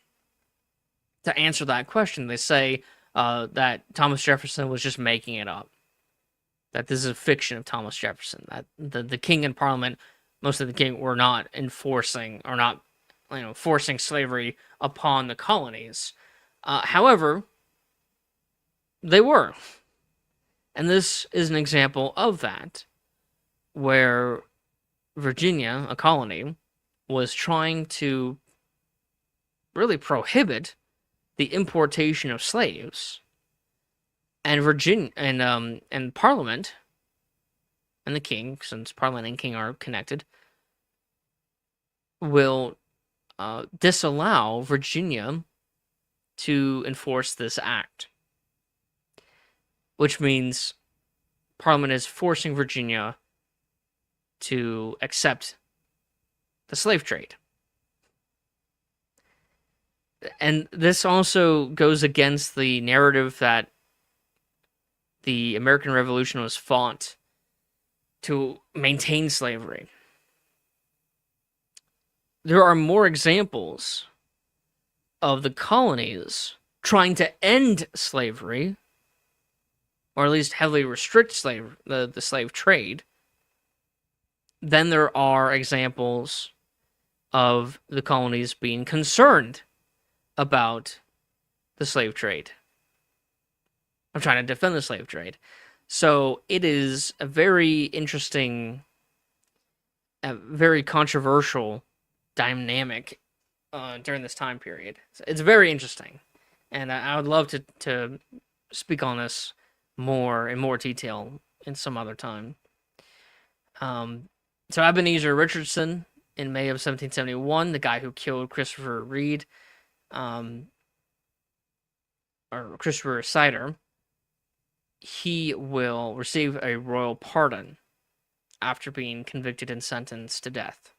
to answer that question. They say that Thomas Jefferson was just making it up, that this is a fiction of Thomas Jefferson, that the king and Parliament, most of the king, were not enforcing or not, forcing slavery upon the colonies. However, they were. And this is an example of that, where Virginia, a colony, was trying to really prohibit the importation of slaves, and Virginia and Parliament and the king, since Parliament and king are connected, will disallow Virginia to enforce this act, which means Parliament is forcing Virginia to accept the slave trade. And this also goes against the narrative that the American Revolution was fought to maintain slavery. There are more examples of the colonies trying to end slavery, or at least heavily restrict the slave trade, than there are examples of the colonies being concerned about the slave trade. I'm trying to defend the slave trade. So it is a very interesting, a very controversial dynamic during this time period. It's very interesting, and I would love to speak on this more in more detail in some other time. So Ebenezer Richardson, in May of 1771, the guy who killed Christopher Reed, or Christopher Cider, he will receive a royal pardon after being convicted and sentenced to death.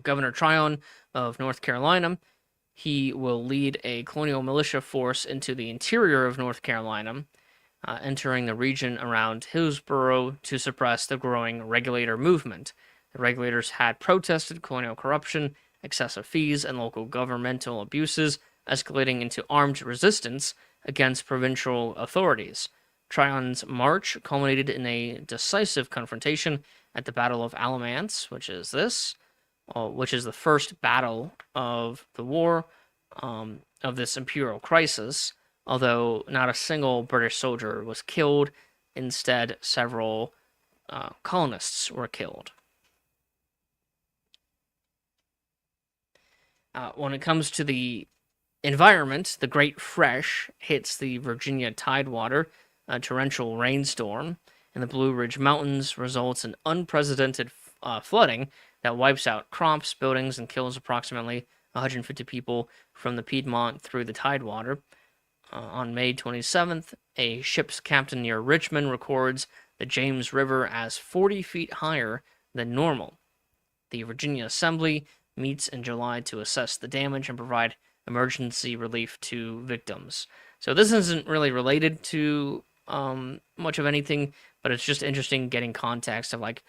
Governor Tryon of North Carolina, he will lead a colonial militia force into the interior of North Carolina, entering the region around Hillsborough to suppress the growing regulator movement. The regulators had protested colonial corruption, excessive fees, and local governmental abuses, escalating into armed resistance against provincial authorities. Tryon's march culminated in a decisive confrontation at the Battle of Alamance, which is the first battle of the war, of this imperial crisis, although not a single British soldier was killed. Instead, several colonists were killed. When it comes to the environment, the Great Fresh hits the Virginia Tidewater. A torrential rainstorm in the Blue Ridge Mountains results in unprecedented flooding that wipes out crops, buildings, and kills approximately 150 people from the Piedmont through the Tidewater. On May 27th, a ship's captain near Richmond records the James River as 40 feet higher than normal. The Virginia Assembly meets in July to assess the damage and provide emergency relief to victims. So this isn't really related to much of anything, but it's just interesting getting context of like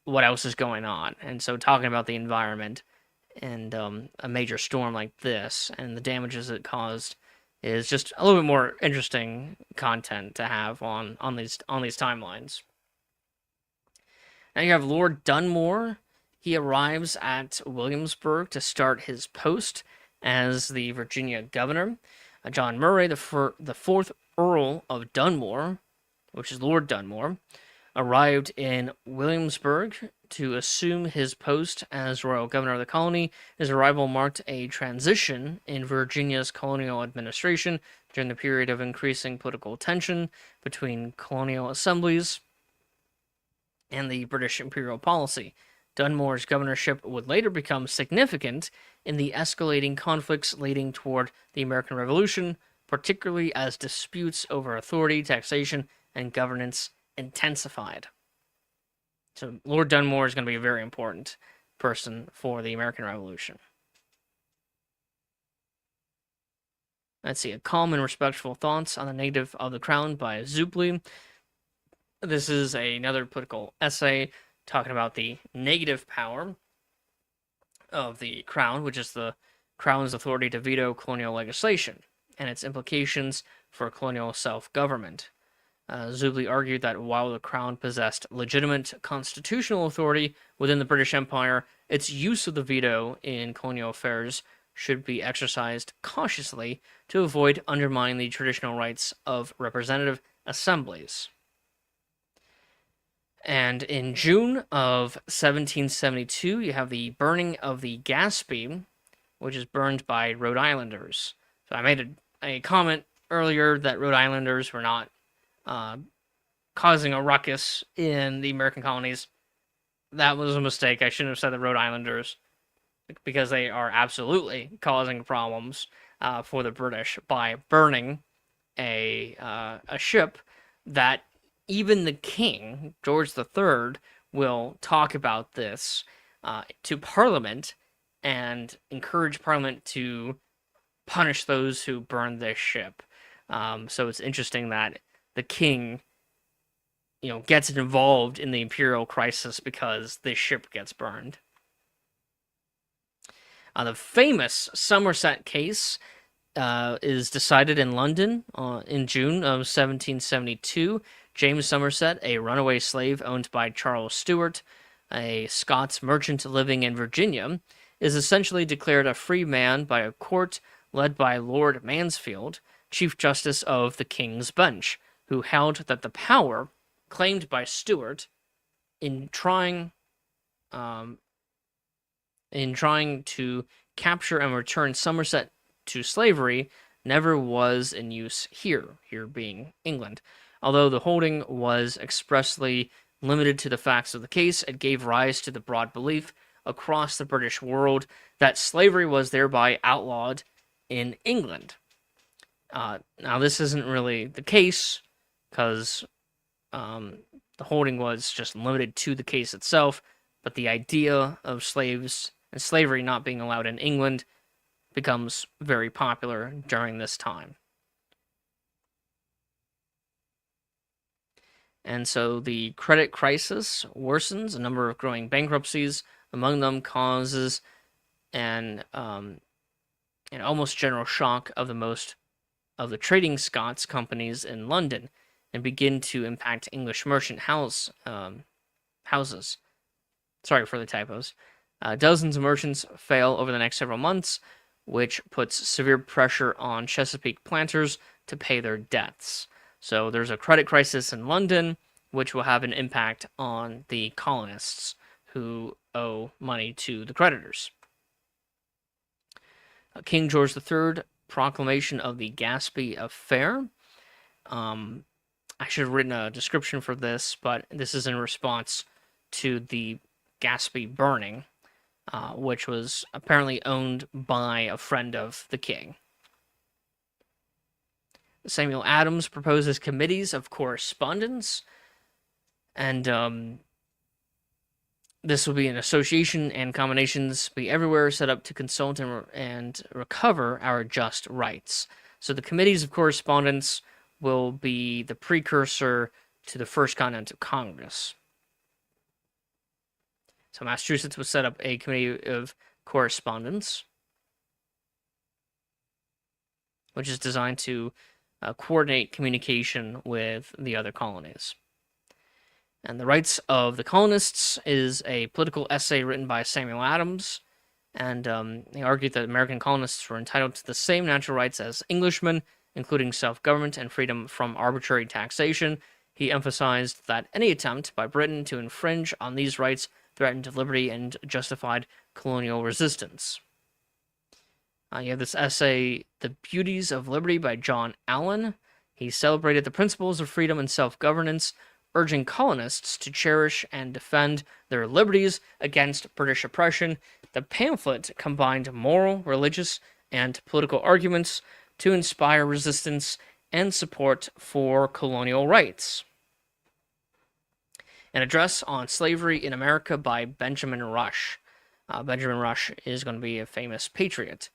what else is going on. And so talking about the environment and a major storm like this and the damages it caused is just a little bit more interesting content to have on these timelines. Now you have Lord Dunmore. He arrives at Williamsburg to start his post as the Virginia governor. John Murray, the fourth Earl of Dunmore, which is Lord Dunmore, arrived in Williamsburg to assume his post as royal governor of the colony. His arrival marked a transition in Virginia's colonial administration during the period of increasing political tension between colonial assemblies and the British imperial policy. Dunmore's governorship would later become significant in the escalating conflicts leading toward the American Revolution, particularly as disputes over authority, taxation, and governance intensified. So Lord Dunmore is going to be a very important person for the American Revolution. Let's see, A Calm and Respectful Thoughts on the Native of the Crown by Zubley. This is another political essay talking about the negative power of the Crown, which is the Crown's authority to veto colonial legislation, and its implications for colonial self-government. Zubley argued that while the Crown possessed legitimate constitutional authority within the British Empire, its use of the veto in colonial affairs should be exercised cautiously to avoid undermining the traditional rights of representative assemblies. And in June of 1772, you have the burning of the Gaspee, which is burned by Rhode Islanders. So I made a comment earlier that Rhode Islanders were not causing a ruckus in the American colonies. That was a mistake. I shouldn't have said the Rhode Islanders, because they are absolutely causing problems for the British by burning a ship that even the king, George III, will talk about this to Parliament and encourage Parliament to punish those who burn this ship. So it's interesting that the king, gets involved in the imperial crisis because this ship gets burned. The famous Somerset case is decided in London in June of 1772. James Somerset, a runaway slave owned by Charles Stuart, a Scots merchant living in Virginia, is essentially declared a free man by a court led by Lord Mansfield, Chief Justice of the King's Bench, who held that the power claimed by Stuart in trying to capture and return Somerset to slavery never was in use here being England. Although the holding was expressly limited to the facts of the case, it gave rise to the broad belief across the British world that slavery was thereby outlawed in England. Now, this isn't really the case, because the holding was just limited to the case itself, but the idea of slaves and slavery not being allowed in England becomes very popular during this time. And so the credit crisis worsens, a number of growing bankruptcies among them causes an almost general shock of the trading Scots companies in London, and begin to impact English merchant houses. Sorry for the typos. Dozens of merchants fail over the next several months, which puts severe pressure on Chesapeake planters to pay their debts. So there's a credit crisis in London, which will have an impact on the colonists who owe money to the creditors. King George III, proclamation of the Gaspee affair. I should have written a description for this, but this is in response to the Gaspee burning, which was apparently owned by a friend of the king. Samuel Adams proposes committees of correspondence, and this will be an association and combinations be everywhere set up to consult and recover our just rights. So the committees of correspondence will be the precursor to the First Continental Congress. So Massachusetts would set up a committee of correspondence, which is designed to coordinate communication with the other colonies. And The Rights of the Colonists is a political essay written by Samuel Adams, and he argued that American colonists were entitled to the same natural rights as Englishmen, including self-government and freedom from arbitrary taxation. He emphasized that any attempt by Britain to infringe on these rights threatened liberty and justified colonial resistance. You have this essay, The Beauties of Liberty by John Allen. He celebrated the principles of freedom and self-governance, urging colonists to cherish and defend their liberties against British oppression. The pamphlet combined moral, religious, and political arguments to inspire resistance and support for colonial rights. An address on slavery in America by Benjamin Rush. Benjamin Rush is going to be a famous patriot.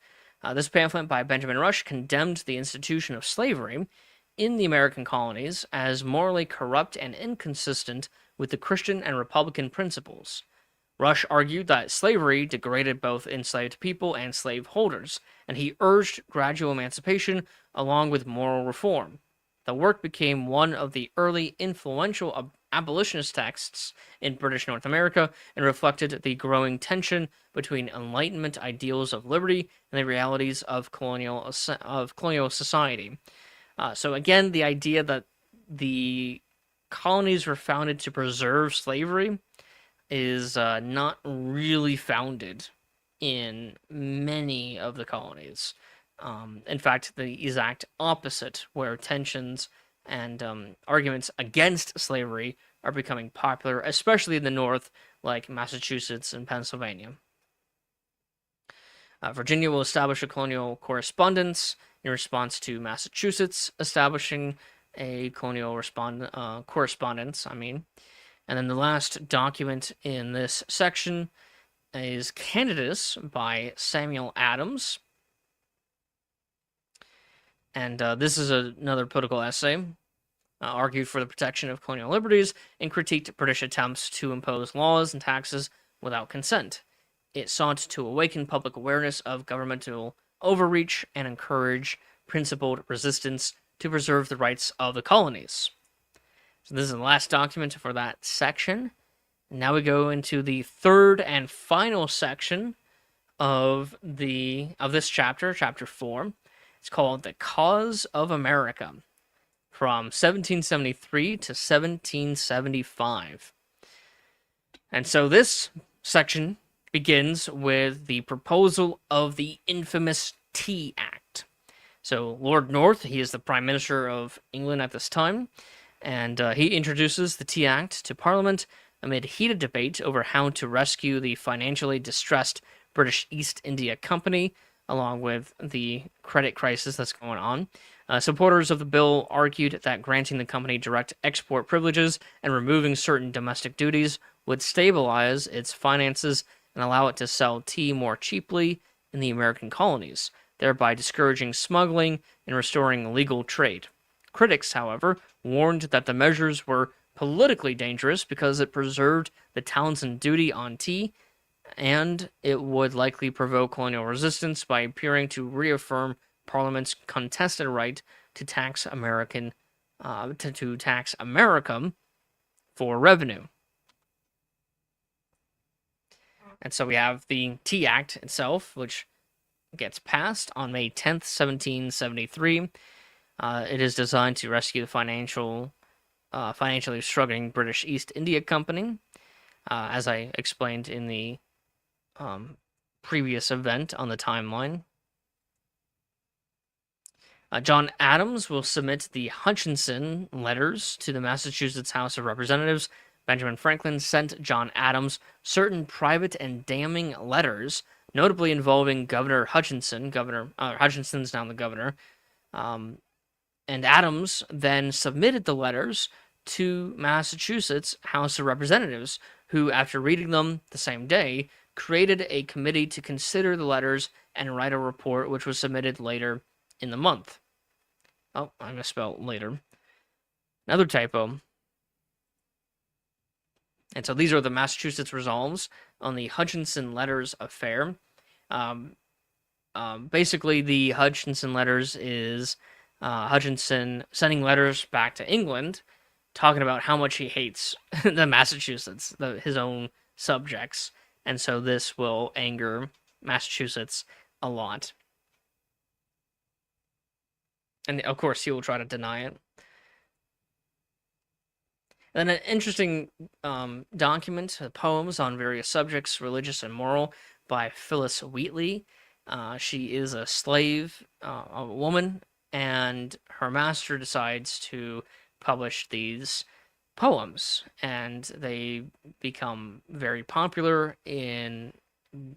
This pamphlet by Benjamin Rush condemned the institution of slavery in the American colonies as morally corrupt and inconsistent with the Christian and Republican principles. Rush argued that slavery degraded both enslaved people and slaveholders, and he urged gradual emancipation along with moral reform. The work became one of the early influential abolitionist texts in British North America and reflected the growing tension between Enlightenment ideals of liberty and the realities of colonial society. So again, the idea that the colonies were founded to preserve slavery is not really founded in many of the colonies. In fact, the exact opposite, where tensions and arguments against slavery are becoming popular, especially in the North, like Massachusetts and Pennsylvania. Virginia will establish a colonial correspondence in response to Massachusetts establishing a colonial correspondence. And then the last document in this section is Candace by Samuel Adams. And this is another political essay, argued for the protection of colonial liberties and critiqued British attempts to impose laws and taxes without consent. It sought to awaken public awareness of governmental overreach and encourage principled resistance to preserve the rights of the colonies. So this is the last document for that section. Now we go into the third and final section of this chapter, chapter 4. It's called The Cause of America, from 1773 to 1775. And so this section begins with the proposal of the infamous Tea Act. So Lord North, he is the Prime Minister of England at this time, and he introduces the Tea Act to Parliament amid heated debate over how to rescue the financially distressed British East India Company, along with the credit crisis that's going on. Supporters of the bill argued that granting the company direct export privileges and removing certain domestic duties would stabilize its finances and allow it to sell tea more cheaply in the American colonies, thereby discouraging smuggling and restoring legal trade. Critics, however, warned that the measures were politically dangerous because it preserved the Townshend duty on tea, and it would likely provoke colonial resistance by appearing to reaffirm Parliament's contested right to tax America for revenue. And so we have the Tea Act itself, which gets passed on May 10th, 1773. It is designed to rescue the financially struggling British East India Company, as I explained in the previous event on the timeline. John Adams will submit the Hutchinson letters to the Massachusetts House of Representatives. Benjamin Franklin sent John Adams certain private and damning letters, notably involving Governor Hutchinson. Hutchinson's now the governor. And Adams then submitted the letters to Massachusetts House of Representatives, who, after reading them the same day, created a committee to consider the letters and write a report, which was submitted later in the month. Oh, I misspelled later. Another typo. And so these are the Massachusetts resolves on the Hutchinson Letters affair. Um, Basically, the Hutchinson Letters is Hutchinson sending letters back to England talking about how much he hates the Massachusetts, his own subjects. And so this will anger Massachusetts a lot. And of course, he will try to deny it. And then an interesting document, poems on various subjects, religious and moral, by Phyllis Wheatley. She is a slave, a woman, and her master decides to publish these poems, and they become very popular in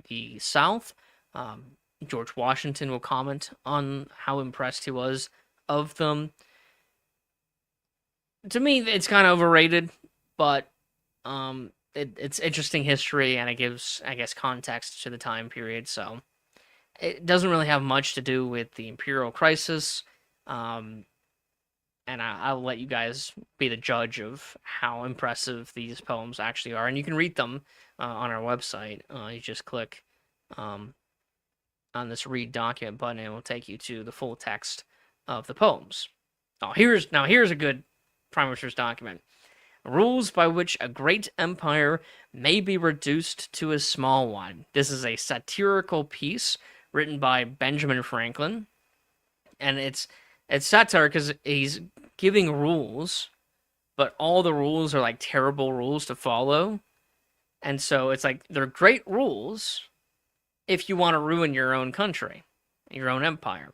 the South. Um, George Washington will comment on how impressed he was of them. To me, it's kind of overrated, but it's interesting history and it gives, I guess, context to the time period. So it doesn't really have much to do with the imperial crisis. Um, and I'll let you guys be the judge of how impressive these poems actually are. And you can read them on our website. You just click um, on this read document button, and it will take you to the full text of the poems. Here's a good prime source document. Rules by which a great empire may be reduced to a small one. This is a satirical piece written by Benjamin Franklin, and it's satire because he's giving rules, but all the rules are like terrible rules to follow, and so it's like they're great rules if you want to ruin your own country, your own empire.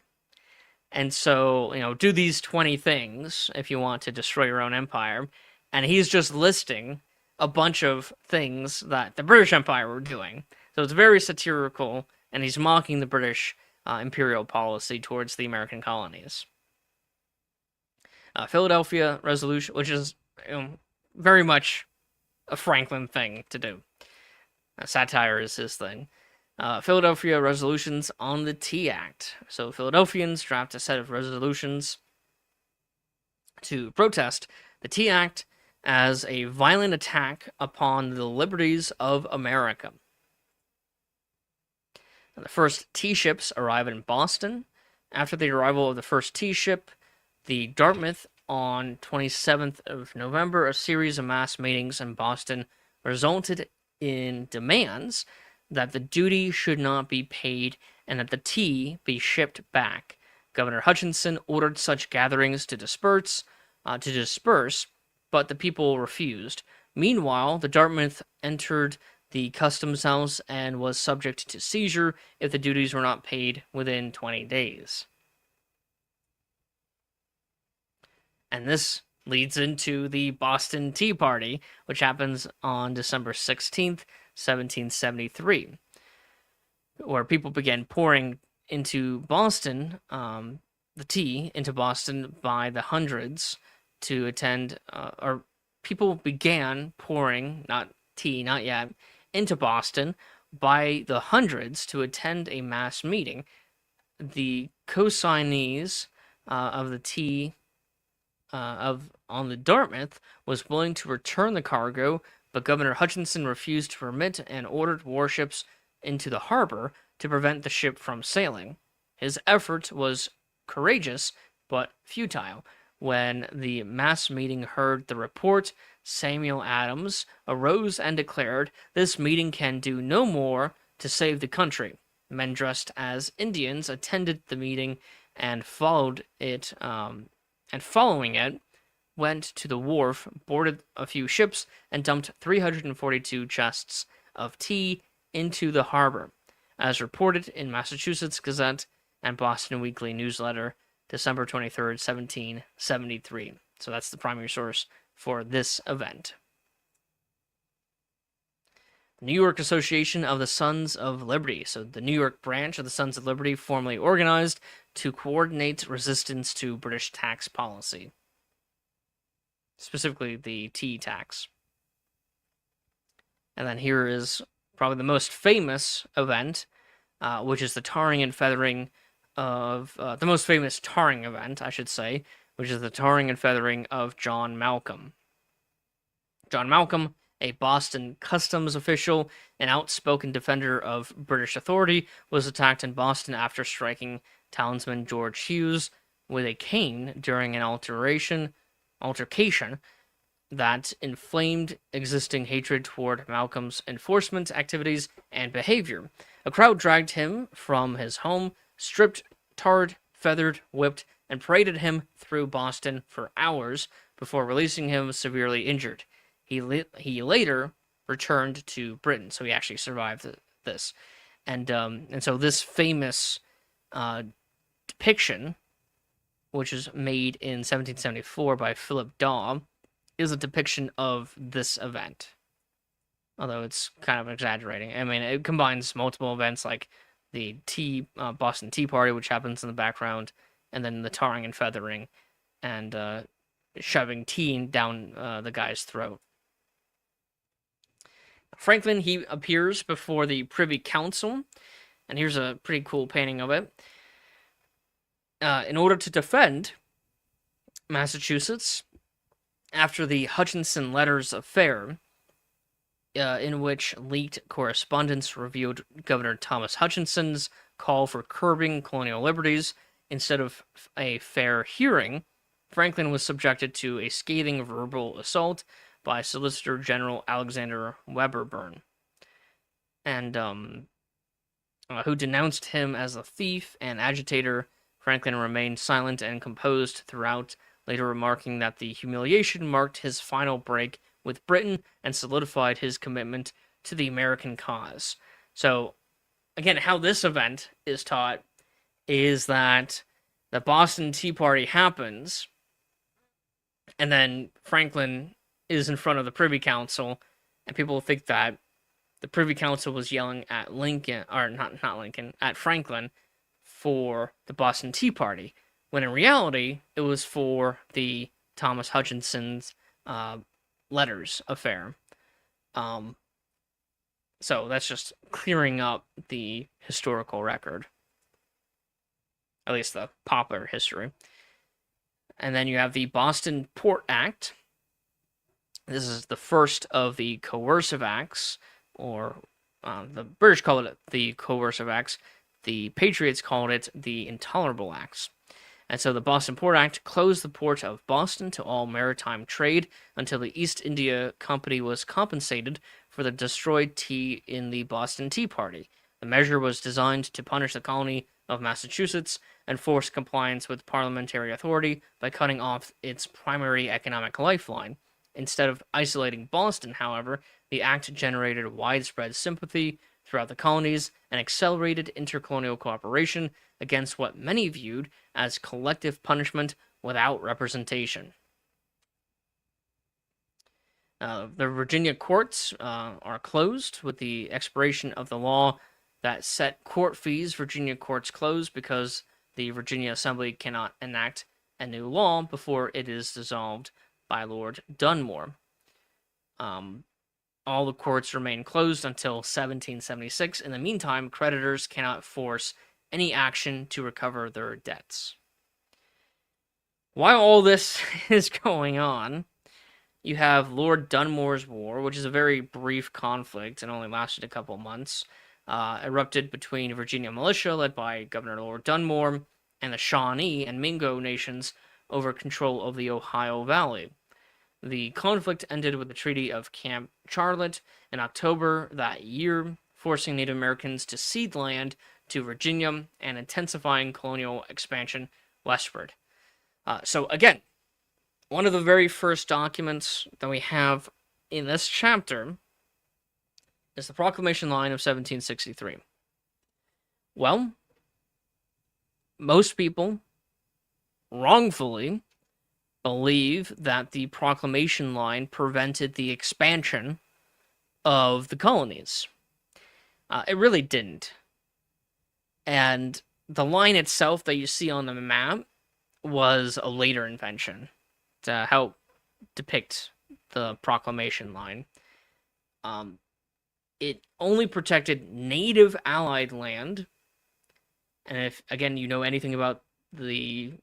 And so, do these 20 things if you want to destroy your own empire. And he's just listing a bunch of things that the British Empire were doing. So it's very satirical, and he's mocking the British imperial policy towards the American colonies. Philadelphia Resolution, which is very much a Franklin thing to do. Satire is his thing. Philadelphia resolutions on the Tea Act. So Philadelphians draft a set of resolutions to protest the Tea Act as a violent attack upon the liberties of America. The first tea ships arrive in Boston. After the arrival of the first tea ship, the Dartmouth, on 27th of November, a series of mass meetings in Boston resulted in demands that the duty should not be paid and that the tea be shipped back. Governor Hutchinson ordered such gatherings to disperse, but the people refused. Meanwhile, the Dartmouth entered the customs house and was subject to seizure if the duties were not paid within 20 days. And this leads into the Boston Tea Party, which happens on December 16th, 1773, where people began pouring into Boston, the tea into Boston by the hundreds to attend, or people began pouring, not tea, not yet, into Boston by the hundreds to attend a mass meeting. The co-signees of the tea on the Dartmouth was willing to return the cargo, but Governor Hutchinson refused to permit and ordered warships into the harbor to prevent the ship from sailing. His effort was courageous but futile. When the mass meeting heard the report, Samuel Adams arose and declared, "This meeting can do no more to save the country." Men dressed as Indians attended the meeting and following it, went to the wharf, boarded a few ships, and dumped 342 chests of tea into the harbor, as reported in Massachusetts Gazette and Boston Weekly Newsletter, December 23rd, 1773. So that's the primary source for this event. New York Association of the Sons of Liberty. So the New York branch of the Sons of Liberty formally organized to coordinate resistance to British tax policy, specifically the tea tax. And then here is probably the most famous event, which is the tarring and feathering of, the most famous tarring event, I should say, which is the tarring and feathering of John Malcolm. John Malcolm a Boston customs official, an outspoken defender of British authority, was attacked in Boston after striking townsman George Hughes with a cane during an altercation that inflamed existing hatred toward Malcolm's enforcement activities and behavior. A crowd dragged him from his home, stripped, tarred, feathered, whipped, and paraded him through Boston for hours before releasing him severely injured. He later returned to Britain, so he actually survived this. And so this famous depiction, which was made in 1774 by Philip Daw, is a depiction of this event. Although it's kind of exaggerating. I mean, it combines multiple events like the Boston Tea Party, which happens in the background, and then the tarring and feathering, and shoving tea down the guy's throat. Franklin, he appears before the Privy Council, and here's a pretty cool painting of it. In order to defend Massachusetts after the Hutchinson Letters affair, in which leaked correspondence revealed Governor Thomas Hutchinson's call for curbing colonial liberties instead of a fair hearing, Franklin was subjected to a scathing verbal assault by Solicitor General Alexander Webberburn, and who denounced him as a thief and agitator. Franklin remained silent and composed throughout, later remarking that the humiliation marked his final break with Britain and solidified his commitment to the American cause. So, again, how this event is taught is that the Boston Tea Party happens, and then Franklin is in front of the Privy Council, and people think that the Privy Council was yelling at Lincoln, or not Lincoln, at Franklin for the Boston Tea Party, when in reality, it was for the Thomas Hutchinson's letters affair. So that's just clearing up the historical record. At least the popular history. And then you have the Boston Port Act. This is the first of the coercive acts, or the British called it the coercive acts. The Patriots called it the Intolerable Acts. And so the Boston Port Act closed the port of Boston to all maritime trade until the East India Company was compensated for the destroyed tea in the Boston Tea Party. The measure was designed to punish the colony of Massachusetts and force compliance with parliamentary authority by cutting off its primary economic lifeline. Instead of isolating Boston, however, the act generated widespread sympathy throughout the colonies and accelerated intercolonial cooperation against what many viewed as collective punishment without representation. The Virginia courts are closed with the expiration of the law that set court fees. Virginia courts closed because the Virginia Assembly cannot enact a new law before it is dissolved by Lord Dunmore. All the courts remain closed until 1776. In the meantime, creditors cannot force any action to recover their debts. While all this is going on, you have Lord Dunmore's War, which is a very brief conflict and only lasted a couple months, erupted between Virginia militia led by Governor Lord Dunmore and the Shawnee and Mingo nations over control of the Ohio Valley. The conflict ended with the Treaty of Camp Charlotte in October that year, forcing Native Americans to cede land to Virginia and intensifying colonial expansion westward. So again, one of the very first documents that we have in this chapter is the Proclamation Line of 1763. Well, most people wrongfully believe that the Proclamation Line prevented the expansion of the colonies. It really didn't. And the line itself that you see on the map was a later invention to help depict the Proclamation Line. It only protected native Allied land. And if, again, you know anything about the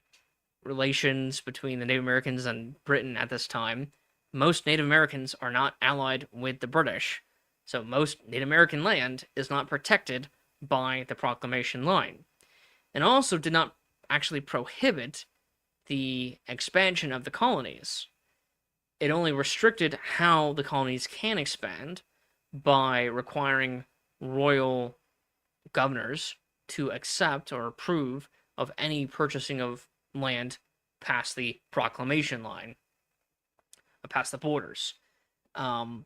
relations between the Native Americans and Britain at this time, most Native Americans are not allied with the British, so most Native American land is not protected by the proclamation line, and also did not actually prohibit the expansion of the colonies. It only restricted how the colonies can expand by requiring royal governors to accept or approve of any purchasing of land past the proclamation line, past the borders. Um,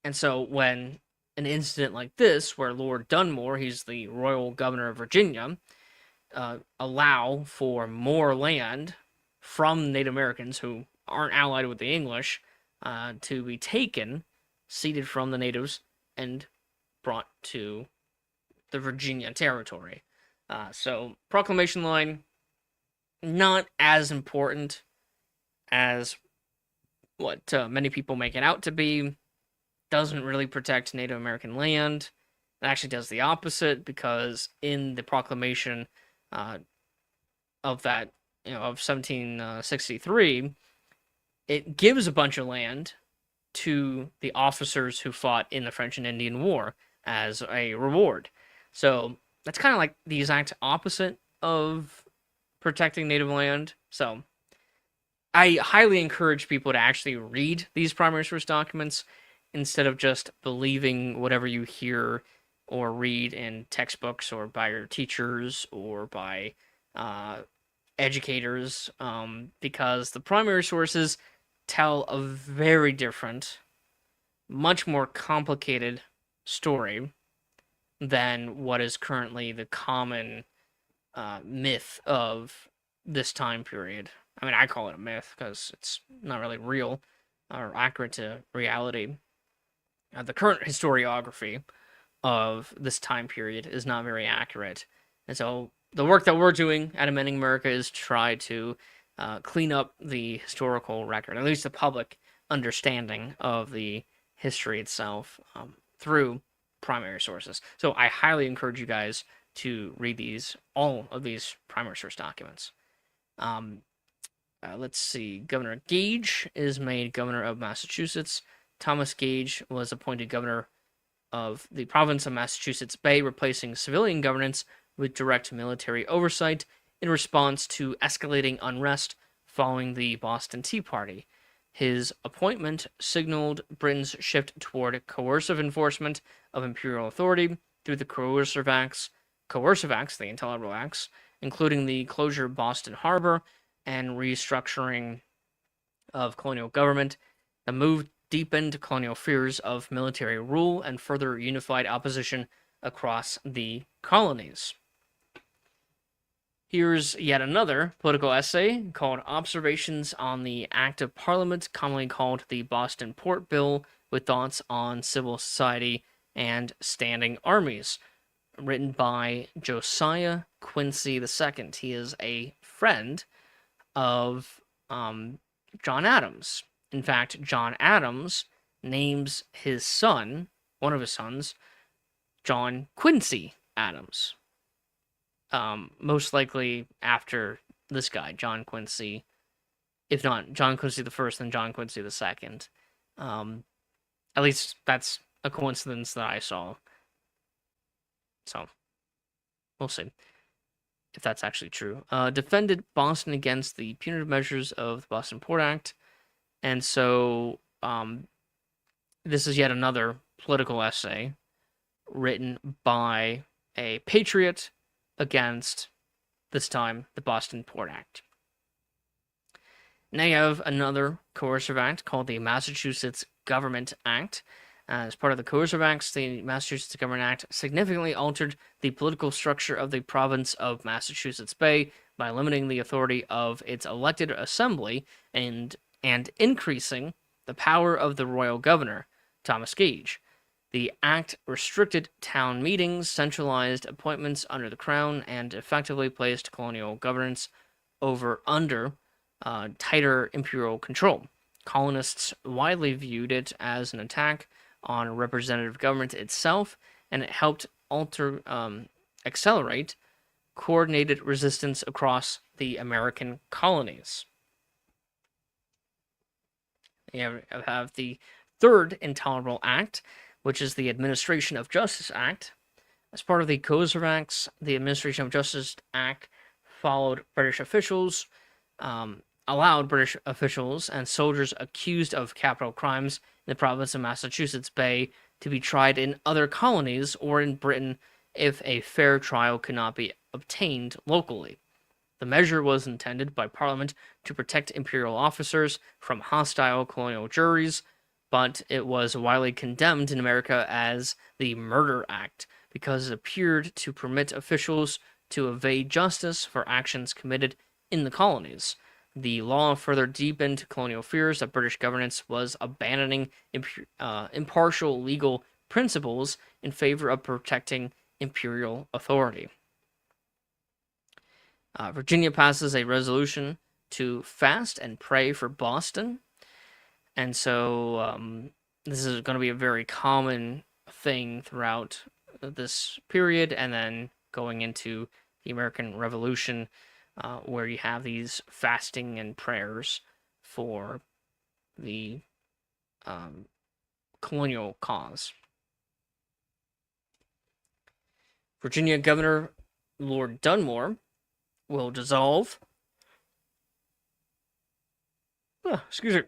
and so when an incident like this, where Lord Dunmore, he's the royal governor of Virginia, allow for more land from Native Americans who aren't allied with the English to be taken, ceded from the natives, and brought to the Virginia territory. So proclamation line, not as important as what many people make it out to be. Doesn't really protect Native American land. It actually does the opposite, because in the proclamation of that, of 1763, it gives a bunch of land to the officers who fought in the French and Indian War as a reward. So that's kind of like the exact opposite of protecting native land. So I highly encourage people to actually read these primary source documents instead of just believing whatever you hear or read in textbooks or by your teachers or by educators, because the primary sources tell a very different, much more complicated story than what is currently the common myth of this time period. I mean, I call it a myth because it's not really real or accurate to reality. The current historiography of this time period is not very accurate. And so the work that we're doing at Amending America is try to clean up the historical record, at least the public understanding of the history itself, through primary sources. So I highly encourage you guys to read all of these primary source documents. Let's see. Governor Gage is made governor of Massachusetts. Thomas Gage was appointed governor of the province of Massachusetts Bay, replacing civilian governance with direct military oversight in response to escalating unrest following the Boston Tea Party. His appointment signaled Britain's shift toward coercive enforcement of imperial authority through the coercive acts, the Intolerable Acts, including the closure of Boston Harbor and restructuring of colonial government. The move deepened colonial fears of military rule and further unified opposition across the colonies. Here's yet another political essay called Observations on the Act of Parliament, commonly called the Boston Port Bill, with thoughts on civil society and standing armies, written by Josiah Quincy II. He is a friend of John Adams. In fact, John Adams names his son, one of his sons, John Quincy Adams. Most likely after this guy, John Quincy. If not John Quincy the First, then John Quincy the Second. At least that's a coincidence that I saw. So, we'll see if that's actually true. Defended Boston against the punitive measures of the Boston Port Act. And so, this is yet another political essay written by a patriot against, this time, the Boston Port Act. Now you have another coercive act called the Massachusetts Government Act. As part of the coercive acts, the Massachusetts Government Act significantly altered the political structure of the province of Massachusetts Bay by limiting the authority of its elected assembly and increasing the power of the royal governor, Thomas Gage. The act restricted town meetings, centralized appointments under the crown, and effectively placed colonial governance under tighter imperial control. Colonists widely viewed it as an attack on representative government itself, and it helped accelerate coordinated resistance across the American colonies. You have the Third Intolerable Act, which is the Administration of Justice Act. As part of the Coercive Acts, the Administration of Justice Act followed British officials, allowed British officials and soldiers accused of capital crimes in the province of Massachusetts Bay to be tried in other colonies or in Britain if a fair trial could not be obtained locally. The measure was intended by Parliament to protect imperial officers from hostile colonial juries, but it was widely condemned in America as the Murder Act because it appeared to permit officials to evade justice for actions committed in the colonies. The law further deepened colonial fears that British governance was abandoning impartial legal principles in favor of protecting imperial authority. Virginia passes a resolution to fast and pray for Boston. And so this is going to be a very common thing throughout this period, and then going into the American Revolution, where you have these fasting and prayers for the colonial cause. Virginia Governor Lord Dunmore will dissolve. Excuse me.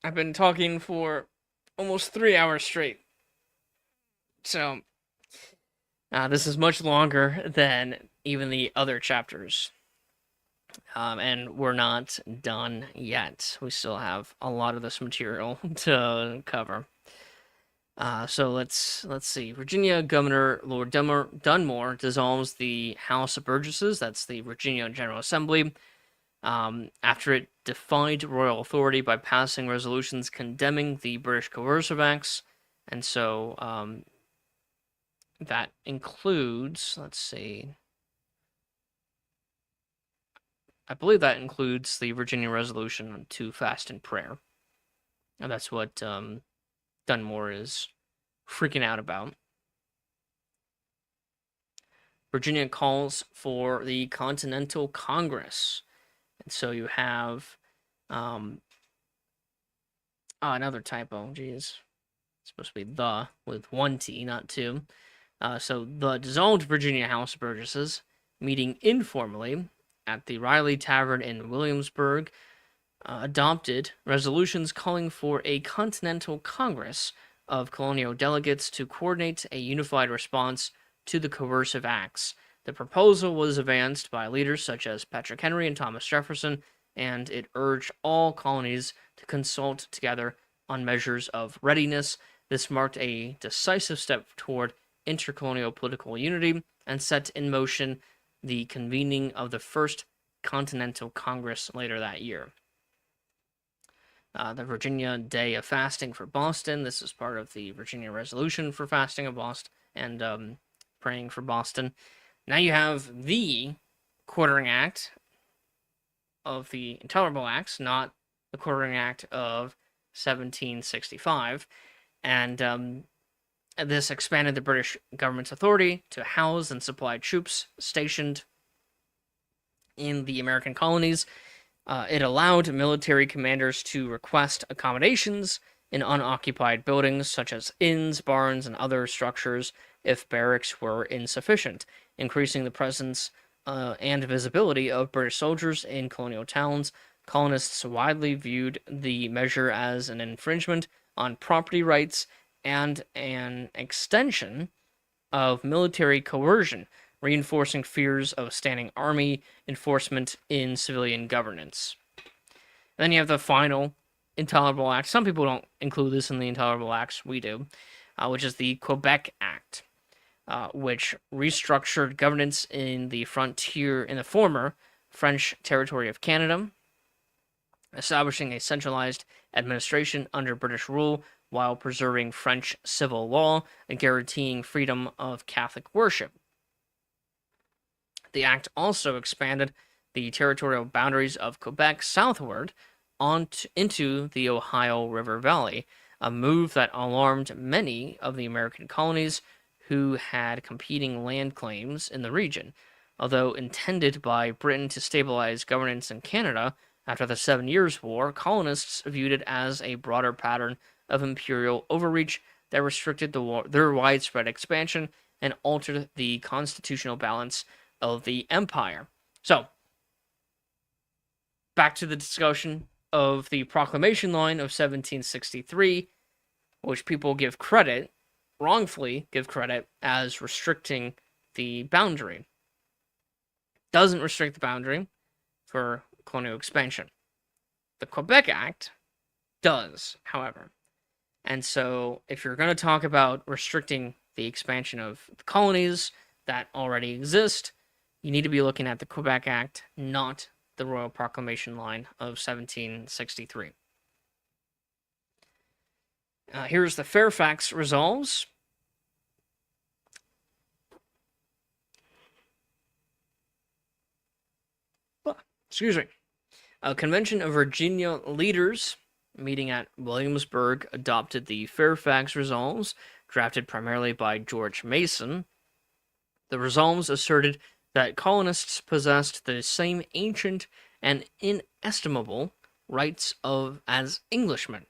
I've been talking for almost 3 hours straight. So, this is much longer than even the other chapters. And we're not done yet. We still have a lot of this material to cover. So let's see. Virginia Governor Lord Dunmore dissolves the House of Burgesses. That's the Virginia General Assembly. After it defied royal authority by passing resolutions condemning the British Coercive Acts. And so that includes, let's see, I believe that includes the Virginia Resolution to Fast and Prayer. And that's what Dunmore is freaking out about. Virginia calls for the Continental Congress. And so you have another typo, geez. It's supposed to be the with one T, not two. So the dissolved Virginia House of Burgesses, meeting informally at the Riley Tavern in Williamsburg, adopted resolutions calling for a Continental Congress of colonial delegates to coordinate a unified response to the coercive acts. The proposal was advanced by leaders such as Patrick Henry and Thomas Jefferson, and it urged all colonies to consult together on measures of readiness. This marked a decisive step toward intercolonial political unity and set in motion the convening of the First Continental Congress later that year. The Virginia Day of Fasting for Boston. This is part of the Virginia Resolution for Fasting of Boston and praying for Boston. Now you have the Quartering Act of the Intolerable Acts, not the Quartering Act of 1765. And this expanded the British government's authority to house and supply troops stationed in the American colonies. It allowed military commanders to request accommodations in unoccupied buildings such as inns, barns, and other structures if barracks were insufficient, increasing the presence and visibility of British soldiers in colonial towns. Colonists widely viewed the measure as an infringement on property rights and an extension of military coercion, reinforcing fears of standing army enforcement in civilian governance. And then you have the final Intolerable Act. Some people don't include this in the Intolerable Acts. We do, which is the Quebec Act, which restructured governance in the former French territory of Canada, establishing a centralized administration under British rule while preserving French civil law and guaranteeing freedom of Catholic worship. The act also expanded the territorial boundaries of Quebec southward into the Ohio River Valley, a move that alarmed many of the American colonies who had competing land claims in the region. Although intended by Britain to stabilize governance in Canada, After the 7 Years' War, colonists viewed it as a broader pattern of imperial overreach that restricted their widespread expansion and altered the constitutional balance of the empire. So, back to the discussion of the proclamation line of 1763, which people give credit, wrongfully give credit, as restricting the boundary. Doesn't restrict the boundary for colonial expansion. The Quebec Act does, however. And so, if you're going to talk about restricting the expansion of the colonies that already exist, you need to be looking at the Quebec Act, not the Royal Proclamation line of 1763. Here's the Fairfax Resolves. Excuse me. A convention of Virginia leaders meeting at Williamsburg adopted the Fairfax Resolves, drafted primarily by George Mason. The resolves asserted that colonists possessed the same ancient and inestimable rights as Englishmen,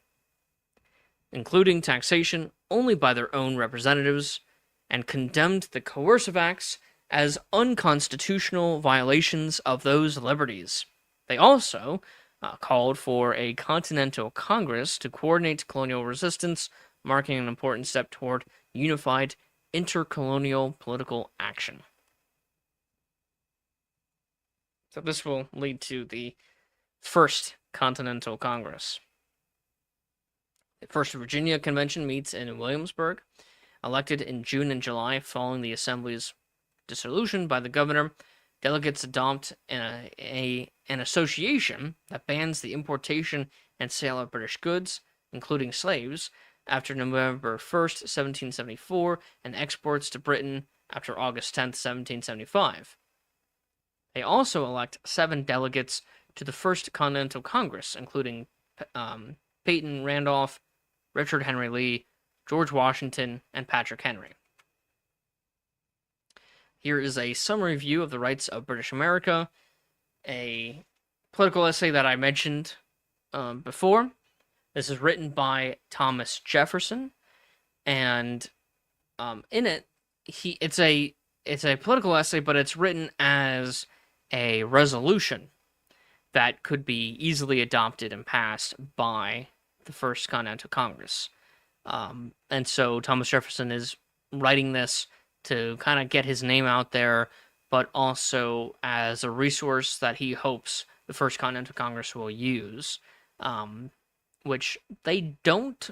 including taxation only by their own representatives, and condemned the coercive acts as unconstitutional violations of those liberties. They also called for a Continental Congress to coordinate colonial resistance, marking an important step toward unified intercolonial political action. So this will lead to the First Continental Congress. The First Virginia Convention meets in Williamsburg, elected in June and July following the Assembly's dissolution by the governor. Delegates adopt an association that bans the importation and sale of British goods, including slaves, after November 1st, 1774, and exports to Britain after August 10th, 1775. They also elect 7 delegates to the First Continental Congress, including Peyton Randolph, Richard Henry Lee, George Washington, and Patrick Henry. Here is a summary view of the rights of British America, a political essay that I mentioned before. This is written by Thomas Jefferson, and in it, it's a political essay, but it's written as a resolution that could be easily adopted and passed by the First Continental Congress. And so Thomas Jefferson is writing this to kind of get his name out there, but also as a resource that he hopes the First Continental Congress will use, which they don't,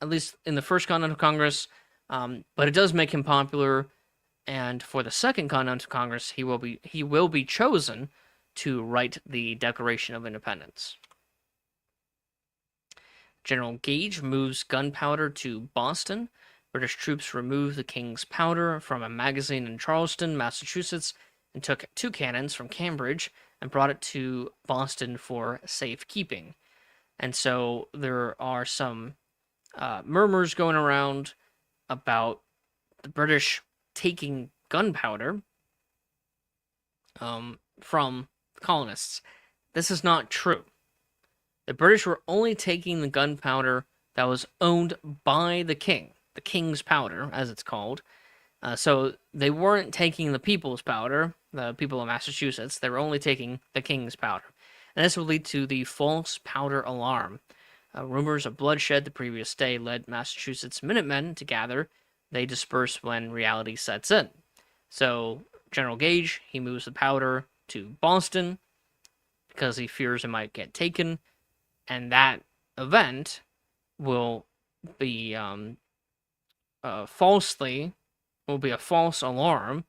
at least in the First Continental Congress, but it does make him popular, and for the Second Continental Congress, he will be chosen to write the Declaration of Independence. General Gage moves gunpowder to Boston. British troops removed the king's powder from a magazine in Charlestown, Massachusetts, and took 2 cannons from Cambridge and brought it to Boston for safekeeping. And so there are some murmurs going around about the British taking gunpowder from the colonists. This is not true. The British were only taking the gunpowder that was owned by the king. The king's powder, as it's called. So they weren't taking the people's powder, the people of Massachusetts. They were only taking the king's powder. And this would lead to the false powder alarm. Rumors of bloodshed the previous day led Massachusetts Minutemen to gather. They disperse when reality sets in. So General Gage, he moves the powder to Boston because he fears it might get taken. And that event will be a false alarm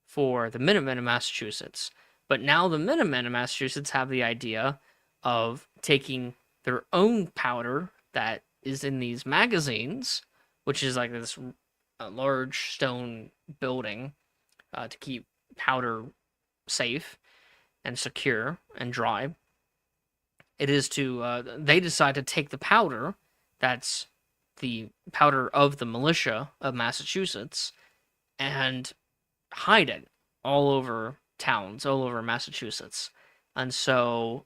for the Minutemen of Massachusetts. But now the Minutemen of Massachusetts have the idea of taking their own powder that is in these magazines, which is like this large stone building to keep powder safe and secure and dry. It is they decide to take the powder that's the powder of the militia of Massachusetts and hide it all over towns, all over Massachusetts. And so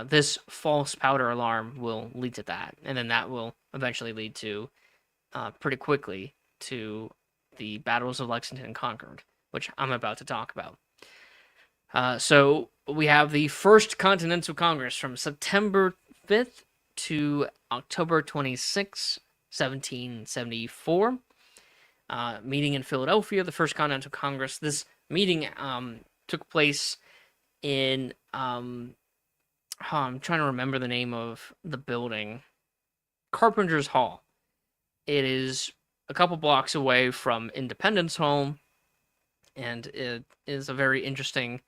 this false powder alarm will lead to that, and then that will eventually lead to pretty quickly to the battles of Lexington and Concord, which I'm about to talk about. So we have the First Continental Congress from September 5th to October 26, 1774. Meeting in Philadelphia, the First Continental Congress. This meeting took place in I'm trying to remember the name of the building. Carpenter's Hall. It is a couple blocks away from Independence Hall, and it is a very interesting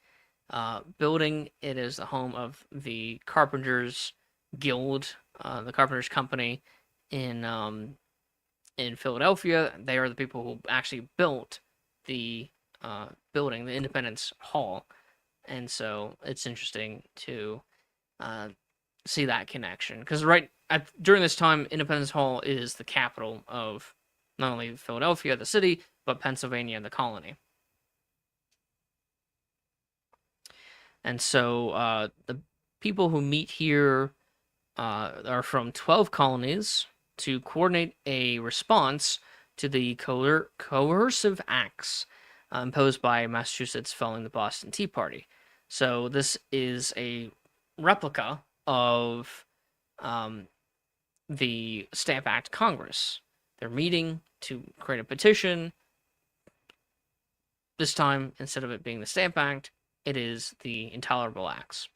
building. It is the home of the Carpenters Guild, the Carpenters Company in Philadelphia. They are the people who actually built the building, the Independence Hall, and so it's interesting to see that connection, because during this time, Independence Hall is the capital of not only Philadelphia, the city, but Pennsylvania, the colony. And so the people who meet here are from 12 colonies to coordinate a response to the coercive acts imposed by Massachusetts following the Boston Tea Party. So this is a replica of the Stamp Act Congress. They're meeting to create a petition. This time, instead of it being the Stamp Act, it is the Intolerable Acts.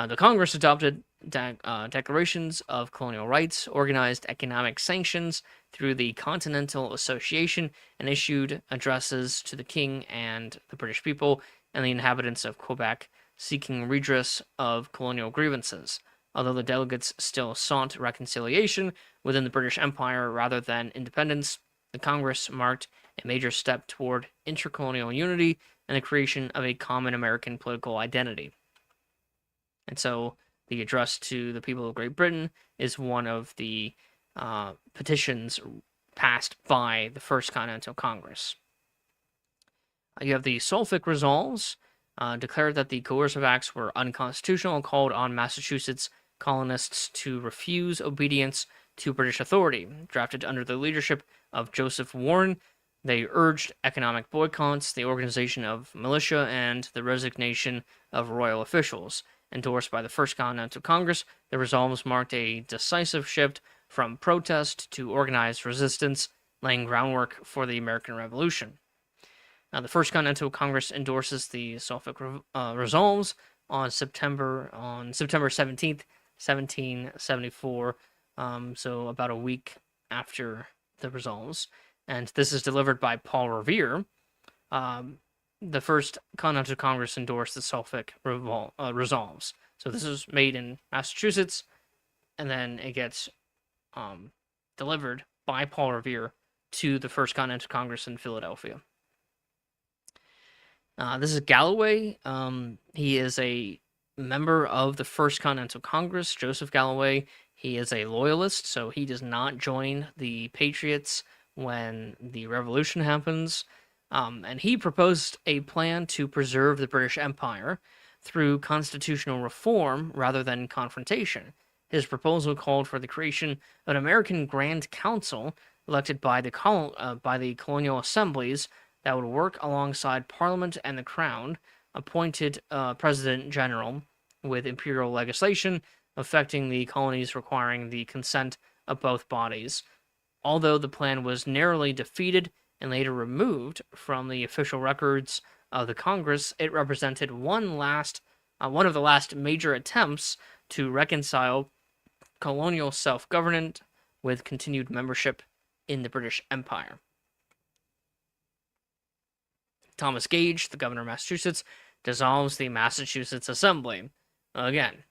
The Congress adopted declarations of colonial rights, organized economic sanctions through the Continental Association, and issued addresses to the King and the British people and the inhabitants of Quebec seeking redress of colonial grievances. Although the delegates still sought reconciliation within the British Empire rather than independence, the Congress marked a major step toward intercolonial unity and the creation of a common American political identity. And so the address to the people of Great Britain is one of the petitions passed by the First Continental Congress. You have the Suffolk Resolves, declared that the coercive acts were unconstitutional and called on Massachusetts colonists to refuse obedience to British authority. Drafted under the leadership of Joseph Warren, they urged economic boycotts, the organization of militia, and the resignation of royal officials. Endorsed by the First Continental Congress, the resolves marked a decisive shift from protest to organized resistance, laying groundwork for the American Revolution. Now, the First Continental Congress endorses the Suffolk Resolves on September 17th, 1774, so about a week after the Resolves. And this is delivered by Paul Revere. The First Continental Congress endorsed the Suffolk Resolves. So this was made in Massachusetts, and then it gets delivered by Paul Revere to the First Continental Congress in Philadelphia. This is Galloway. He is a member of the First Continental Congress, Joseph Galloway. He is a loyalist, so he does not join the Patriots when the Revolution happens. And he proposed a plan to preserve the British Empire through constitutional reform rather than confrontation. His proposal called for the creation of an American Grand Council elected by the colonial assemblies that would work alongside Parliament and the Crown, appointed President General with imperial legislation affecting the colonies requiring the consent of both bodies. Although the plan was narrowly defeated and later removed from the official records of the Congress, it represented one of the last major attempts to reconcile colonial self-government with continued membership in the British Empire. Thomas Gage, the governor of Massachusetts, dissolves the Massachusetts Assembly. Again,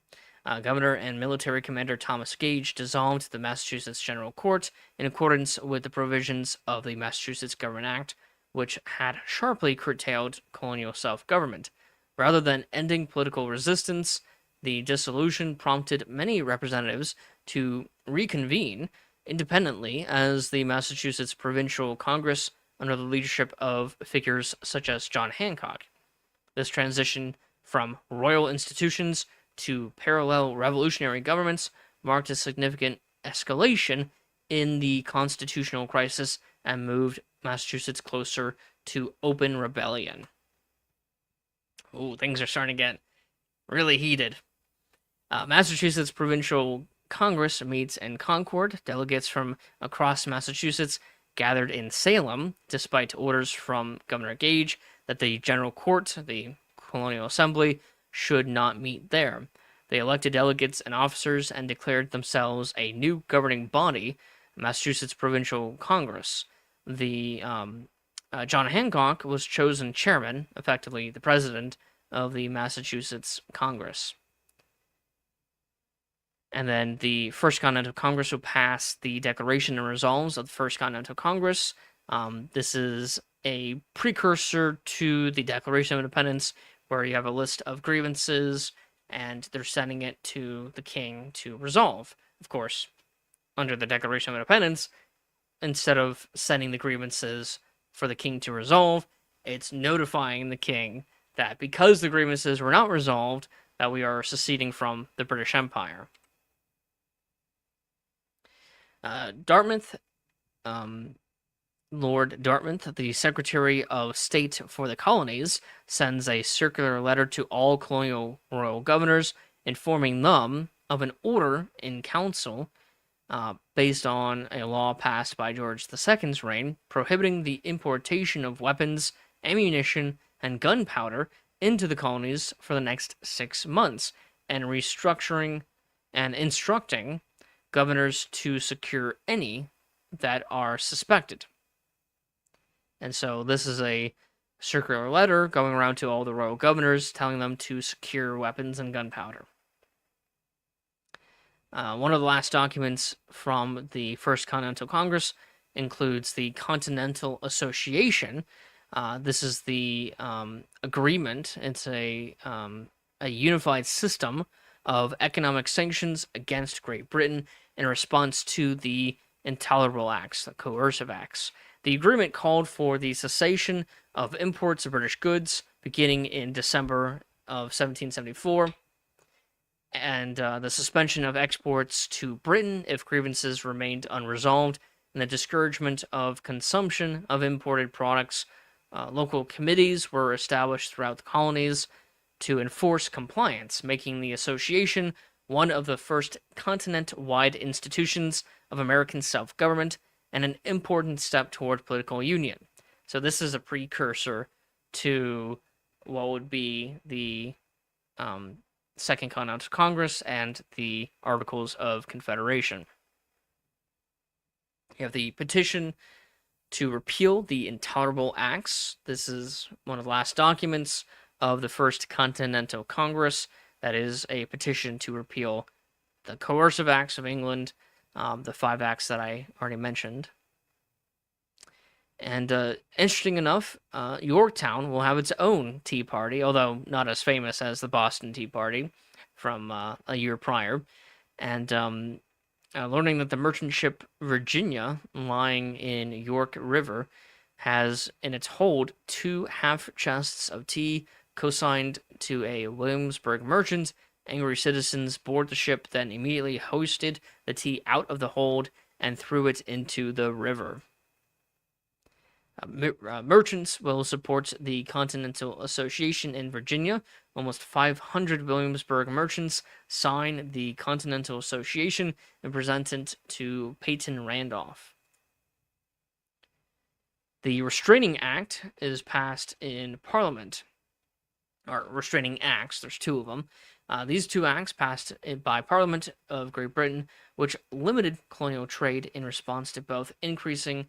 Governor and military commander Thomas Gage dissolved the Massachusetts General Court in accordance with the provisions of the Massachusetts Government Act, which had sharply curtailed colonial self-government. Rather than ending political resistance, the dissolution prompted many representatives to reconvene independently as the Massachusetts Provincial Congress under the leadership of figures such as John Hancock. This transition from royal institutions to parallel revolutionary governments marked a significant escalation in the constitutional crisis and moved Massachusetts closer to open rebellion. Ooh, things are starting to get really heated. Massachusetts Provincial Congress meets in Concord. Delegates from across Massachusetts gathered in Salem, despite orders from Governor Gage that the General Court, the Colonial Assembly, should not meet there. They elected delegates and officers and declared themselves a new governing body, Massachusetts Provincial Congress. The John Hancock was chosen chairman, effectively the president of the Massachusetts Congress. And then the First Continental Congress will pass the Declaration and Resolves of the First Continental Congress. This is a precursor to the Declaration of Independence, where you have a list of grievances, and they're sending it to the king to resolve. Of course, under the Declaration of Independence, instead of sending the grievances for the king to resolve, it's notifying the king that because the grievances were not resolved, that we are seceding from the British Empire. Dartmouth, Lord Dartmouth, the Secretary of State for the Colonies, sends a circular letter to all colonial royal governors, informing them of an order in council based on a law passed by George II's reign, prohibiting the importation of weapons, ammunition, and gunpowder into the colonies for the next 6 months, and restructuring and instructing governors to secure any that are suspected. And so this is a circular letter going around to all the royal governors telling them to secure weapons and gunpowder. One of the last documents from the First Continental Congress includes the Continental Association. This is the agreement. It's a unified system of economic sanctions against Great Britain in response to the Intolerable Acts, the Coercive Acts. The agreement called for the cessation of imports of British goods beginning in December of 1774, and the suspension of exports to Britain if grievances remained unresolved, and the discouragement of consumption of imported products. Local committees were established throughout the colonies to enforce compliance, making the association one of the first continent-wide institutions of American self-government and an important step toward political union. So this is a precursor to what would be the Second Continental Congress and the Articles of Confederation. You have the petition to repeal the Intolerable Acts. This is one of the last documents of the First Continental Congress. That is a petition to repeal the Coercive Acts of England, the 5 acts that I already mentioned. And interesting enough, Yorktown will have its own Tea Party, although not as famous as the Boston Tea Party from a year prior. And learning that the merchant ship Virginia, lying in York River, has in its hold 2 half chests of tea co-signed to a Williamsburg merchant. Angry citizens board the ship, then immediately hoisted the tea out of the hold and threw it into the river. Merchants will support the Continental Association in Virginia. Almost 500 Williamsburg merchants sign the Continental Association and present it to Peyton Randolph. The Restraining Act is passed in Parliament. Or Restraining Acts, there's 2 of them. These 2 acts passed by Parliament of Great Britain, which limited colonial trade in response to both increasing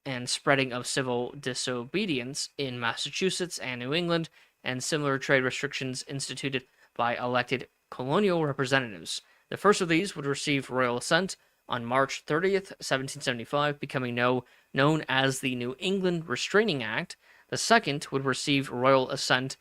and spreading of civil disobedience in Massachusetts and New England, and similar trade restrictions instituted by elected colonial representatives. The first of these would receive royal assent on March 30th, 1775, becoming known as the New England Restraining Act. The second would receive royal assent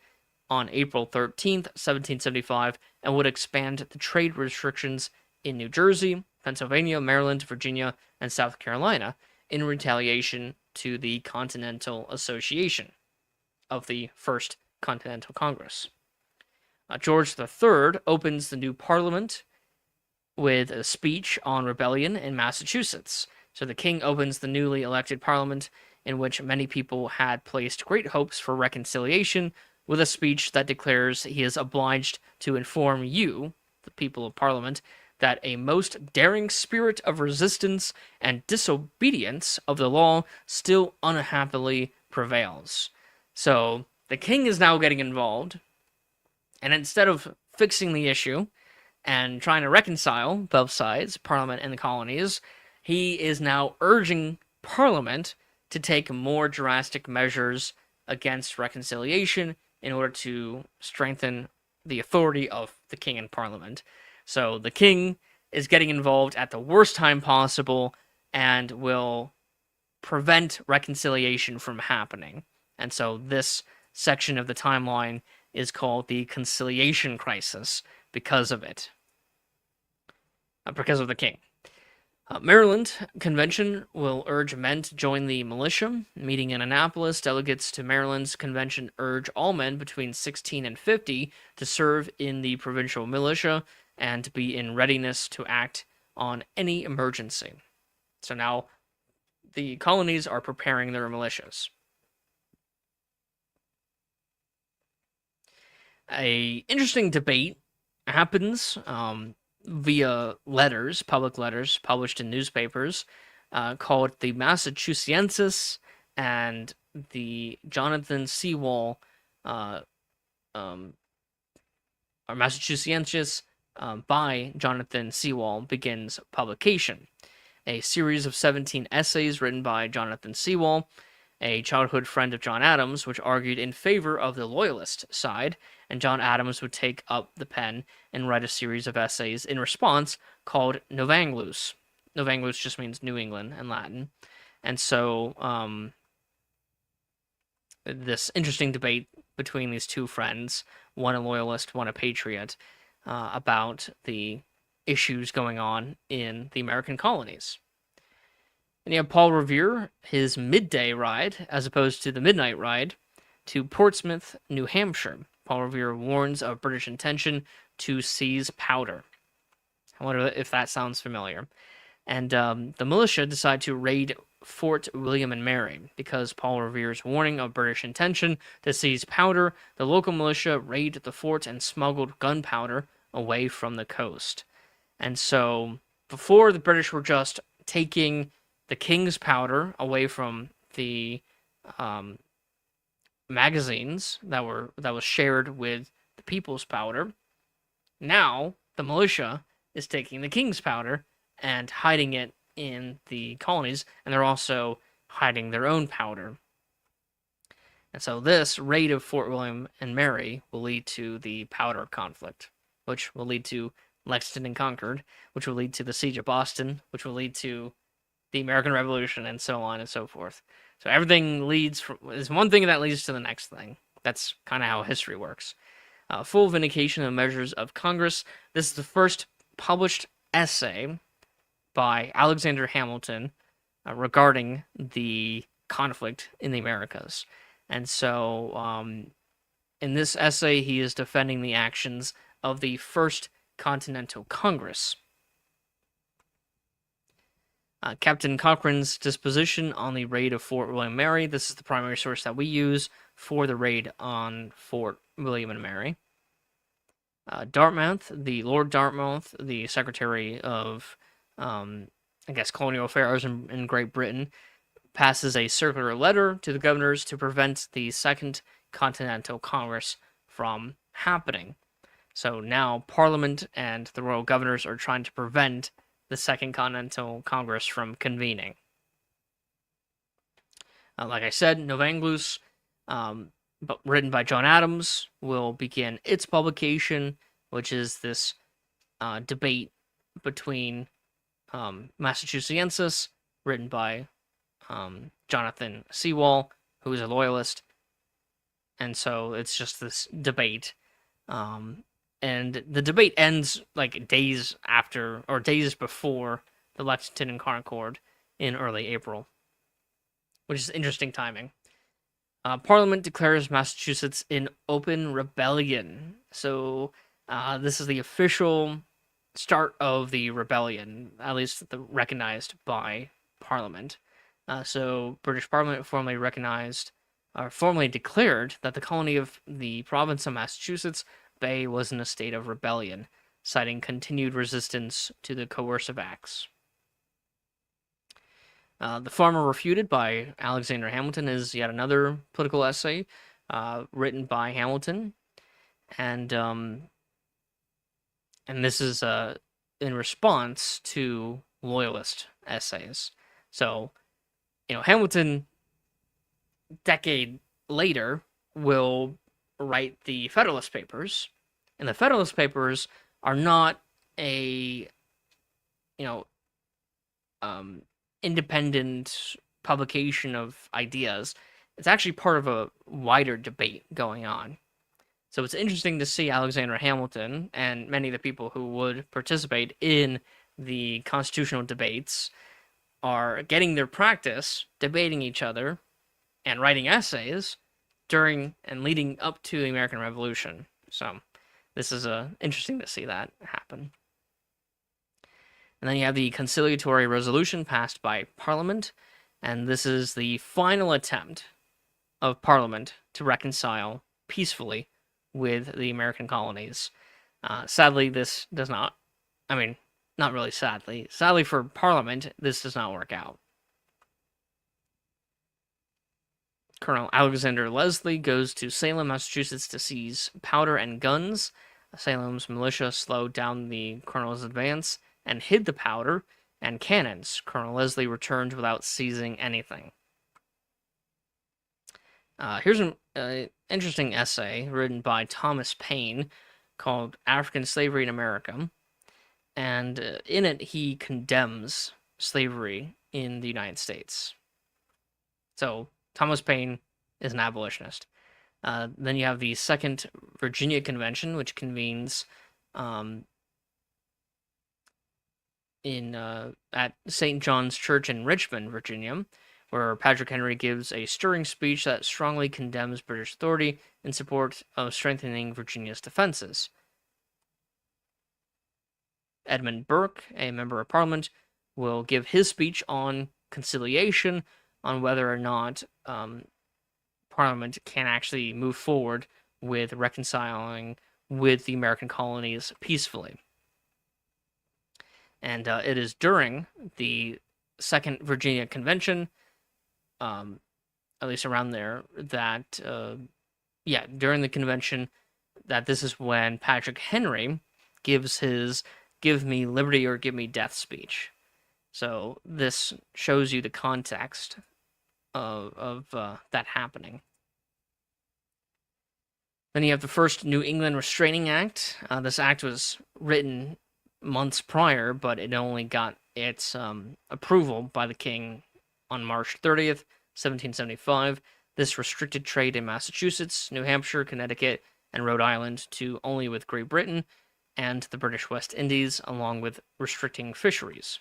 on April 13th, 1775, and would expand the trade restrictions in New Jersey, Pennsylvania, Maryland, Virginia, and South Carolina in retaliation to the Continental Association of the First Continental Congress. George III opens the new Parliament with a speech on rebellion in Massachusetts. So the king opens the newly elected Parliament, in which many people had placed great hopes for reconciliation, with a speech that declares he is obliged to inform you, the people of Parliament, that a most daring spirit of resistance and disobedience of the law still unhappily prevails. So the king is now getting involved, and instead of fixing the issue and trying to reconcile both sides, Parliament and the colonies, he is now urging Parliament to take more drastic measures against reconciliation in order to strengthen the authority of the king and Parliament. So the king is getting involved at the worst time possible and will prevent reconciliation from happening. And so this section of the timeline is called the Conciliation Crisis because of it, because of the king. Maryland convention will urge men to join the militia. Meeting in Annapolis, delegates to Maryland's convention urge all men between 16 and 50 to serve in the provincial militia and to be in readiness to act on any emergency. So now the colonies are preparing their militias. A interesting debate happens via letters, public letters published in newspapers, called the Massachusettsiensis and the Jonathan Sewall, or Massachusettsiensis by Jonathan Sewall begins publication. A series of 17 essays written by Jonathan Sewall, a childhood friend of John Adams, which argued in favor of the Loyalist side, and John Adams would take up the pen and write a series of essays in response called Novanglus. Novanglus just means New England in Latin. And so this interesting debate between these two friends, one a Loyalist, one a patriot, about the issues going on in the American colonies. And you have Paul Revere, his midday ride, as opposed to the midnight ride, to Portsmouth, New Hampshire. Paul Revere warns of British intention to seize powder. I wonder if that sounds familiar. And the militia decide to raid Fort William and Mary. Because Paul Revere's warning of British intention to seize powder, the local militia raided the fort and smuggled gunpowder away from the coast. And so, before the British were just taking the king's powder away from the magazines that was shared with the people's powder, now the militia is taking the king's powder and hiding it in the colonies, and they're also hiding their own powder. And so this raid of Fort William and Mary will lead to the powder conflict, which will lead to Lexington and Concord, which will lead to the siege of Boston, which will lead to the American Revolution, and so on and so forth. So everything is one thing that leads to the next thing. That's kind of how history works. Full vindication of measures of Congress. This is the first published essay by Alexander Hamilton regarding the conflict in the Americas. And so in this essay, he is defending the actions of the First Continental Congress. Captain Cochrane's disposition on the raid of Fort William and Mary. This is the primary source that we use for the raid on Fort William and Mary. Dartmouth, the Lord Dartmouth, the Secretary of, Colonial Affairs in Great Britain, passes a circular letter to the governors to prevent the Second Continental Congress from happening. So now Parliament and the royal governors are trying to prevent the Second Continental Congress from convening. Like I said, Novanglus, but written by John Adams, will begin its publication, which is this debate between Massachusettsiensis, written by Jonathan Sewall, who is a loyalist, and so it's just this debate. And the debate ends like days after, or days before, the Lexington and Concord in early April, which is interesting timing. Parliament declares Massachusetts in open rebellion. So this is the official start of the rebellion, at least recognized by Parliament. So British Parliament formally recognized, or formally declared, that the colony of the province of Massachusetts Bay was in a state of rebellion, citing continued resistance to the coercive acts. The Farmer Refuted by Alexander Hamilton is yet another political essay written by Hamilton, and this is in response to loyalist essays. So, Hamilton, decade later, will write the Federalist Papers, and the Federalist Papers are not a, you know, independent publication of ideas. It's actually part of a wider debate going on. So it's interesting to see Alexander Hamilton and many of the people who would participate in the constitutional debates are getting their practice debating each other and writing essays during and leading up to the American Revolution. So this is interesting to see that happen. And then you have the conciliatory resolution passed by Parliament, and this is the final attempt of Parliament to reconcile peacefully with the American colonies. Sadly, this does not, not really sadly. Sadly for Parliament, this does not work out. Colonel Alexander Leslie goes to Salem, Massachusetts to seize powder and guns. Salem's militia slowed down the colonel's advance and hid the powder and cannons. Colonel Leslie returned without seizing anything. Here's an interesting essay written by Thomas Paine called African Slavery in America. And in it, he condemns slavery in the United States. So Thomas Paine is an abolitionist. Then you have the Second Virginia Convention, which convenes at St. John's Church in Richmond, Virginia, where Patrick Henry gives a stirring speech that strongly condemns British authority in support of strengthening Virginia's defenses. Edmund Burke, a member of Parliament, will give his speech on conciliation, on whether or not Parliament can actually move forward with reconciling with the American colonies peacefully. And it is during the Second Virginia Convention, at least around there, that, during the convention, that this is when Patrick Henry gives his "Give me liberty or give me death" speech. So this shows you the context of that happening. Then you have the first New England Restraining Act. This act was written months prior, but it only got its approval by the king on March 30th, 1775. This restricted trade in Massachusetts, New Hampshire, Connecticut, and Rhode Island to only with Great Britain and the British West Indies, along with restricting fisheries.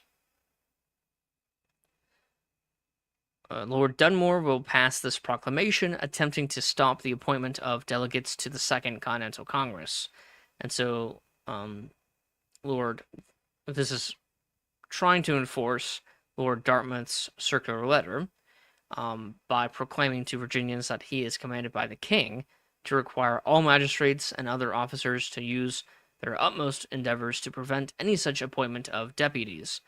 Lord Dunmore will pass this proclamation, attempting to stop the appointment of delegates to the Second Continental Congress. And so, this is trying to enforce Lord Dartmouth's circular letter by proclaiming to Virginians that he is commanded by the king to require all magistrates and other officers to use their utmost endeavors to prevent any such appointment of deputies.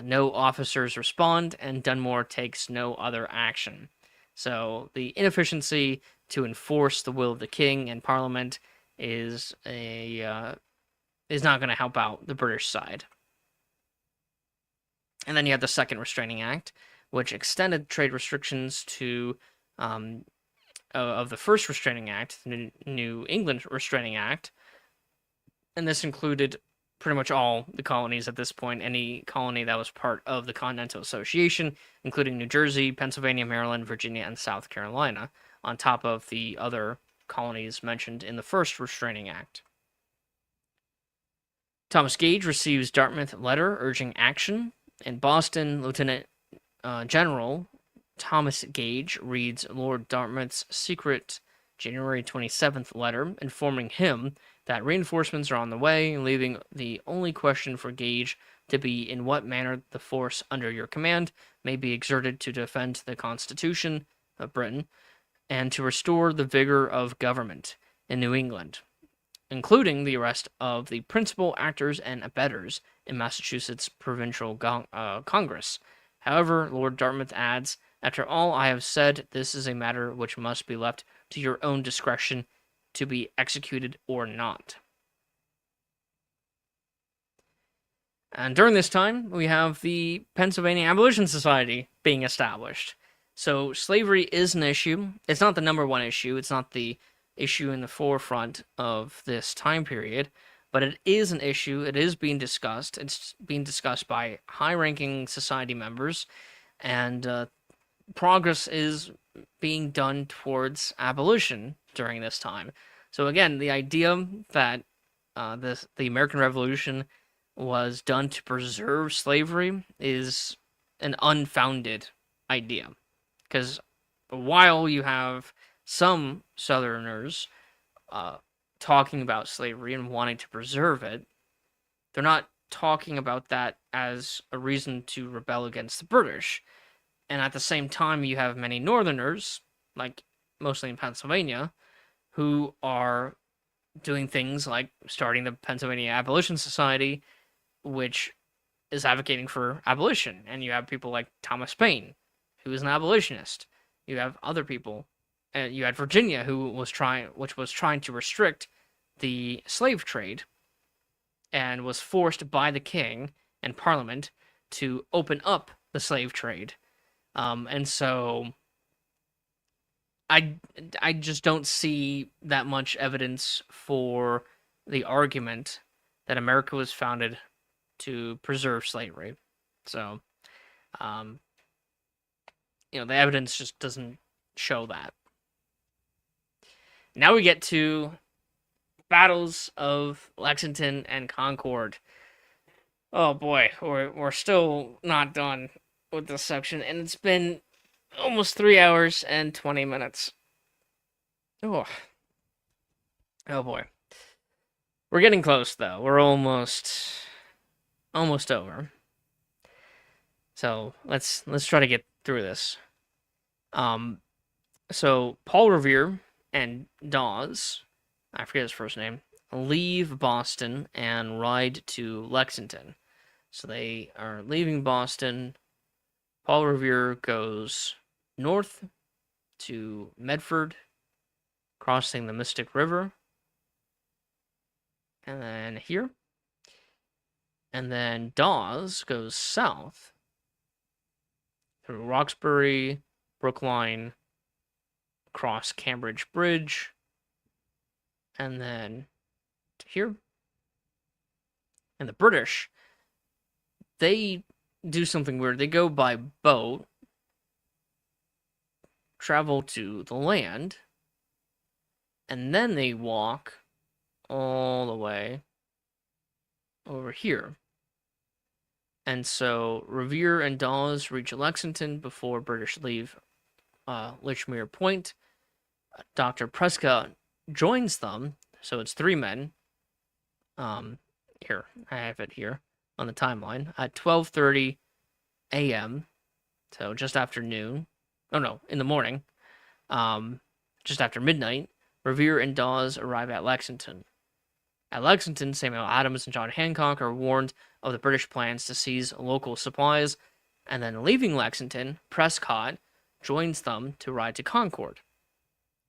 No officers respond, and Dunmore takes no other action. So the inefficiency to enforce the will of the king and Parliament is not going to help out the British side. And then you have the Second Restraining Act, which extended trade restrictions to of the First Restraining Act, the New England Restraining Act, and this included pretty much all the colonies at this point, any colony that was part of the Continental Association, including New Jersey, Pennsylvania, Maryland, Virginia, and South Carolina, on top of the other colonies mentioned in the First Restraining Act. Thomas Gage receives Dartmouth letter urging action. In Boston, Lieutenant General Thomas Gage reads Lord Dartmouth's secret January 27th letter, informing him that reinforcements are on the way, leaving the only question for Gage to be in what manner the force under your command may be exerted to defend the Constitution of Britain and to restore the vigor of government in New England, including the arrest of the principal actors and abettors in Massachusetts Provincial Congress. However, Lord Dartmouth adds, after all I have said, this is a matter which must be left to your own discretion to be executed or not. And during this time, we have the Pennsylvania Abolition Society being established. So slavery is an issue. It's not the number one issue. It's not the issue in the forefront of this time period, but it is an issue. It is being discussed. It's being discussed by high-ranking society members, and progress is being done towards abolition during this time. So again, the idea that the American Revolution was done to preserve slavery is an unfounded idea, because while you have some Southerners talking about slavery and wanting to preserve it, they're not talking about that as a reason to rebel against the British. And at the same time, you have many Northerners, like mostly in Pennsylvania, who are doing things like starting the Pennsylvania Abolition Society, which is advocating for abolition. And you have people like Thomas Paine, who is an abolitionist. You have other people. You had Virginia, which was trying to restrict the slave trade, and was forced by the king and Parliament to open up the slave trade. And so I just don't see that much evidence for the argument that America was founded to preserve slavery. So, the evidence just doesn't show that. Now we get to battles of Lexington and Concord. Oh boy, we're still not done with this section, and it's been almost 3 hours and 20 minutes. Oh boy. We're getting close though. We're almost over. So let's try to get through this. So Paul Revere and Dawes, I forget his first name, leave Boston and ride to Lexington. So they are leaving Boston. Paul Revere goes north to Medford, crossing the Mystic River, and then here. And then Dawes goes south through Roxbury, Brookline, across Cambridge Bridge, and then to here. And the British, they do something weird. They go by boat, travel to the land, and then they walk all the way over here. And so Revere and Dawes reach Lexington before British leave Lichmere Point. Dr. Prescott joins them, so it's 3 men. Here, I have it here on the timeline. At 12:30 a.m., so just after noon. Oh no, in the morning. Just after midnight, Revere and Dawes arrive at Lexington. At Lexington, Samuel Adams and John Hancock are warned of the British plans to seize local supplies, and then leaving Lexington, Prescott joins them to ride to Concord.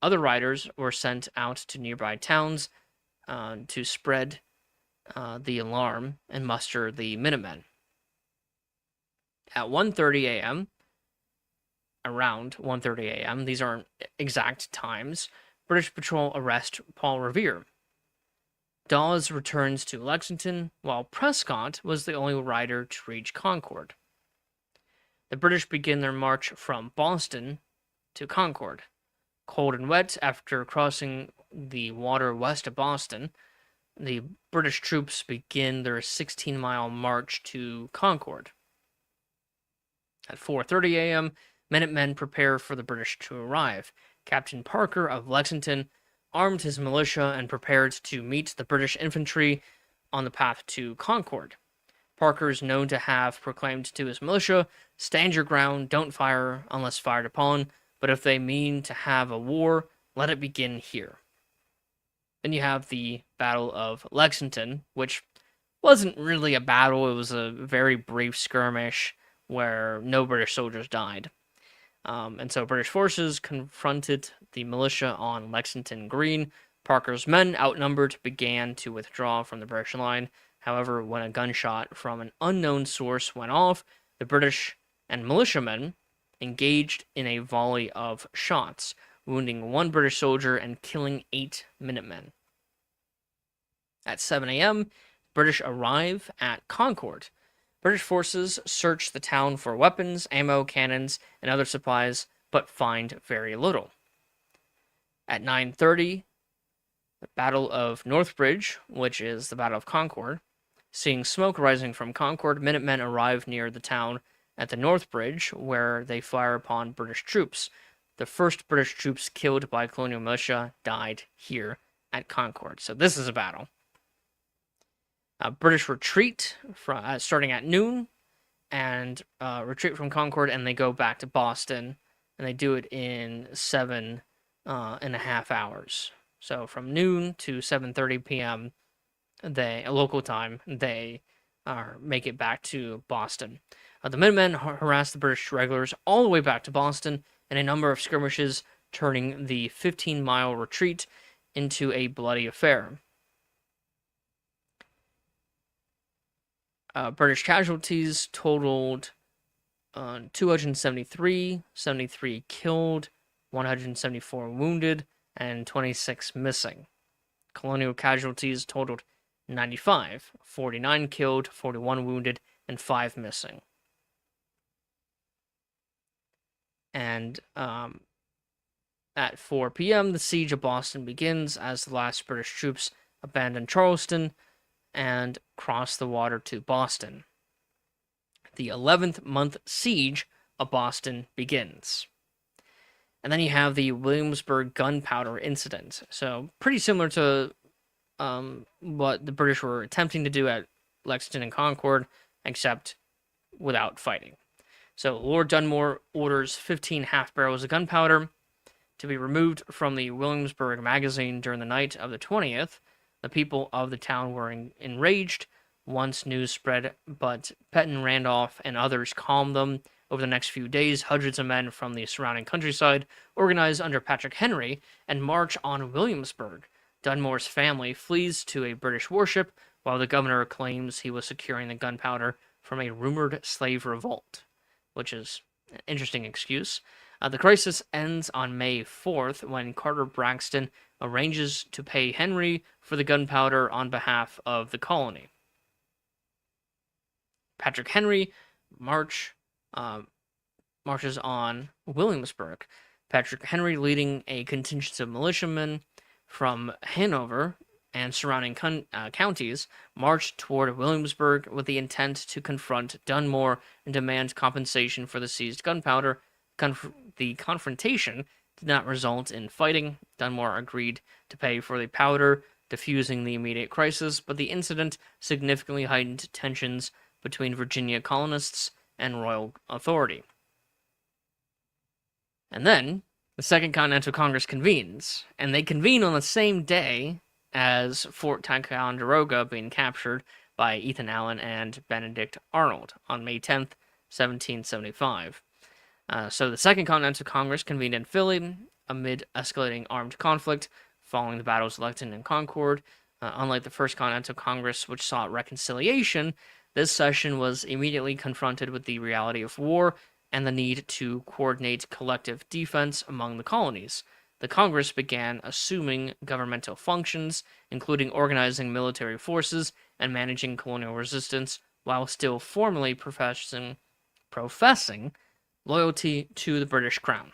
Other riders were sent out to nearby towns to spread the alarm and muster the Minutemen. At 1:30 a.m., around 1:30 a.m., these aren't exact times, British patrol arrest Paul Revere. Dawes returns to Lexington, while Prescott was the only rider to reach Concord. The British begin their march from Boston to Concord. Cold and wet, after crossing the water west of Boston, the British troops begin their 16-mile march to Concord. At 4:30 a.m., Minutemen prepare for the British to arrive. Captain Parker of Lexington armed his militia and prepared to meet the British infantry on the path to Concord. Parker is known to have proclaimed to his militia, "Stand your ground, don't fire unless fired upon, but if they mean to have a war, let it begin here." Then you have the Battle of Lexington, which wasn't really a battle, it was a very brief skirmish where no British soldiers died. And so British forces confronted the militia on Lexington Green. Parker's men, outnumbered, began to withdraw from the British line. However, when a gunshot from an unknown source went off, the British and militiamen engaged in a volley of shots, wounding one British soldier and killing 8 Minutemen. At 7 a.m., British arrive at Concord. British forces search the town for weapons, ammo, cannons, and other supplies, but find very little. At 9:30, the Battle of Northbridge, which is the Battle of Concord. Seeing smoke rising from Concord, Minutemen arrive near the town at the North Bridge, where they fire upon British troops. The first British troops killed by colonial militia died here at Concord. So this is a battle. British retreat starting at noon and retreat from Concord, and they go back to Boston, and they do it in 7.5 hours. So from noon to 7:30 p.m. Local time, they make it back to Boston. The Minutemen harass the British regulars all the way back to Boston in a number of skirmishes, turning the 15-mile retreat into a bloody affair. British casualties totaled 273, 73 killed, 174 wounded, and 26 missing. Colonial casualties totaled 95, 49 killed, 41 wounded, and 5 missing. And at 4 p.m., the siege of Boston begins as the last British troops abandon Charleston and cross the water to Boston. The 11th month siege of Boston begins. And then you have the Williamsburg gunpowder incident. So pretty similar to what the British were attempting to do at Lexington and Concord, except without fighting. So Lord Dunmore orders 15 half barrels of gunpowder to be removed from the Williamsburg magazine during the night of the 20th. The people of the town were enraged once news spread, but Petton, Randolph, and others calmed them. Over the next few days, hundreds of men from the surrounding countryside organize under Patrick Henry and march on Williamsburg. Dunmore's family flees to a British warship, while the governor claims he was securing the gunpowder from a rumored slave revolt, which is an interesting excuse. The crisis ends on May 4th when Carter Braxton arranges to pay Henry for the gunpowder on behalf of the colony. Patrick Henry marches on Williamsburg. Patrick Henry, leading a contingent of militiamen from Hanover and surrounding counties, marched toward Williamsburg with the intent to confront Dunmore and demand compensation for the seized gunpowder. The confrontation did not result in fighting. Dunmore agreed to pay for the powder, diffusing the immediate crisis, but the incident significantly heightened tensions between Virginia colonists and royal authority. And then, the Second Continental Congress convenes, and they convene on the same day as Fort Ticonderoga being captured by Ethan Allen and Benedict Arnold on May 10th, 1775. So the Second Continental Congress convened in Philly amid escalating armed conflict following the battles of Lexington and Concord. Unlike the First Continental Congress, which sought reconciliation, this session was immediately confronted with the reality of war and the need to coordinate collective defense among the colonies. The Congress began assuming governmental functions, including organizing military forces and managing colonial resistance, while still formally professing loyalty to the British Crown.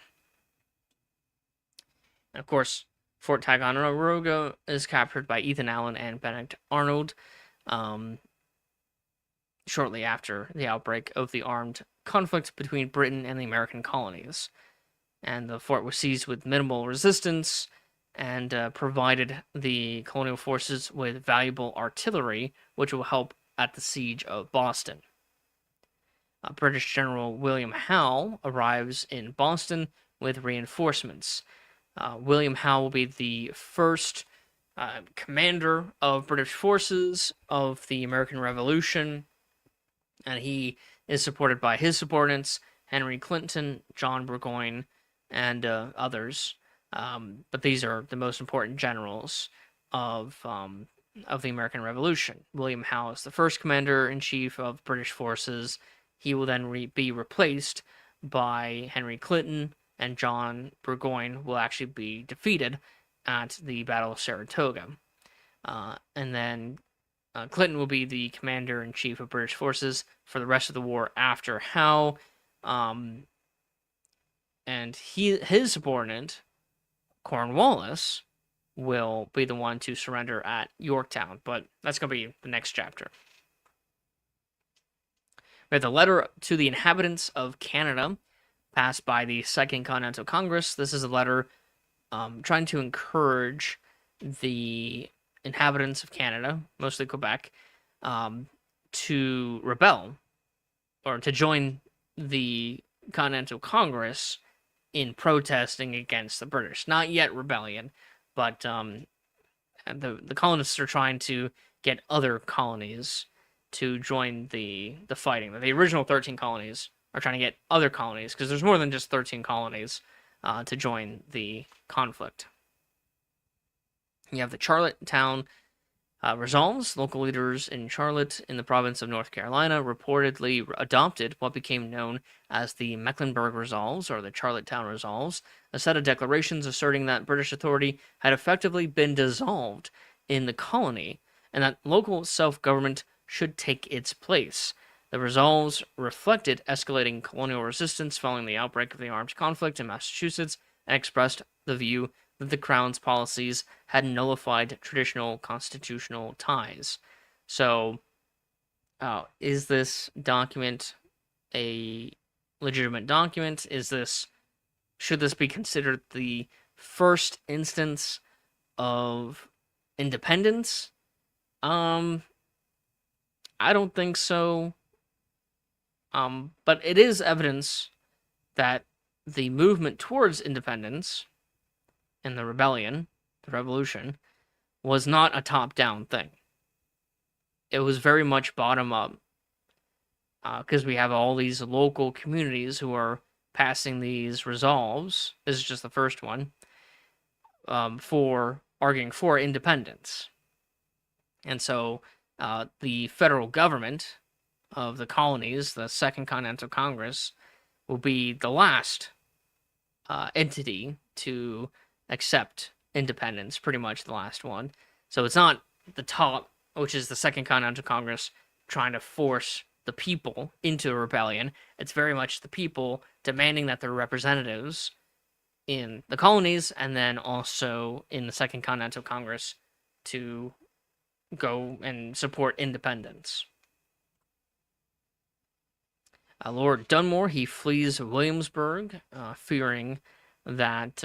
And of course, Fort Ticonderoga is captured by Ethan Allen and Benedict Arnold. shortly after the outbreak of the armed conflict between Britain and the American colonies. And the fort was seized with minimal resistance and provided the colonial forces with valuable artillery, which will help at the siege of Boston. British General William Howe arrives in Boston with reinforcements. William Howe will be the first commander of British forces of the American Revolution, and he is supported by his subordinates, Henry Clinton, John Burgoyne, and others. But these are the most important generals of the American Revolution. William Howe is the first commander-in-chief of British forces. He will then be replaced by Henry Clinton, and John Burgoyne will actually be defeated at the Battle of Saratoga. And then Clinton will be the commander-in-chief of British forces for the rest of the war after Howe. And his subordinate, Cornwallis, will be the one to surrender at Yorktown, but that's going to be the next chapter. We have the letter to the inhabitants of Canada, passed by the Second Continental Congress. This is a letter trying to encourage the inhabitants of Canada, mostly Quebec, to rebel or to join the Continental Congress in protesting against the British. Not yet rebellion, but the colonists are trying to get other colonies to join the fighting. The original 13 colonies are trying to get other colonies, because there's more than just 13 colonies, to join the conflict. You have the Charlottetown resolves. Local leaders in Charlotte, in the province of North Carolina, reportedly adopted what became known as the Mecklenburg Resolves, or the Charlottetown Resolves, a set of declarations asserting that British authority had effectively been dissolved in the colony, and that local self-government should take its place. The resolves reflected escalating colonial resistance following the outbreak of the armed conflict in Massachusetts, and expressed the view that the Crown's policies had nullified traditional constitutional ties. So, is this document a legitimate document? Should this be considered the first instance of independence? I don't think so. But it is evidence that the movement towards independence and the rebellion, the revolution, was not a top-down thing. It was very much bottom-up, because we have all these local communities who are passing these resolves. This is just the first one, for arguing for independence. And so the federal government of the colonies, the Second Continental Congress, will be the last entity to accept independence, pretty much the last one. So it's not the top, which is the Second Continental Congress, trying to force the people into a rebellion. It's very much the people demanding that their representatives in the colonies, and then also in the Second Continental Congress, to go and support independence. Lord Dunmore, he flees Williamsburg, fearing that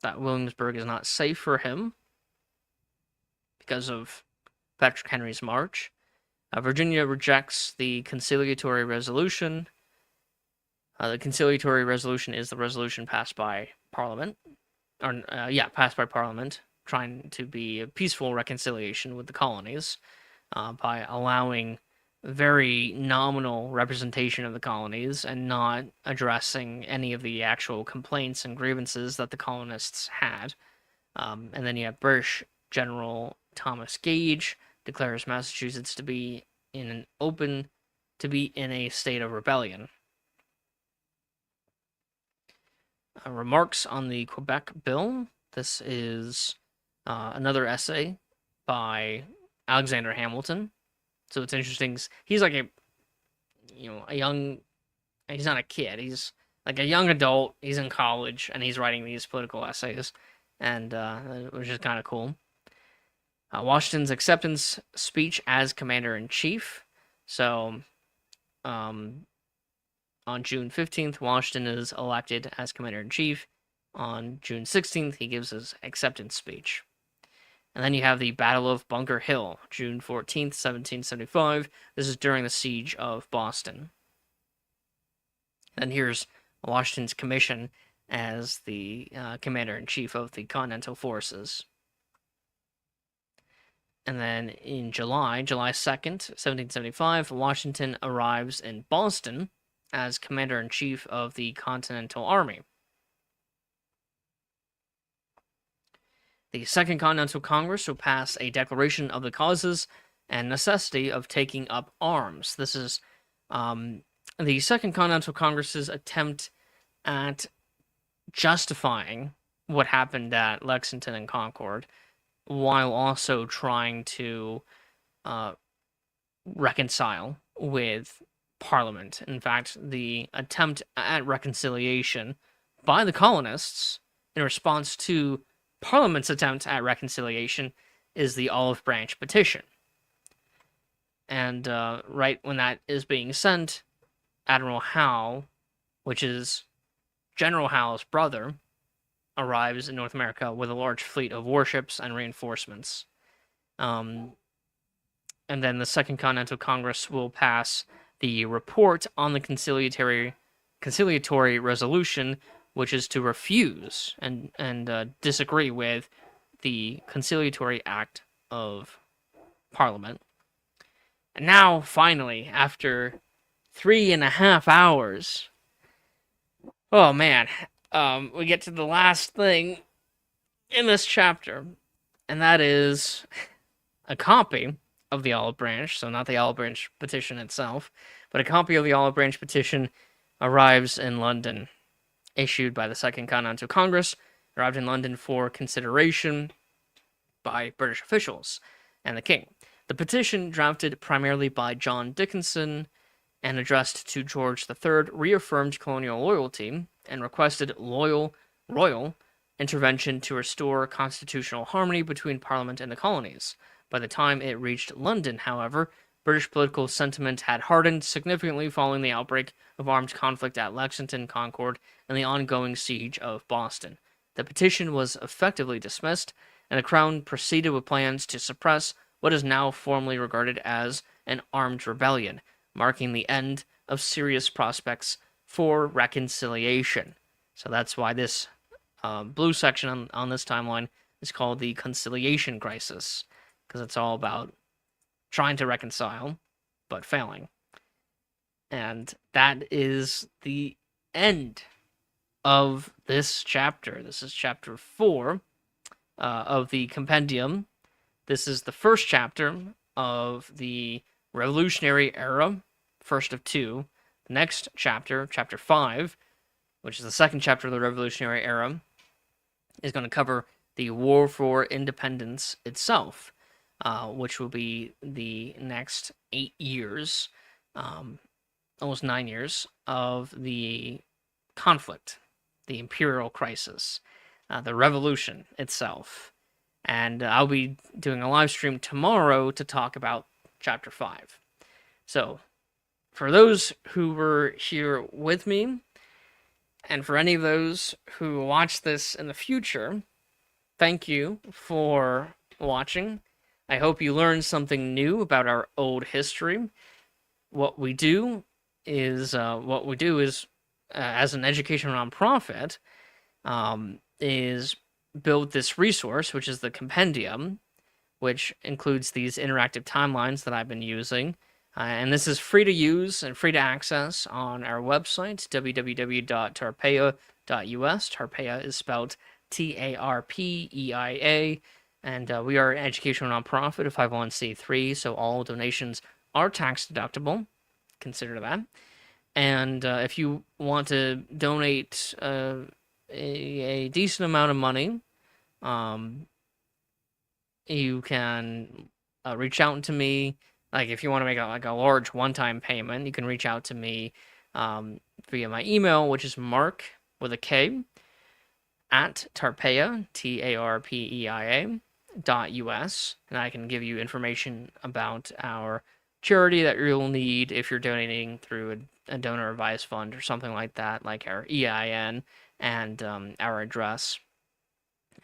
that Williamsburg is not safe for him because of Patrick Henry's march. Virginia rejects the conciliatory resolution. The conciliatory resolution is the resolution passed by Parliament, passed by Parliament, trying to be a peaceful reconciliation with the colonies, by allowing very nominal representation of the colonies and not addressing any of the actual complaints and grievances that the colonists had. And then you have British General Thomas Gage declares Massachusetts to be in a state of rebellion. Remarks on the Quebec Bill. This is another essay by Alexander Hamilton. So it's interesting. He's like he's not a kid. He's like a young adult. He's in college, and he's writing these political essays, and which is kind of cool. Washington's acceptance speech as commander-in-chief. So, on June 15th, Washington is elected as Commander-in-Chief. On June 16th, he gives his acceptance speech. And then you have the Battle of Bunker Hill, June 14th, 1775. This is during the Siege of Boston. And here's Washington's commission as the Commander-in-Chief of the Continental Forces. And then in July 2nd, 1775, Washington arrives in Boston as Commander-in-Chief of the Continental Army. The Second Continental Congress will pass a declaration of the causes and necessity of taking up arms. This is the Second Continental Congress's attempt at justifying what happened at Lexington and Concord, while also trying to reconcile with Parliament. In fact, the attempt at reconciliation by the colonists in response to Parliament's attempt at reconciliation is the Olive Branch Petition. And right when that is being sent, Admiral Howe, which is General Howe's brother, arrives in North America with a large fleet of warships and reinforcements. And then the Second Continental Congress will pass the report on the conciliatory resolution, which is to refuse and disagree with the Conciliatory Act of Parliament. And now, finally, after 3.5 hours, oh man, we get to the last thing in this chapter, and that is a copy of the Olive Branch, so not the Olive Branch Petition itself, but a copy of the Olive Branch Petition arrives in London, issued by the Second Continental Congress, arrived in London for consideration by British officials and the King. The petition, drafted primarily by John Dickinson and addressed to George III, reaffirmed colonial loyalty and requested royal intervention to restore constitutional harmony between Parliament and the colonies. By the time it reached London, however, British political sentiment had hardened significantly following the outbreak of armed conflict at Lexington, Concord, and the ongoing siege of Boston. The petition was effectively dismissed, and the Crown proceeded with plans to suppress what is now formally regarded as an armed rebellion, marking the end of serious prospects for reconciliation. So that's why this blue section on this timeline is called the Conciliation Crisis, because it's all about trying to reconcile, but failing. And that is the end of this chapter. This is chapter 4 of the compendium. This is the first chapter of the Revolutionary Era, first of 2. The next chapter, chapter 5, which is the second chapter of the Revolutionary Era, is going to cover the War for Independence itself, which will be the next 8 years, almost 9 years, of the conflict, the imperial crisis, the revolution itself. And I'll be doing a live stream tomorrow to talk about chapter 5. So, for those who were here with me, and for any of those who watch this in the future, thank you for watching. I hope you learned something new about our old history. What we do is as an educational nonprofit, is build this resource, which is the compendium, which includes these interactive timelines that I've been using. And this is free to use and free to access on our website, www.tarpeia.us. Tarpeia is spelled Tarpeia, and we are an educational nonprofit, a 501c3, so all donations are tax deductible. Consider that. And if you want to donate a decent amount of money, you can reach out to me. Like, if you want to make a large one-time payment, you can reach out to me via my email, which is Mark with a K at Tarpeia, Tarpeia.us, and I can give you information about our charity that you'll need if you're donating through a donor advised fund or something like that, like our EIN and our address.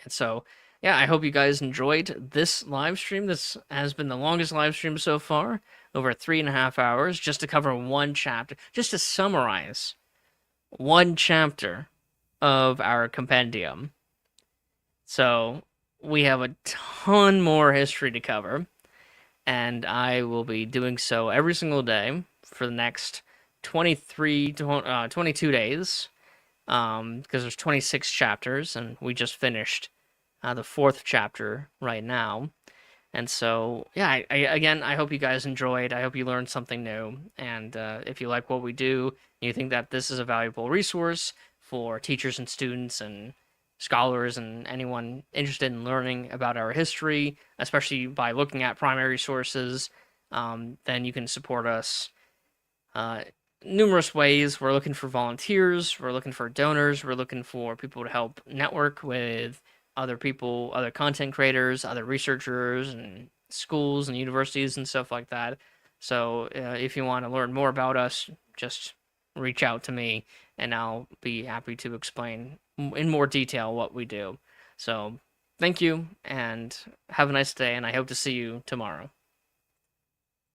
And so, yeah, I hope you guys enjoyed this live stream. This has been the longest live stream so far, over 3.5 hours, just to cover one chapter, just to summarize one chapter of our compendium. So, we have a ton more history to cover, and I will be doing so every single day for the next 22 days, because there's 26 chapters, and we just finished the fourth chapter right now. And so, yeah, again, I hope you guys enjoyed. I hope you learned something new. And if you like what we do, and you think that this is a valuable resource for teachers and students and scholars and anyone interested in learning about our history, especially by looking at primary sources, then you can support us uh, numerous ways. We're looking for volunteers, we're looking for donors, we're looking for people to help network with other people, other content creators, other researchers, and schools and universities and stuff like that. So if you want to learn more about us, just reach out to me and I'll be happy to explain in more detail what we do. So thank you and have a nice day, and I hope to see you tomorrow.